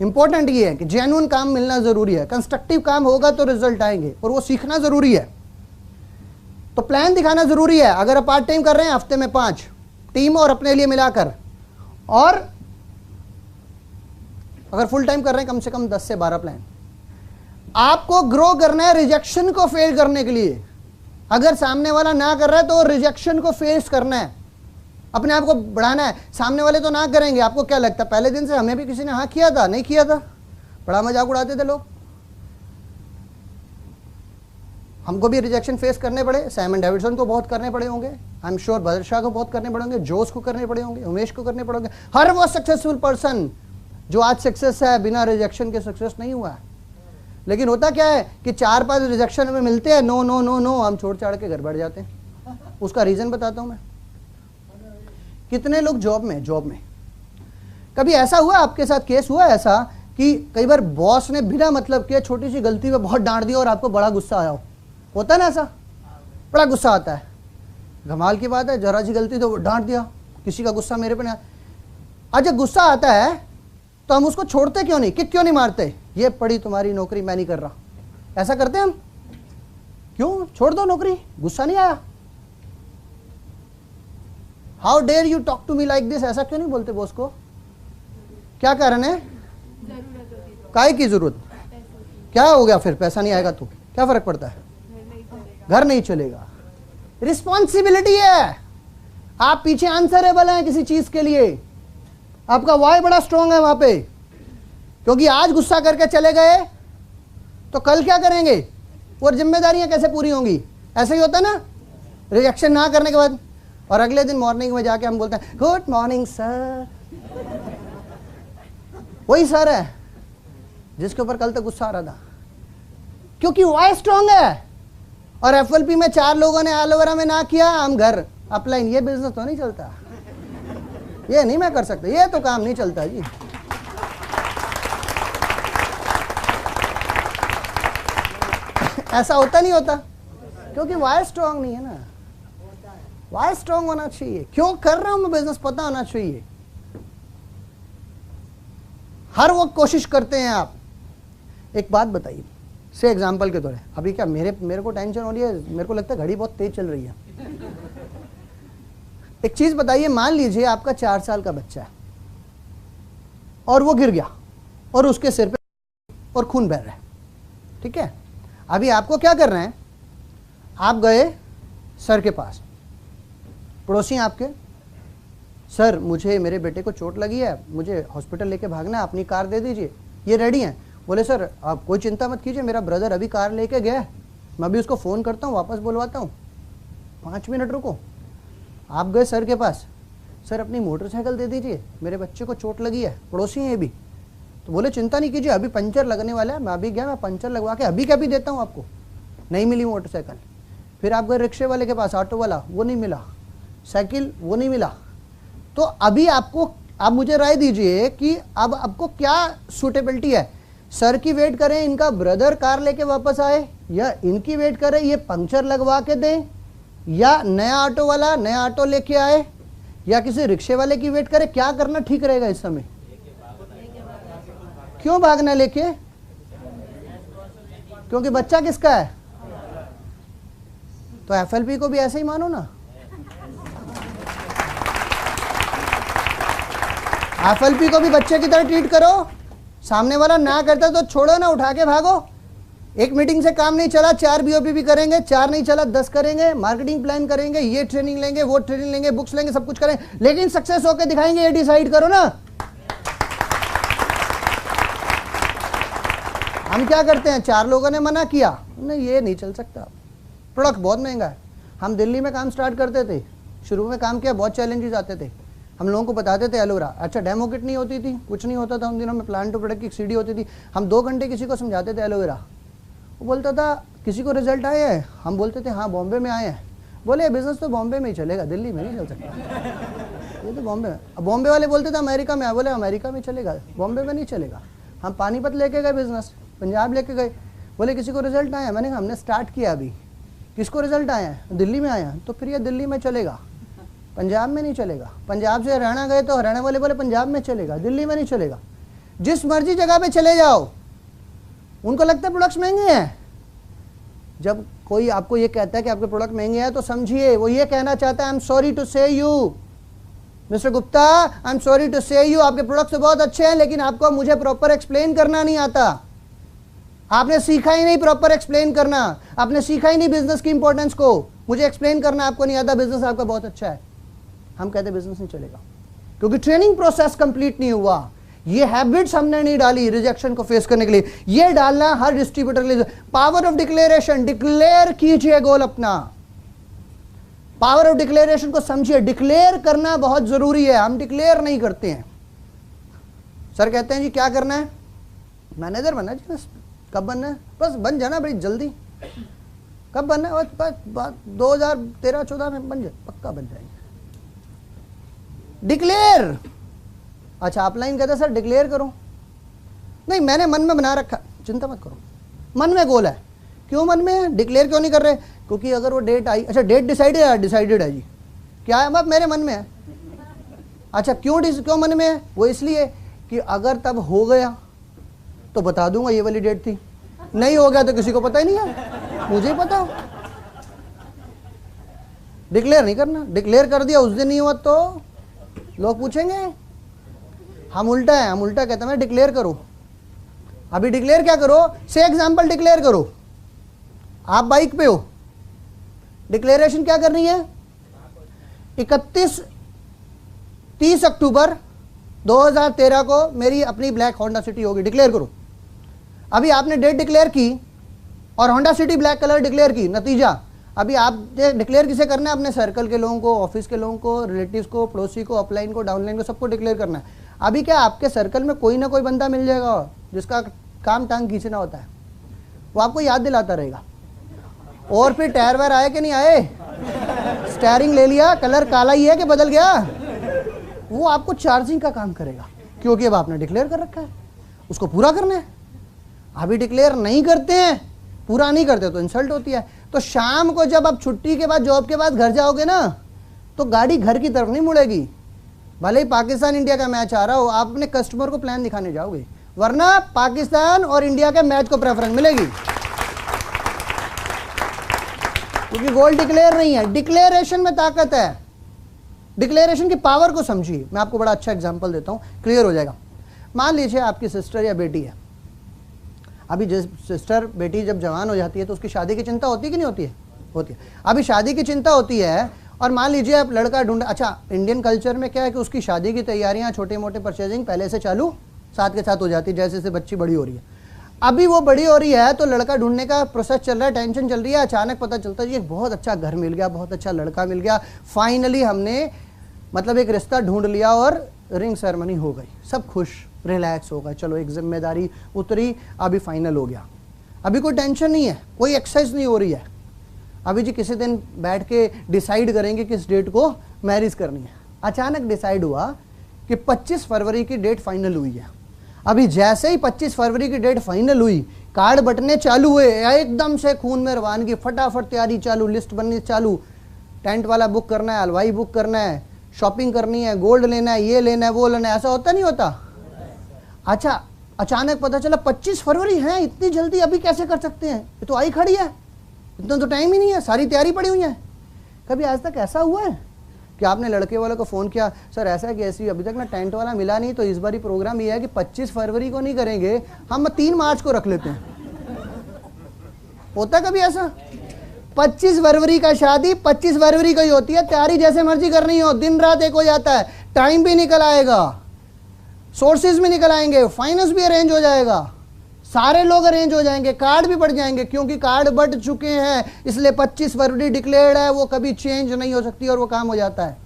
इंपॉर्टेंट ये है कि जेन्युइन काम मिलना जरूरी है, कंस्ट्रक्टिव काम होगा तो रिजल्ट आएंगे, और वो सीखना जरूरी है। तो प्लान दिखाना जरूरी है। अगर आप पार्ट टाइम कर रहे हैं हफ्ते में 5 टीम और अपने लिए मिलाकर, और अगर फुल टाइम कर रहे हैं कम से कम 10 से 12 प्लान। आपको ग्रो करना है रिजेक्शन को फेल करने के लिए। अगर सामने वाला ना कर रहा है तो रिजेक्शन को फेस करना है, अपने आप को बढ़ाना है। सामने वाले तो ना करेंगे, आपको क्या लगता है पहले दिन से हमें भी किसी ने हाँ किया था, नहीं किया था, बड़ा मजाक उड़ाते थे लोग, हमको भी रिजेक्शन फेस करने पड़े। साइमन डेविडसन को बहुत करने पड़े होंगे, आई एम श्योर बदर शाह को बहुत करने पड़े होंगे, जोश को करने पड़े होंगे, उमेश को करने पड़ेंगे। हर वो सक्सेसफुल पर्सन जो आज सक्सेस है बिना रिजेक्शन के सक्सेस नहीं हुआ है। लेकिन होता क्या है कि 4-5 रिजेक्शन हमें मिलते हैं, नो नो नो नो, हम छोड़ छाड़ के घर बैठ जाते हैं। उसका रीजन बताता हूं मैं। कितने लोग जॉब में कभी ऐसा हुआ आपके साथ, केस हुआ ऐसा कि कई बार बॉस ने बिना मतलब के छोटी सी गलती पे बहुत डांट दिया और आपको बड़ा गुस्सा आया हो? होता है ना ऐसा, बड़ा गुस्सा आता है। कमाल की बात है, जरा सी गलती तो डांट दिया, किसी का गुस्सा मेरे पे नहीं। अच्छा गुस्सा आता है तो हम उसको छोड़ते क्यों नहीं, किक क्यों नहीं मारते? ये पड़ी तुम्हारी नौकरी, मैं नहीं कर रहा, ऐसा करते हम? क्यों? छोड़ दो नौकरी, गुस्सा नहीं आया। How dare you talk to me like this, ऐसा क्यों नहीं बोलते बॉस को? क्या कारण है? काय की जरूरत? क्या हो गया फिर? पैसा नहीं आएगा तो क्या फर्क पड़ता है? घर नहीं चलेगा। रिस्पॉन्सिबिलिटी है, आप पीछे आंसरेबल हैं किसी चीज के लिए, आपका वाई बड़ा स्ट्रांग है वहां पे। क्योंकि आज गुस्सा करके चले गए तो कल क्या करेंगे, और जिम्मेदारियां कैसे पूरी होंगी? ऐसे ही होता है ना, रिजेक्शन ना करने के बाद, और अगले दिन मॉर्निंग में जाके हम बोलते हैं गुड मॉर्निंग सर। वही सर है जिसके ऊपर कल तक गुस्सा आ रहा था, क्योंकि वाई स्ट्रांग है। और एफएलपी में 4 लोगों ने एलोवेरा में ना किया, हम घर अपलाइन। ये बिजनेस तो नहीं चलता, ये नहीं मैं कर सकता, ये तो काम नहीं चलता जी। ऐसा होता नहीं होता, क्योंकि वाई स्ट्रांग नहीं है ना। वाई स्ट्रांग होना चाहिए, क्यों कर रहा हूं मैं बिजनेस पता होना चाहिए। हर वक्त कोशिश करते हैं आप। एक बात बताइए, से एग्जांपल के तौर पे, अभी क्या मेरे को टेंशन हो रही है, मेरे को लगता है घड़ी बहुत तेज चल रही है। एक चीज बताइए, मान लीजिए आपका 4 साल का बच्चा है और वो गिर गया और उसके सिर पे और खून बह रहा है, ठीक है। अभी आपको क्या करना है, आप गए सर के पास, पड़ोसी आपके, सर मुझे मेरे बेटे को चोट लगी है, मुझे हॉस्पिटल लेके भागना है, अपनी कार दे दीजिए, ये रेडी हैं। बोले सर आप कोई चिंता मत कीजिए, मेरा ब्रदर अभी कार लेके गया है, मैं अभी उसको फ़ोन करता हूँ, वापस बुलवाता हूँ, 5 मिनट रुको। आप गए सर के पास, सर अपनी मोटरसाइकिल दे दीजिए, मेरे बच्चे को चोट लगी है, पड़ोसी हैं ये भी। तो बोले चिंता नहीं कीजिए, अभी पंचर लगने वाला है, मैं अभी गया, मैं पंचर लगवा के अभी क्या भी देता हूँ आपको। नहीं मिली मोटरसाइकिल। फिर आप गए रिक्शे वाले के पास, ऑटो वाला, वो नहीं मिला, साइकिल वो नहीं मिला। तो अभी आपको, आप मुझे राय दीजिए कि अब आपको क्या सूटेबिलिटी है, सर की वेट करें इनका ब्रदर कार लेके वापस आए, या इनकी वेट करें ये पंक्चर लगवा के दें, या नया ऑटो वाला नया ऑटो लेके आए, या किसी रिक्शे वाले की वेट करें? क्या करना ठीक रहेगा इस समय? क्यों भागना लेके? क्योंकि बच्चा किसका है? तो एफएलपी को भी ऐसे ही मानो ना। एफएलपी को भी बच्चे की तरह ट्रीट करो। सामने वाला ना करता तो छोड़ो ना, उठा के भागो। एक मीटिंग से काम नहीं चला, 4 बीओपी भी करेंगे, 4 नहीं चला 10 करेंगे, मार्केटिंग प्लान करेंगे, ये ट्रेनिंग लेंगे, वो ट्रेनिंग लेंगे, बुक्स लेंगे, सब कुछ करेंगे, लेकिन सक्सेस होकर दिखाएंगे, ये डिसाइड करो ना। हम क्या करते हैं, 4 लोगों ने मना किया, नहीं ये नहीं चल सकता, प्रोडक्ट बहुत महंगा है। हम दिल्ली में काम स्टार्ट करते थे, शुरू में काम किया, बहुत चैलेंजेस आते थे, हम लोगों को बताते थे एलोवेरा, अच्छा डेमो किट नहीं होती थी, कुछ नहीं होता था उन दिनों में, प्लांट टू प्रोडक्ट की सीडी होती थी, हम 2 घंटे किसी को समझाते थे एलोवेरा, वो बोलता था किसी को रिजल्ट आए हैं, हम बोलते थे हाँ बॉम्बे में आए हैं, बोले बिजनेस तो बॉम्बे में ही चलेगा, दिल्ली में नहीं चल सकता, ये तो बॉम्बे में। बॉम्बे वाले बोलते थे अमेरिका में, बोले अमेरिका में चलेगा, बॉम्बे में नहीं चलेगा। हम पानीपत लेके गए बिजनेस, पंजाब लेके गए, बोले किसी को रिजल्ट आया, मैंने कहा हमने स्टार्ट किया अभी, किसको रिजल्ट आया है? दिल्ली में आया, तो फिर ये दिल्ली में चलेगा, पंजाब में नहीं चलेगा। पंजाब से हरियाणा गए तो हरियाणा वाले बोले पंजाब में चलेगा, दिल्ली में नहीं चलेगा। जिस मर्जी जगह पे चले जाओ, उनको लगता है प्रोडक्ट्स महंगे हैं। जब कोई आपको ये कहता है कि आपके प्रोडक्ट महंगे हैं, तो समझिए वो ये कहना चाहता है I am sorry to say you mister Gupta, I am sorry to say you, आपके प्रोडक्ट्स तो बहुत अच्छे हैं, लेकिन आपको मुझे प्रॉपर एक्सप्लेन करना नहीं आता, आपने सीखा ही नहीं प्रॉपर एक्सप्लेन करना, आपने सीखा ही नहीं बिजनेस की इंपॉर्टेंस को, मुझे एक्सप्लेन करना आपको नहीं आता, बिजनेस आपका बहुत अच्छा है। हम कहते बिजनेस नहीं चलेगा, क्योंकि ट्रेनिंग प्रोसेस कंप्लीट नहीं हुआ, ये हैबिट्स हमने नहीं डाली रिजेक्शन को फेस करने के लिए। ये डालना हर डिस्ट्रीब्यूटर के लिए। पावर ऑफ डिक्लेरेशन, डिक्लेयर कीजिए गोल अपना, पावर ऑफ डिक्लेरेशन को समझिए, डिक्लेयर करना बहुत जरूरी है, हम डिक्लेयर नहीं करते हैं। सर कहते हैं जी क्या करना है, मैनेजर बनना जी, बस कब बनना है, बस बन जाना बड़ी जल्दी, कब बनना है, बस 2013-14 में बन जाए, पक्का बन जाएंगे। डिक्लेयर, अच्छा अपलाइन कहता है सर डिक्लेयर करो, नहीं मैंने मन में बना रखा, चिंता मत करो, मन में गोल है, क्यों मन में है, डिक्लेयर क्यों नहीं कर रहे, क्योंकि अगर वो डेट आई, अच्छा डेट डिसाइडेड है जी, क्या है अब मेरे मन में है, अच्छा क्यों मन में है, वो इसलिए कि अगर तब हो गया तो बता दूंगा ये वाली डेट थी, नहीं हो गया तो किसी को पता ही नहीं है, मुझे ही पता। डिक्लेयर नहीं करना, डिक्लेयर कर दिया उस दिन नहीं हुआ तो लोग पूछेंगे। हम उल्टा है, हम उल्टा कहते हैं डिक्लेयर करो। अभी डिक्लेयर क्या करो, से एग्जांपल डिक्लेयर करो, आप बाइक पे हो, डिक्लेरेशन क्या करनी है, 30 अक्टूबर 2013 को मेरी अपनी ब्लैक होंडा सिटी होगी, डिक्लेयर करो। अभी आपने डेट डिक्लेयर की और Honda city black colour declare की, नतीजा अभी आप डिक्लेयर किसे करना है, अपने सर्कल के लोगों को, ऑफिस के लोगों को, रिलेटिव्स को, पड़ोसी को, अपलाइन को, डाउनलाइन को, सबको डिक्लेयर करना है। अभी क्या आपके सर्कल में कोई ना कोई बंदा मिल जाएगा जिसका काम टांग खींचना होता है, वो आपको याद दिलाता रहेगा। और फिर टायर वायर आए कि नहीं आए, स्टीयरिंग ले लिया, कलर काला ही है कि बदल गया, वो आपको चार्जिंग का काम करेगा, क्योंकि अब आपने डिक्लेयर कर रखा है, उसको पूरा करना है। अभी डिक्लेयर नहीं करते हैं, पूरा नहीं करते तो इंसल्ट होती है। तो शाम को जब आप छुट्टी के बाद, जॉब के बाद घर जाओगे ना, तो गाड़ी घर की तरफ नहीं मुड़ेगी, भले ही पाकिस्तान इंडिया का मैच आ रहा हो, आप अपने कस्टमर को प्लान दिखाने जाओगे, वरना पाकिस्तान और इंडिया के मैच को प्रेफरेंस मिलेगी, क्योंकि गोल डिक्लेयर नहीं है। डिक्लेरेशन में ताकत है, डिक्लेरेशन की पावर को समझिए। मैं आपको बड़ा अच्छा एग्जांपल देता हूं, क्लियर हो जाएगा। मान लीजिए आपकी सिस्टर या बेटी है, अभी जिस सिस्टर बेटी जब जवान हो जाती है तो उसकी शादी की चिंता होती है कि नहीं होती है? होती है। अभी शादी की चिंता होती है और मान लीजिए आप लड़का ढूंढ, अच्छा इंडियन कल्चर में क्या है कि उसकी शादी की तैयारियां, छोटे मोटे परचेजिंग पहले से चालू साथ के साथ हो जाती है, जैसे जैसे बच्ची बड़ी हो रही है। अभी वो बड़ी हो रही है तो लड़का ढूंढने का प्रोसेस चल रहा है, टेंशन चल रही है। अचानक पता चलता है जी एक बहुत अच्छा घर मिल गया, बहुत अच्छा लड़का मिल गया, फाइनली हमने मतलब एक रिश्ता ढूंढ लिया और रिंग सेरेमनी हो गई, सब खुश रिलैक्स हो गए, चलो एक जिम्मेदारी उतरी, अभी फाइनल हो गया। अभी कोई टेंशन नहीं है, कोई एक्सरसाइज नहीं हो रही है। अभी जी किसी दिन बैठ के डिसाइड करेंगे किस डेट को मैरिज करनी है। अचानक डिसाइड हुआ कि 25 फरवरी की डेट फाइनल हुई है। अभी जैसे ही 25 फरवरी की डेट फाइनल हुई, कार्ड बटने चालू हुए, एकदम से खून में रवानगी, फटाफट तैयारी चालू, लिस्ट बननी चालू, टेंट वाला बुक करना है, हलवाई बुक करना है, शॉपिंग करनी है, गोल्ड लेना है, ये लेना है, वो लेना है। ऐसा होता नहीं होता? अच्छा अचानक पता चला 25 फरवरी है, इतनी जल्दी अभी कैसे कर सकते हैं, ये तो आई खड़ी है, इतना तो टाइम ही नहीं है, सारी तैयारी पड़ी हुई है। कभी आज तक ऐसा हुआ है कि आपने लड़के वाले को फ़ोन किया, सर ऐसा कि ऐसी अभी तक ना टेंट वाला मिला नहीं, तो इस बार ही प्रोग्राम ये है कि 25 फरवरी को नहीं करेंगे, हम 3 मार्च को रख लेते हैं। होता कभी ऐसा? 25 फरवरी का शादी 25 फरवरी को ही होती है, तैयारी जैसे मर्जी करनी हो, दिन रात एक हो जाता है, टाइम भी निकल आएगा, सोर्सेज भी निकल आएंगे, फाइनेंस भी अरेंज हो जाएगा, सारे लोग अरेंज हो जाएंगे, कार्ड भी बढ़ जाएंगे, क्योंकि कार्ड बढ़ चुके हैं, इसलिए 25 फरवरी डिक्लेयर्ड है, वो कभी चेंज नहीं हो सकती और वो काम हो जाता है।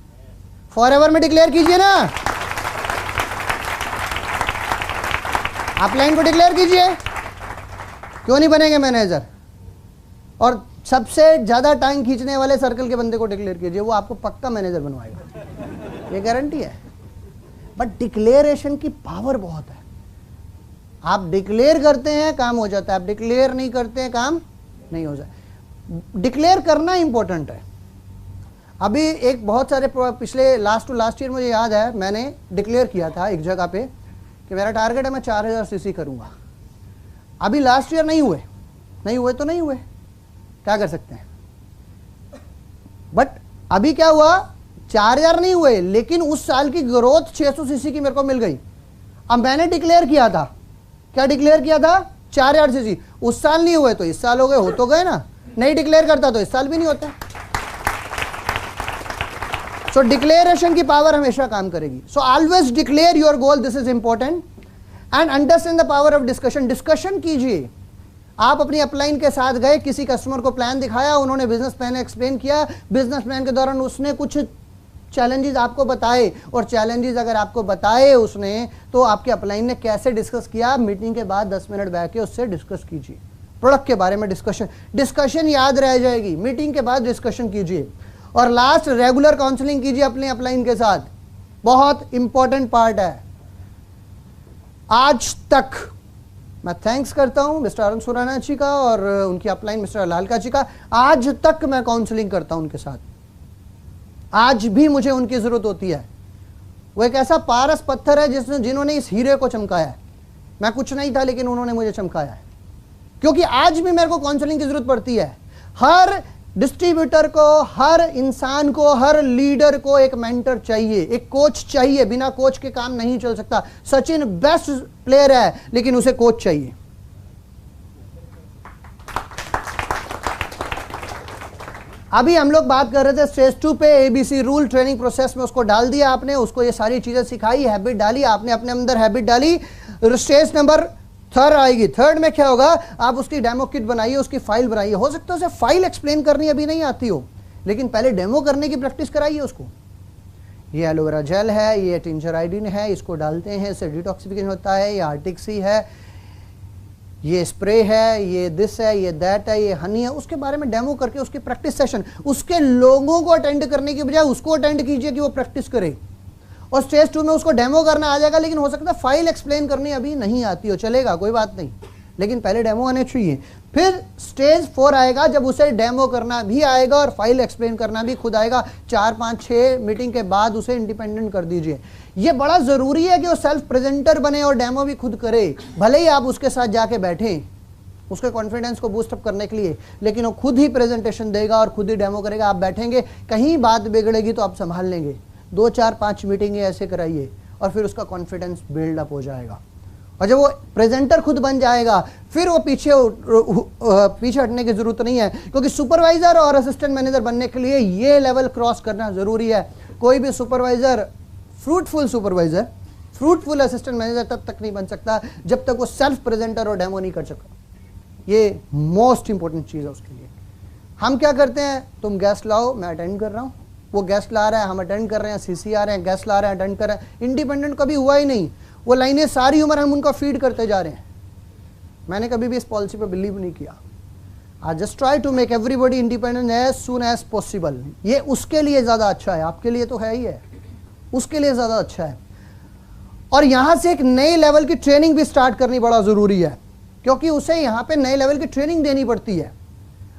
फॉरएवर में डिक्लेयर कीजिए ना, आप लाइन को डिक्लेयर कीजिए, क्यों नहीं बनेंगे मैनेजर? और सबसे ज्यादा टाइम खींचने वाले सर्कल के बंदे को डिक्लेयर कीजिए, वो आपको पक्का मैनेजर बनवाएगा, ये गारंटी है। बट डिक्लेरेशन की पावर बहुत है। आप डिक्लेयर करते हैं काम हो जाता है, आप डिक्लेयर नहीं करते हैं काम नहीं हो जाता। डिक्लेयर करना इंपॉर्टेंट है। अभी एक बहुत सारे पिछले लास्ट टू लास्ट ईयर मुझे याद है, मैंने डिक्लेयर किया था एक जगह पे कि मेरा टारगेट है मैं 4000 सीसी करूंगा। अभी लास्ट ईयर नहीं हुए तो नहीं हुए, क्या कर सकते हैं। बट अभी क्या हुआ, 4000 नहीं हुए, लेकिन उस साल की ग्रोथ 600 सीसी की मेरे को मिल गई। अब मैंने डिक्लेयर किया था, क्या डिक्लेयर किया था? 4000 सीसी। उस साल नहीं हुए तो इस साल हो गए, हो तो गए ना। नहीं डिक्लेयर करता तो इस साल भी नहीं होता। सो डिक्लेरेशन की पावर हमेशा काम करेगी। So always declare your goal, this is important. And understand the power of discussion. Discussion कीजिए। आप अपनी अपलाइन के साथ गए, किसी कस्टमर को प्लान दिखाया, उन्होंने बिजनेस प्लान एक्सप्लेन किया, बिजनेस प्लान के दौरान उसने कुछ चैलेंजेस आपको बताए, और चैलेंजेस अगर आपको बताए उसने, तो आपके अपलाइन ने कैसे डिस्कस किया, मीटिंग के बाद 10 मिनट बैठ के उससे डिस्कस कीजिए। प्रोडक्ट के बारे में डिस्कशन याद रह जाएगी, मीटिंग के बाद डिस्कशन कीजिए। और लास्ट, रेगुलर काउंसलिंग कीजिए अपने अपलाइन के साथ, बहुत इंपॉर्टेंट पार्ट है। आज तक मैं थैंक्स करता हूं मिस्टर अरुण सुराना जी का और उनकी अपलाइन मिस्टर लालका जी का। आज तक मैं काउंसलिंग करता हूं उनके साथ, आज भी मुझे उनकी जरूरत होती है। वो एक ऐसा पारस पत्थर है जिन्होंने इस हीरे को चमकाया है। मैं कुछ नहीं था लेकिन उन्होंने मुझे चमकाया है, क्योंकि आज भी मेरे को काउंसलिंग की जरूरत पड़ती है। हर डिस्ट्रीब्यूटर को, हर इंसान को, हर लीडर को एक मेंटर चाहिए, एक कोच चाहिए। बिना कोच के काम नहीं चल सकता। सचिन बेस्ट प्लेयर है लेकिन उसे कोच चाहिए। अभी हम लोग बात कर रहे थे स्टेज 2 पे, एबीसी रूल ट्रेनिंग प्रोसेस में उसको डाल दिया आपने, उसको ये सारी चीजें सिखाई, हैबिट डाली आपने, अपने अंदर हैबिट डाली। स्टेज नंबर 3 आएगी। 3 में क्या होगा, आप उसकी डेमो किट बनाइए, उसकी फाइल बनाइए। हो सकता है उसे फाइल एक्सप्लेन करनी अभी नहीं आती हो, लेकिन पहले डेमो करने की प्रैक्टिस कराइए उसको। ये एलोवेरा जेल है, ये टिंचर आयोडीन है, इसको डालते हैं, इससे डिटॉक्सिफिकेशन होता है, ये आर्टिक सी है, ये स्प्रे है, ये दिस है, ये दैट है, ये हनी है। उसके बारे में डेमो करके उसकी प्रैक्टिस सेशन, उसके लोगों को अटेंड करने की बजाय उसको अटेंड कीजिए कि वो प्रैक्टिस करे। और स्टेज 2 में उसको डेमो करना आ जाएगा, लेकिन हो सकता है फाइल एक्सप्लेन करनी अभी नहीं आती हो, चलेगा, कोई बात नहीं, लेकिन पहले डेमो आने चाहिए। फिर स्टेज 4 आएगा, जब उसे डेमो करना भी आएगा और फाइल एक्सप्लेन करना भी खुद आएगा। 4, 5, 6 मीटिंग के बाद उसे इंडिपेंडेंट कर दीजिए। ये बड़ा जरूरी है कि वो सेल्फ प्रेजेंटर बने और डेमो भी खुद करे। भले ही आप उसके साथ जाके बैठे उसके कॉन्फिडेंस को बूस्टअप करने के लिए, लेकिन वो खुद ही प्रेजेंटेशन देगा और खुद ही डेमो करेगा। आप बैठेंगे, कहीं बात बिगड़ेगी तो आप संभाल लेंगे, 2 4 5 मीटिंगें ऐसे कराइए और फिर उसका कॉन्फिडेंस बिल्ड अप हो जाएगा। और जब वो प्रेजेंटर खुद बन जाएगा फिर वो पीछे हटने की जरूरत नहीं है, क्योंकि सुपरवाइजर और असिस्टेंट मैनेजर बनने के लिए ये लेवल क्रॉस करना जरूरी है। कोई भी सुपरवाइजर, फ्रूटफुल असिस्टेंट मैनेजर तब तक नहीं बन सकता जब तक वो सेल्फ प्रेजेंटर और डेमो नहीं कर सकता। ये मोस्ट इंपॉर्टेंट चीज है उसके लिए। हम क्या करते हैं, तुम गेस्ट लाओ, मैं अटेंड कर रहा हूँ, वो गेस्ट ला रहा है, हम अटेंड कर रहे हैं, सीसी आ रहे हैं, गेस्ट ला रहे हैं, अटेंड कर रहे हैं। इंडिपेंडेंट कभी हुआ ही नहीं। वो लाइनें सारी उम्र हम उनका फीड करते जा रहे हैं। मैंने कभी भी इस पॉलिसी पे बिलीव नहीं किया। I just try to make everybody independent as soon as possible. ये उसके लिए ज़्यादा अच्छा है, आपके लिए तो है ही है, उसके लिए ज़्यादा अच्छा है। और यहाँ से एक नए लेवल की ट्रेनिंग भी स्टार्ट करनी बड़ा ज़रूरी है, क्योंकि उसे यहाँ पे नए लेवल की ट्रेनिंग देनी पड़ती है।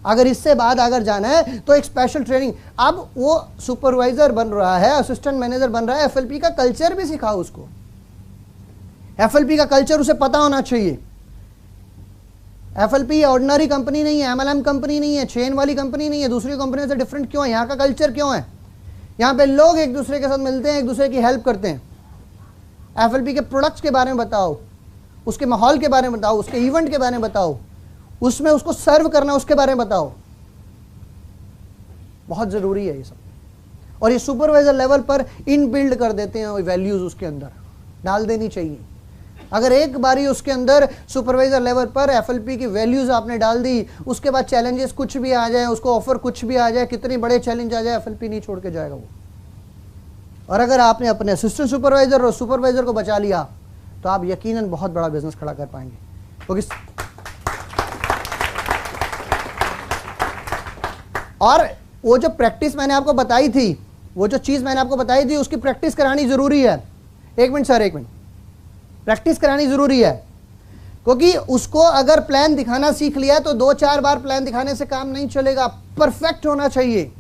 अगर इससे बाद अगर जाना है तो एक स्पेशल ट्रेनिंग। अब वो सुपरवाइजर बन रहा है, असिस्टेंट मैनेजर बन रहा है, एफएलपी का कल्चर भी सिखाओ उसको। एफएलपी का कल्चर उसे पता होना चाहिए। एफएलपी ऑर्डिनरी कंपनी नहीं है, एमएलएम कंपनी नहीं है, चेन वाली कंपनी नहीं है, दूसरी कंपनियों से डिफरेंट क्यों है? यहाँ का कल्चर क्यों है? यहाँ पे लोग एक दूसरे के साथ मिलते हैं, एक दूसरे की हेल्प करते हैं। एफएलपी के प्रोडक्ट्स के बारे में बताओ, उसके माहौल के बारे में बताओ, उसके इवेंट के बारे में बताओ, उसमें उसको सर्व करना उसके बारे में बताओ। बहुत जरूरी है ये सब। और ये सुपरवाइजर लेवल पर इन बिल्ड कर देते हैं वैल्यूज, उसके अंदर डाल देनी चाहिए। अगर एक बारी उसके अंदर सुपरवाइजर लेवल पर एफएलपी की वैल्यूज आपने डाल दी, उसके बाद चैलेंजेस कुछ भी आ जाए, उसको ऑफर कुछ भी आ जाए, कितने बड़े चैलेंज आ जाए, एफएलपी नहीं छोड़ के जाएगा वो। और अगर आपने अपने असिस्टेंट सुपरवाइजर और सुपरवाइजर को बचा लिया तो आप यकीनन बहुत बड़ा बिजनेस खड़ा कर पाएंगे। क्योंकि और वो जो प्रैक्टिस मैंने आपको बताई थी, वो जो चीज मैंने आपको बताई थी, उसकी प्रैक्टिस करानी जरूरी है। एक मिनट सर, एक मिनट। प्रैक्टिस करानी जरूरी है, क्योंकि उसको अगर प्लान दिखाना सीख लिया तो 2-4 बार प्लान दिखाने से काम नहीं चलेगा। परफेक्ट होना चाहिए,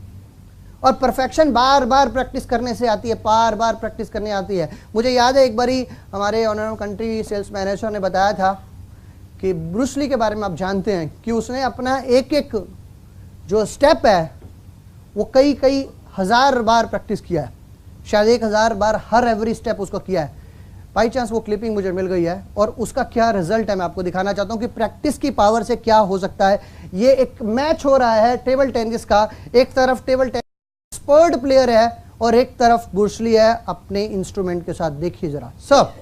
और परफेक्शन बार बार प्रैक्टिस करने से आती है, बार बार प्रैक्टिस करने आती है। मुझे याद है एक बारी हमारे ऑनरेबल कंट्री सेल्स मैनेजर ने बताया था कि ब्रूस ली के बारे में आप जानते हैं कि उसने अपना एक एक जो स्टेप है वो कई हज़ार बार प्रैक्टिस किया है, शायद 1000 बार हर एवरी स्टेप उसको किया है। बाई चांस वो क्लिपिंग मुझे मिल गई है, और उसका क्या रिजल्ट है मैं आपको दिखाना चाहता हूं कि प्रैक्टिस की पावर से क्या हो सकता है। ये एक मैच हो रहा है टेबल टेनिस का, एक तरफ टेबल टेनिस एक्सपर्ट प्लेयर है और एक तरफ ब्रूस ली है अपने इंस्ट्रूमेंट के साथ। देखिए जरा सब।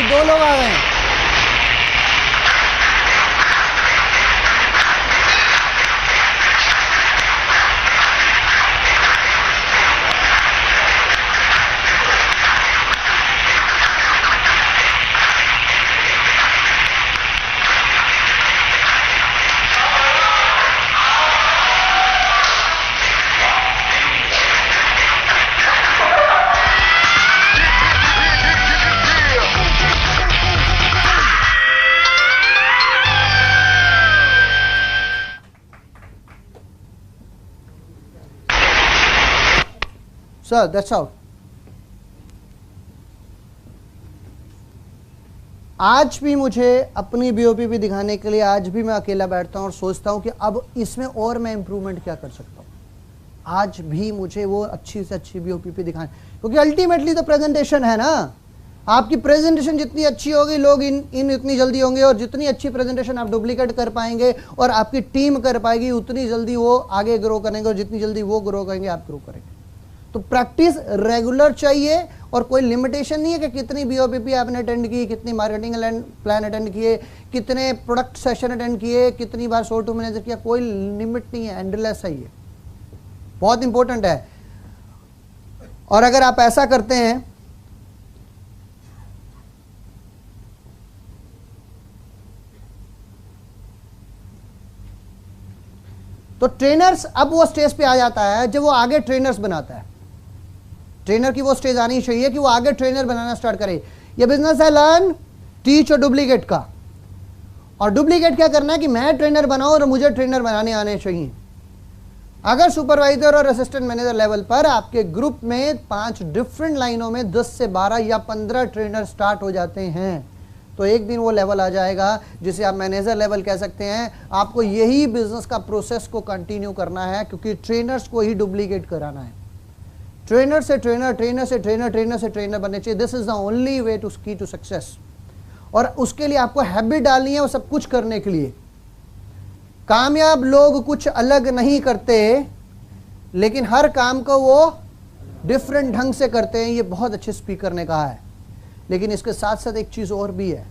दो लोग आ गए हैं। Sir that's out. आज भी मुझे अपनी बीओपी भी दिखाने के लिए आज भी मैं अकेला बैठता हूं और सोचता हूं कि अब इसमें और मैं इंप्रूवमेंट क्या कर सकता हूं। आज भी मुझे वो अच्छी से अच्छी बीओपी दिखाएं, क्योंकि अल्टीमेटली तो प्रेजेंटेशन है ना। आपकी प्रेजेंटेशन जितनी अच्छी होगी, लोग इन इतनी जल्दी होंगे, और जितनी अच्छी प्रेजेंटेशन आप डुप्लीकेट कर पाएंगे और आपकी टीम कर पाएगी, उतनी जल्दी वो आगे ग्रो करेंगे, और जितनी जल्दी वो ग्रो करेंगे आप ग्रो करेंगे। तो प्रैक्टिस रेगुलर चाहिए और कोई लिमिटेशन नहीं है कि कितनी BOPP आपने अटेंड की, कितनी मार्केटिंग प्लान अटेंड किए, कितने प्रोडक्ट सेशन अटेंड किए, कितनी बार शो टू मैनेजर किया, कोई लिमिट नहीं है, एंडलेस है ये, बहुत इंपॉर्टेंट है। और अगर आप ऐसा करते हैं तो ट्रेनर्स अब वो स्टेज पे आ जाता है जब वो आगे ट्रेनर्स बनाता है। ट्रेनर की वो स्टेज आनी चाहिए कि वो आगे ट्रेनर बनाना स्टार्ट करे। ये बिजनेस है लर्न, टीच और डुप्लीकेट का। और डुप्लीकेट क्या करना है कि मैं ट्रेनर बनाऊं और मुझे ट्रेनर बनाने आने चाहिए। अगर सुपरवाइजर और असिस्टेंट मैनेजर लेवल पर आपके ग्रुप में 5 डिफरेंट लाइनों में 10 से 12 या 15 ट्रेनर स्टार्ट हो जाते हैं तो एक दिन वो लेवल आ जाएगा जिसे आप मैनेजर लेवल कह सकते हैं। आपको यही बिजनेस का प्रोसेस को कंटिन्यू करना है क्योंकि ट्रेनर्स को ही डुप्लीकेट कराना है। ट्रेनर से ट्रेनर, ट्रेनर से ट्रेनर, ट्रेनर से ट्रेनर बनने चाहिए। This is the only way to key to success. और उसके लिए आपको हैबिट डालनी है वो सब कुछ करने के लिए। कामयाब लोग कुछ अलग नहीं करते लेकिन हर काम को वो डिफरेंट ढंग से करते हैं। ये बहुत अच्छे स्पीकर ने कहा है। लेकिन इसके साथ साथ एक चीज और भी है,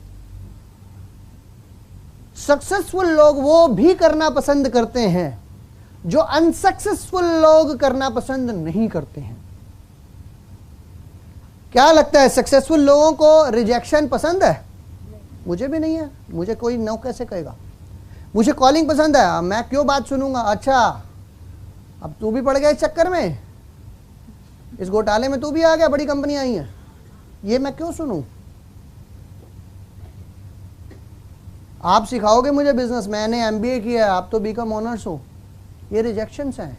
सक्सेसफुल लोग वो भी करना पसंद करते हैं जो अनसक्सेसफुल लोग करना पसंद नहीं करते हैं। क्या लगता है सक्सेसफुल लोगों को रिजेक्शन पसंद है? मुझे भी नहीं है। मुझे कोई नो कैसे कहेगा? मुझे कॉलिंग पसंद है, मैं क्यों बात सुनूंगा? अच्छा अब तू भी पड़ गया इस चक्कर में, इस घोटाले में तू भी आ गया, बड़ी कंपनी आई है, ये मैं क्यों सुनूं? आप सिखाओगे मुझे बिजनेस, मैंने MBA किया है, आप तो बीकॉम ऑनर्स हो। ये रिजेक्शंस हैं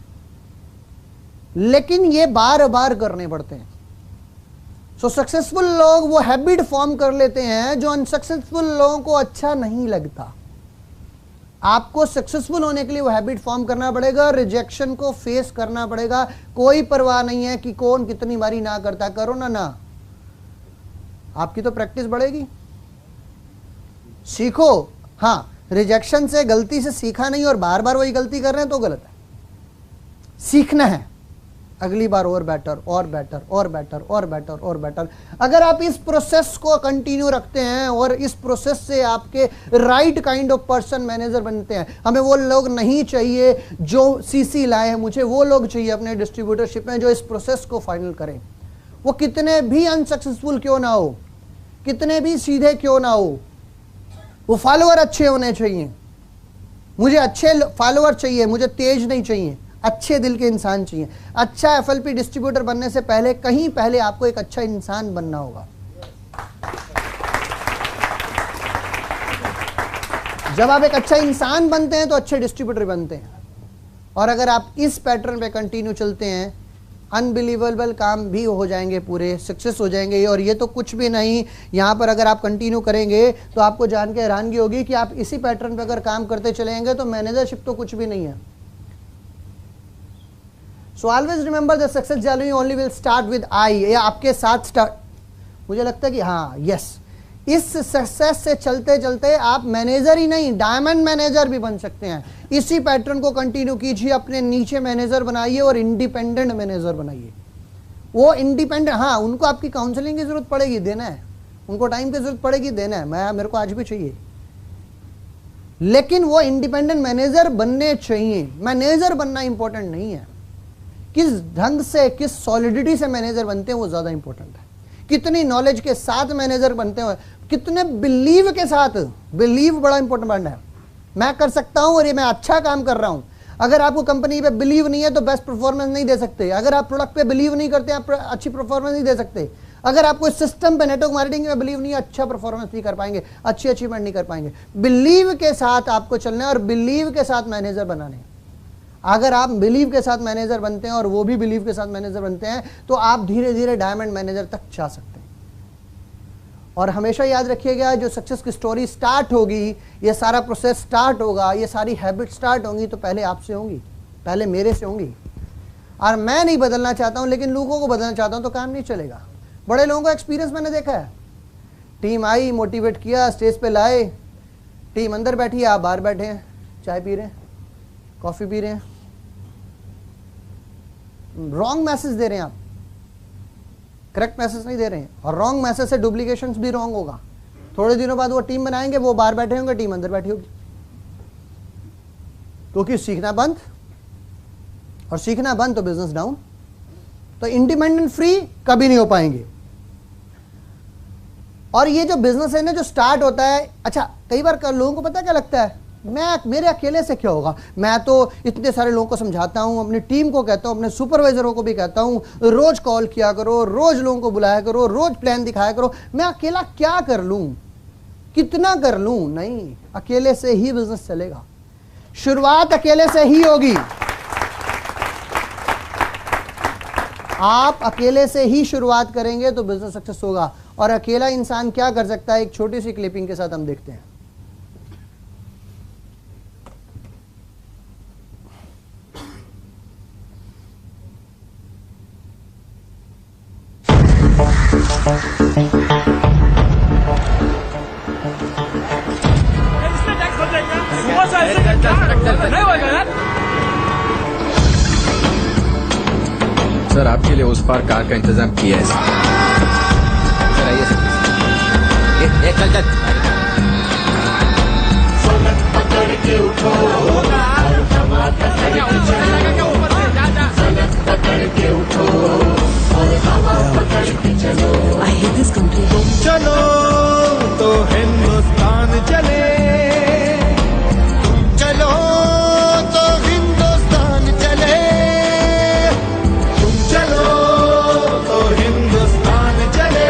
लेकिन ये बार बार करने पड़ते हैं। सो सक्सेसफुल लोग वो हैबिट फॉर्म कर लेते हैं जो अनसक्सेसफुल लोगों को अच्छा नहीं लगता। आपको सक्सेसफुल होने के लिए वो हैबिट फॉर्म करना पड़ेगा, रिजेक्शन को फेस करना पड़ेगा। कोई परवाह नहीं है कि कौन कितनी बारी ना करता, करो ना, आपकी तो प्रैक्टिस बढ़ेगी। सीखो। हाँ, रिजेक्शन से, गलती से सीखा नहीं और बार बार वही गलती कर रहे हैं तो गलत है। सीखना है अगली बार और बेटर और बेटर और बेटर और बेटर और बेटर। अगर आप इस प्रोसेस को कंटिन्यू रखते हैं और इस प्रोसेस से आपके right kind of person manager बनते हैं। हमें वो लोग नहीं चाहिए जो CC लाए हैं, मुझे वो लोग चाहिए अपने डिस्ट्रीब्यूटरशिप में जो इस प्रोसेस को फाइनल करें। वो कितने भी अनसक्सेसफुल क्यों ना हो, कितने भी सीधे क्यों ना हो, वो फॉलोअर अच्छे होने चाहिए। मुझे अच्छे फॉलोअर चाहिए, मुझे तेज नहीं चाहिए, अच्छे दिल के इंसान चाहिए। अच्छा FLP डिस्ट्रीब्यूटर बनने से पहले कहीं पहले आपको एक अच्छा इंसान बनना होगा। जब आप एक अच्छा इंसान बनते हैं तो अच्छे डिस्ट्रीब्यूटर बनते हैं। और अगर आप इस पैटर्न पे कंटिन्यू चलते हैं, अनबिलीवेबल काम भी हो जाएंगे, पूरे सक्सेस हो जाएंगे। और ये तो कुछ भी नहीं, यहाँ पर अगर आप कंटिन्यू करेंगे तो आपको जान के हैरानगी होगी कि आप इसी पैटर्न पे अगर काम करते चलेंगे तो मैनेजरशिप तो कुछ भी नहीं है। So always remember the success journey only will start with I. ये आपके साथ स्टार्ट, मुझे लगता है कि हाँ यस, इस सक्सेस से चलते चलते आप मैनेजर ही नहीं डायमंड मैनेजर भी बन सकते हैं। इसी पैटर्न को कंटिन्यू कीजिए, अपने नीचे मैनेजर बनाइए और इंडिपेंडेंट मैनेजर बनाइए। वो इंडिपेंडेंट, हाँ उनको आपकी काउंसलिंग की जरूरत पड़ेगी, देना है, उनको टाइम की जरूरत पड़ेगी, देना है, मेरे को आज भी चाहिए, लेकिन वो इंडिपेंडेंट मैनेजर बनने चाहिए। मैनेजर बनना इंपॉर्टेंट नहीं है, किस ढंग से, किस सॉलिडिटी से मैनेजर बनते हैं वो ज्यादा इंपॉर्टेंट है। कितनी नॉलेज के साथ मैनेजर बनते हैं, कितने बिलीव के साथ, बिलीव बड़ा इंपॉर्टेंट पॉइंट है। मैं कर सकता हूं और ये मैं अच्छा काम कर रहा हूं। अगर आपको कंपनी पे बिलीव नहीं है तो बेस्ट परफॉर्मेंस नहीं दे सकते। अगर आप प्रोडक्ट पे बिलीव नहीं करते आप अच्छी परफॉर्मेंस नहीं दे सकते। अगर आपको सिस्टम पे, नेटवर्क मार्केटिंग में बिलीव नहीं है, अच्छा परफॉर्मेंस नहीं कर पाएंगे, अच्छी अचीवमेंट नहीं कर पाएंगे। बिलीव के साथ आपको चलना है और बिलीव के साथ मैनेजर बनाने हैं। अगर आप बिलीव के साथ मैनेजर बनते हैं और वो भी बिलीव के साथ मैनेजर बनते हैं तो आप धीरे धीरे डायमंड मैनेजर तक जा सकते हैं। और हमेशा याद रखिएगा, जो सक्सेस की स्टोरी स्टार्ट होगी, ये सारा प्रोसेस स्टार्ट होगा, ये सारी हैबिट स्टार्ट होंगी तो पहले आपसे होंगी, पहले मेरे से होंगी। और मैं नहीं बदलना चाहता हूं लेकिन लोगों को बदलना चाहता हूं तो काम नहीं चलेगा। बड़े लोगों का एक्सपीरियंस मैंने देखा है, टीम आई, मोटिवेट किया, स्टेज पे लाए, टीम अंदर बैठी है, आप बाहर बैठे हैं, चाय पी रहे हैं, कॉफी पी रहे हैं, रॉन्ग मैसेज दे रहे हैं आप। करेक्ट मैसेज नहीं दे रहे हैं, और रॉन्ग मैसेज से डुप्लीकेशन भी रॉन्ग होगा। थोड़े दिनों बाद वो टीम बनाएंगे, वो बाहर बैठे होंगे, टीम अंदर बैठी होगी, क्योंकि सीखना बंद, और सीखना बंद तो बिजनेस डाउन। तो इंडिपेंडेंट फ्री कभी नहीं हो पाएंगे। और ये जो बिजनेस है ना जो स्टार्ट होता है, अच्छा कई बार लोगों को पता क्या लगता है, मेरे अकेले से क्या होगा, मैं तो इतने सारे लोगों को समझाता हूं, अपनी टीम को कहता हूं, अपने सुपरवाइजरों को भी कहता हूं, रोज कॉल किया करो, रोज लोगों को बुलाया करो, रोज प्लान दिखाया करो, मैं अकेला क्या कर लूं, कितना कर लूं। नहीं, अकेले से ही बिजनेस चलेगा, शुरुआत अकेले से ही होगी। आप अकेले से ही शुरुआत करेंगे तो बिजनेस सक्सेस होगा। और अकेला इंसान क्या कर सकता है, एक छोटी सी क्लिपिंग के साथ हम देखते हैं। सर आपके लिए उस पार कार का इंतजाम किया है सर। आइए सर। चल चल I hate this country. चलो तो हिंदुस्तान चले, तुम चलो तो हिंदुस्तान चले, तुम चलो तो हिंदुस्तान चले,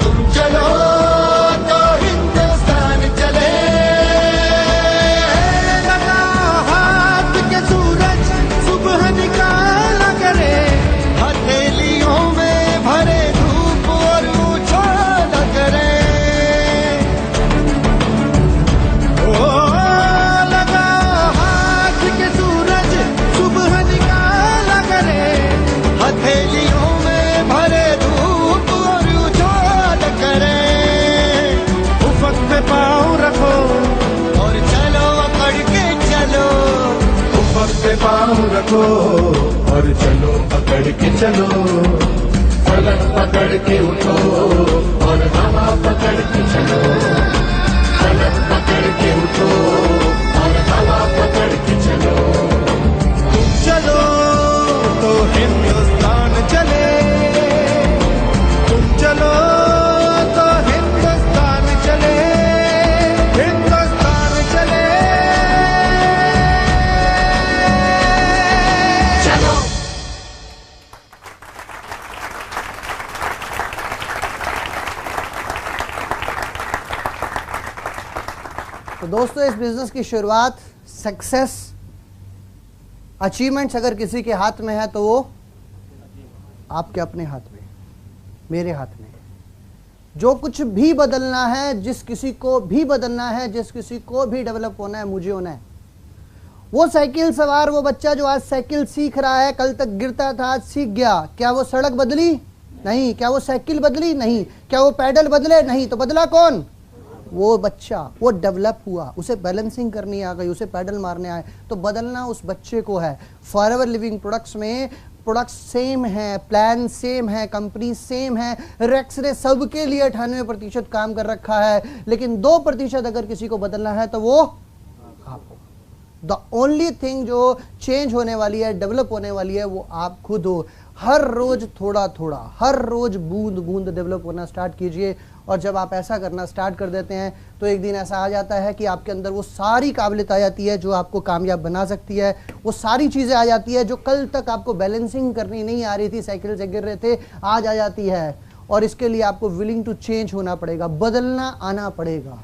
तुम चलो तो हिंदुस्तान चले। लगा हाथ के सूरज सुबह निकाला करे, हथेलियों में भरे धूप और उछाला करे। ओ लगा हाथ के सूरज सुबह निकाला करे, हथेलियों में भरे धूप और उछाला करे। उफक पे पाँव रखो और चलो अकड़ के चलो, उफक पे पाँव रखो और चलो पकड़ के चलो, फलक पकड़ के उठो और हवा पकड़ के चलो, फलक पकड़ के उठो और हवा पकड़ के चलो। तुम चलो तो हिंदुस्तान चले, तुम चलो तो हिंदुस्तान चले, हिंदुस्तान चले। चलो तो दोस्तों, इस बिजनेस की शुरुआत, सक्सेस, अचीवमेंट्स अगर किसी के हाथ में है तो वो आपके अपने हाथ में, मेरे हाथ में। जो कुछ भी बदलना है, जिस किसी को भी बदलना है, जिस किसी को भी डेवलप होना है, मुझे होना है। वो साइकिल सवार, वो बच्चा जो आज साइकिल सीख रहा है, कल तक गिरता था, आज सीख गया, क्या वो सड़क बदली? नहीं। क्या वो साइकिल बदली? नहीं। क्या वो पैडल बदले? नहीं। तो बदला कौन? वो बच्चा। वो डेवलप हुआ, उसे बैलेंसिंग करनी आ गई, उसे पैडल मारने आए, तो बदलना उस बच्चे को है। फॉरएवर लिविंग प्रोडक्ट्स में प्रोडक्ट्स सेम है, प्लान सेम है, कंपनी सेम है, रेक्स ने सबके लिए 98% काम कर रखा है, लेकिन 2% अगर किसी को बदलना है तो वो आपको। द ओनली थिंग जो चेंज होने वाली है, डेवलप होने वाली है, वो आप खुद हो। हर रोज थोड़ा थोड़ा, हर रोज बूंद बूंद डेवलप होना स्टार्ट कीजिए। और जब आप ऐसा करना स्टार्ट कर देते हैं तो एक दिन ऐसा आ जाता है कि आपके अंदर वो सारी काबिलियत आ जाती है जो आपको कामयाब बना सकती है। वो सारी चीज़ें आ जाती है जो कल तक आपको बैलेंसिंग करनी नहीं आ रही थी, साइकिल से गिर रहे थे, आज आ जाती है। और इसके लिए आपको विलिंग टू चेंज होना पड़ेगा, बदलना आना पड़ेगा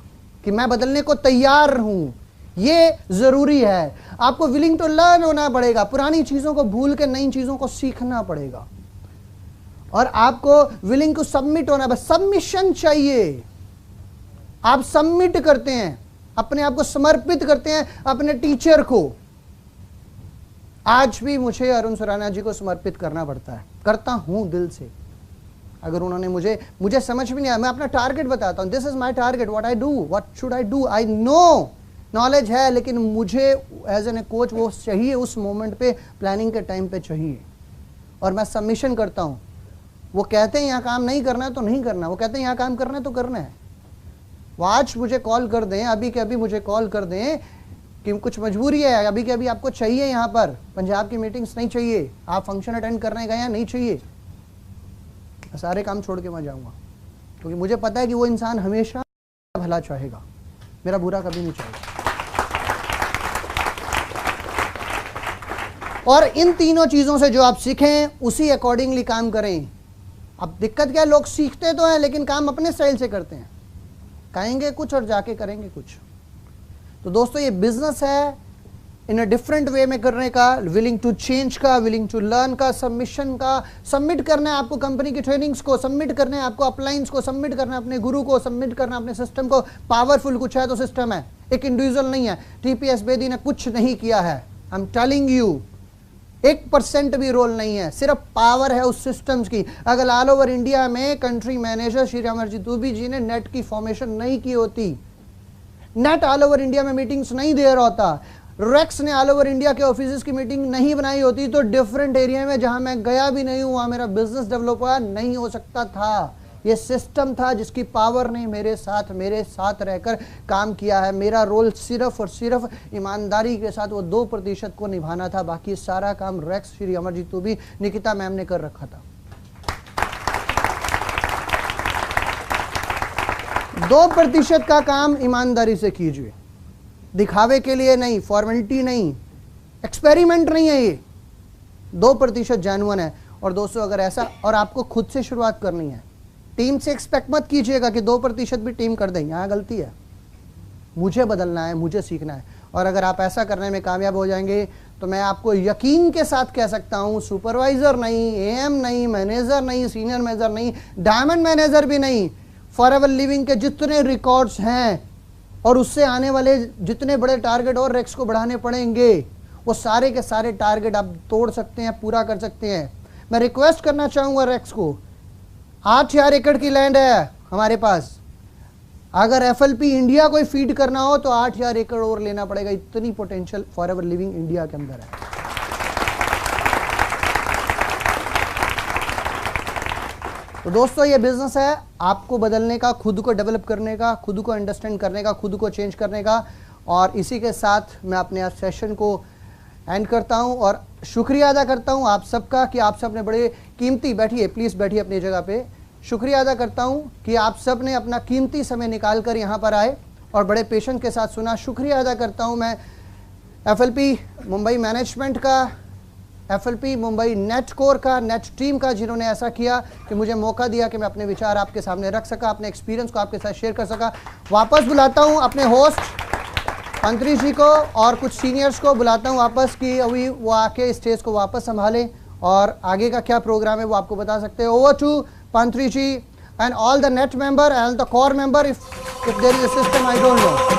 कि मैं बदलने को तैयार हूँ, ये जरूरी है। आपको विलिंग टू लर्न होना पड़ेगा, पुरानी चीज़ों को भूल के नई चीज़ों को सीखना पड़ेगा। और आपको विलिंग टू सबमिट होना, बस सबमिशन चाहिए। आप सबमिट करते हैं, अपने आप को समर्पित करते हैं अपने टीचर को। आज भी मुझे अरुण सुराना जी को समर्पित करना पड़ता है, करता हूं दिल से। अगर उन्होंने मुझे समझ में नहीं आया, मैं अपना टारगेट बताता हूं, this is my target, what I do, what should I do. I know knowledge है, लेकिन मुझे एज एन ए कोच वो चाहिए, उस मोमेंट पे, प्लानिंग के टाइम पे चाहिए। और मैं सबमिशन करता हूं, वो कहते हैं यहाँ काम नहीं करना है तो नहीं करना, वो कहते हैं यहाँ काम करना है तो करना है। वो आज मुझे कॉल कर दें, अभी के अभी मुझे कॉल कर दें कि कुछ मजबूरी है, अभी के अभी आपको चाहिए यहाँ पर, पंजाब की मीटिंग्स नहीं चाहिए, आप फंक्शन अटेंड करने गए हैं नहीं चाहिए, मैं सारे काम छोड़ के मैं जाऊँगा, क्योंकि मुझे पता है कि वो इंसान हमेशा भला चाहेगा, मेरा बुरा कभी नहीं चाहेगा। और इन तीनों चीज़ों से जो आप सीखें उसी अकॉर्डिंगली काम करें। अब दिक्कत क्या है, लोग सीखते तो हैं लेकिन काम अपने स्टाइल से करते हैं, कहेंगे कुछ और जाके करेंगे कुछ। तो दोस्तों ये बिजनेस है इन अ डिफरेंट वे में करने का, विलिंग टू चेंज का, विलिंग टू लर्न का, सबमिशन का, सबमिट करना है आपको कंपनी की ट्रेनिंग्स को, सबमिट करना है आपको अपलाइंस को, सबमिट करना है अपने गुरु को, सबमिट करना है अपने सिस्टम को। पावरफुल कुछ है तो सिस्टम है, एक इंडिविजुअल नहीं है। टीपीएस बेदी ने कुछ नहीं किया है, आई एम टेलिंग यू, 1% भी रोल नहीं है, सिर्फ पावर है उस सिस्टम्स की। अगर ऑल ओवर इंडिया में कंट्री मैनेजर श्री अमरजीत दुबे जी ने नेट की फॉर्मेशन नहीं की होती, नेट ऑल ओवर इंडिया में मीटिंग्स नहीं दे रहा होता, रेक्स ने ऑल ओवर इंडिया के ऑफिस की मीटिंग नहीं बनाई होती, तो डिफरेंट एरिया में जहां मैं गया भी नहीं हूं वहां मेरा बिजनेस डेवलप नहीं हो सकता था। ये सिस्टम था जिसकी पावर ने मेरे साथ रहकर काम किया है। मेरा रोल सिर्फ और सिर्फ ईमानदारी के साथ वो 2% को निभाना था, बाकी सारा काम रेक्स श्री अमरजीत दुबे निकिता मैम ने कर रखा था। 2% का काम ईमानदारी से कीजिए, दिखावे के लिए नहीं, फॉर्मेलिटी नहीं, एक्सपेरिमेंट नहीं है ये, 2% जेन्युइन है। और दोस्तों अगर ऐसा, और आपको खुद से शुरुआत करनी है, टीम से एक्सपेक्ट मत कीजिएगा कि 2% भी टीम कर दें, यहाँ गलती है, मुझे बदलना है, मुझे सीखना है। और अगर आप ऐसा करने में कामयाब हो जाएंगे तो मैं आपको यकीन के साथ कह सकता हूँ, सुपरवाइजर नहीं, एएम नहीं, मैनेजर नहीं, सीनियर मैनेजर नहीं, डायमंड मैनेजर भी नहीं, फॉरएवर लिविंग के जितने रिकॉर्ड्स हैं और उससे आने वाले जितने बड़े टारगेट और रेक्स को बढ़ाने पड़ेंगे, वो सारे के सारे टारगेट आप तोड़ सकते हैं, पूरा कर सकते हैं। मैं रिक्वेस्ट करना चाहूँगा रेक्स को, 8000 एकड़ की लैंड है हमारे पास, अगर एफएलपी इंडिया को फीड करना हो तो 8000 एकड़ और लेना पड़ेगा, इतनी पोटेंशियल फॉरएवर लिविंग इंडिया के अंदर है। तो दोस्तों ये बिजनेस है आपको बदलने का, खुद को डेवलप करने का, खुद को अंडरस्टैंड करने का, खुद को चेंज करने का। और इसी के साथ मैं अपने आज सेशन को एंड करता हूं और शुक्रिया अदा करता हूं आप सबका कि आप सब ने बड़े कीमती, बैठिए प्लीज़ बैठिए अपनी जगह पे, शुक्रिया अदा करता हूं कि आप सब ने अपना कीमती समय निकाल कर यहाँ पर आए और बड़े पेशेंस के साथ सुना। शुक्रिया अदा करता हूं मैं एफएलपी मुंबई मैनेजमेंट का, एफएलपी मुंबई नेट कोर का, नेट टीम का, जिन्होंने ऐसा किया कि मुझे मौका दिया कि मैं अपने विचार आपके सामने रख सका, अपने एक्सपीरियंस को आपके साथ शेयर कर सका। वापस बुलाता हूं अपने होस्ट मंत्री जी को और कुछ सीनियर्स को बुलाता हूं वापस कि अभी वो आके स्टेज को वापस संभालें और आगे का क्या प्रोग्राम है वो आपको बता सकते हैं। Over to Pantri ji and all the net member and the core member, if there is a system, I don't know.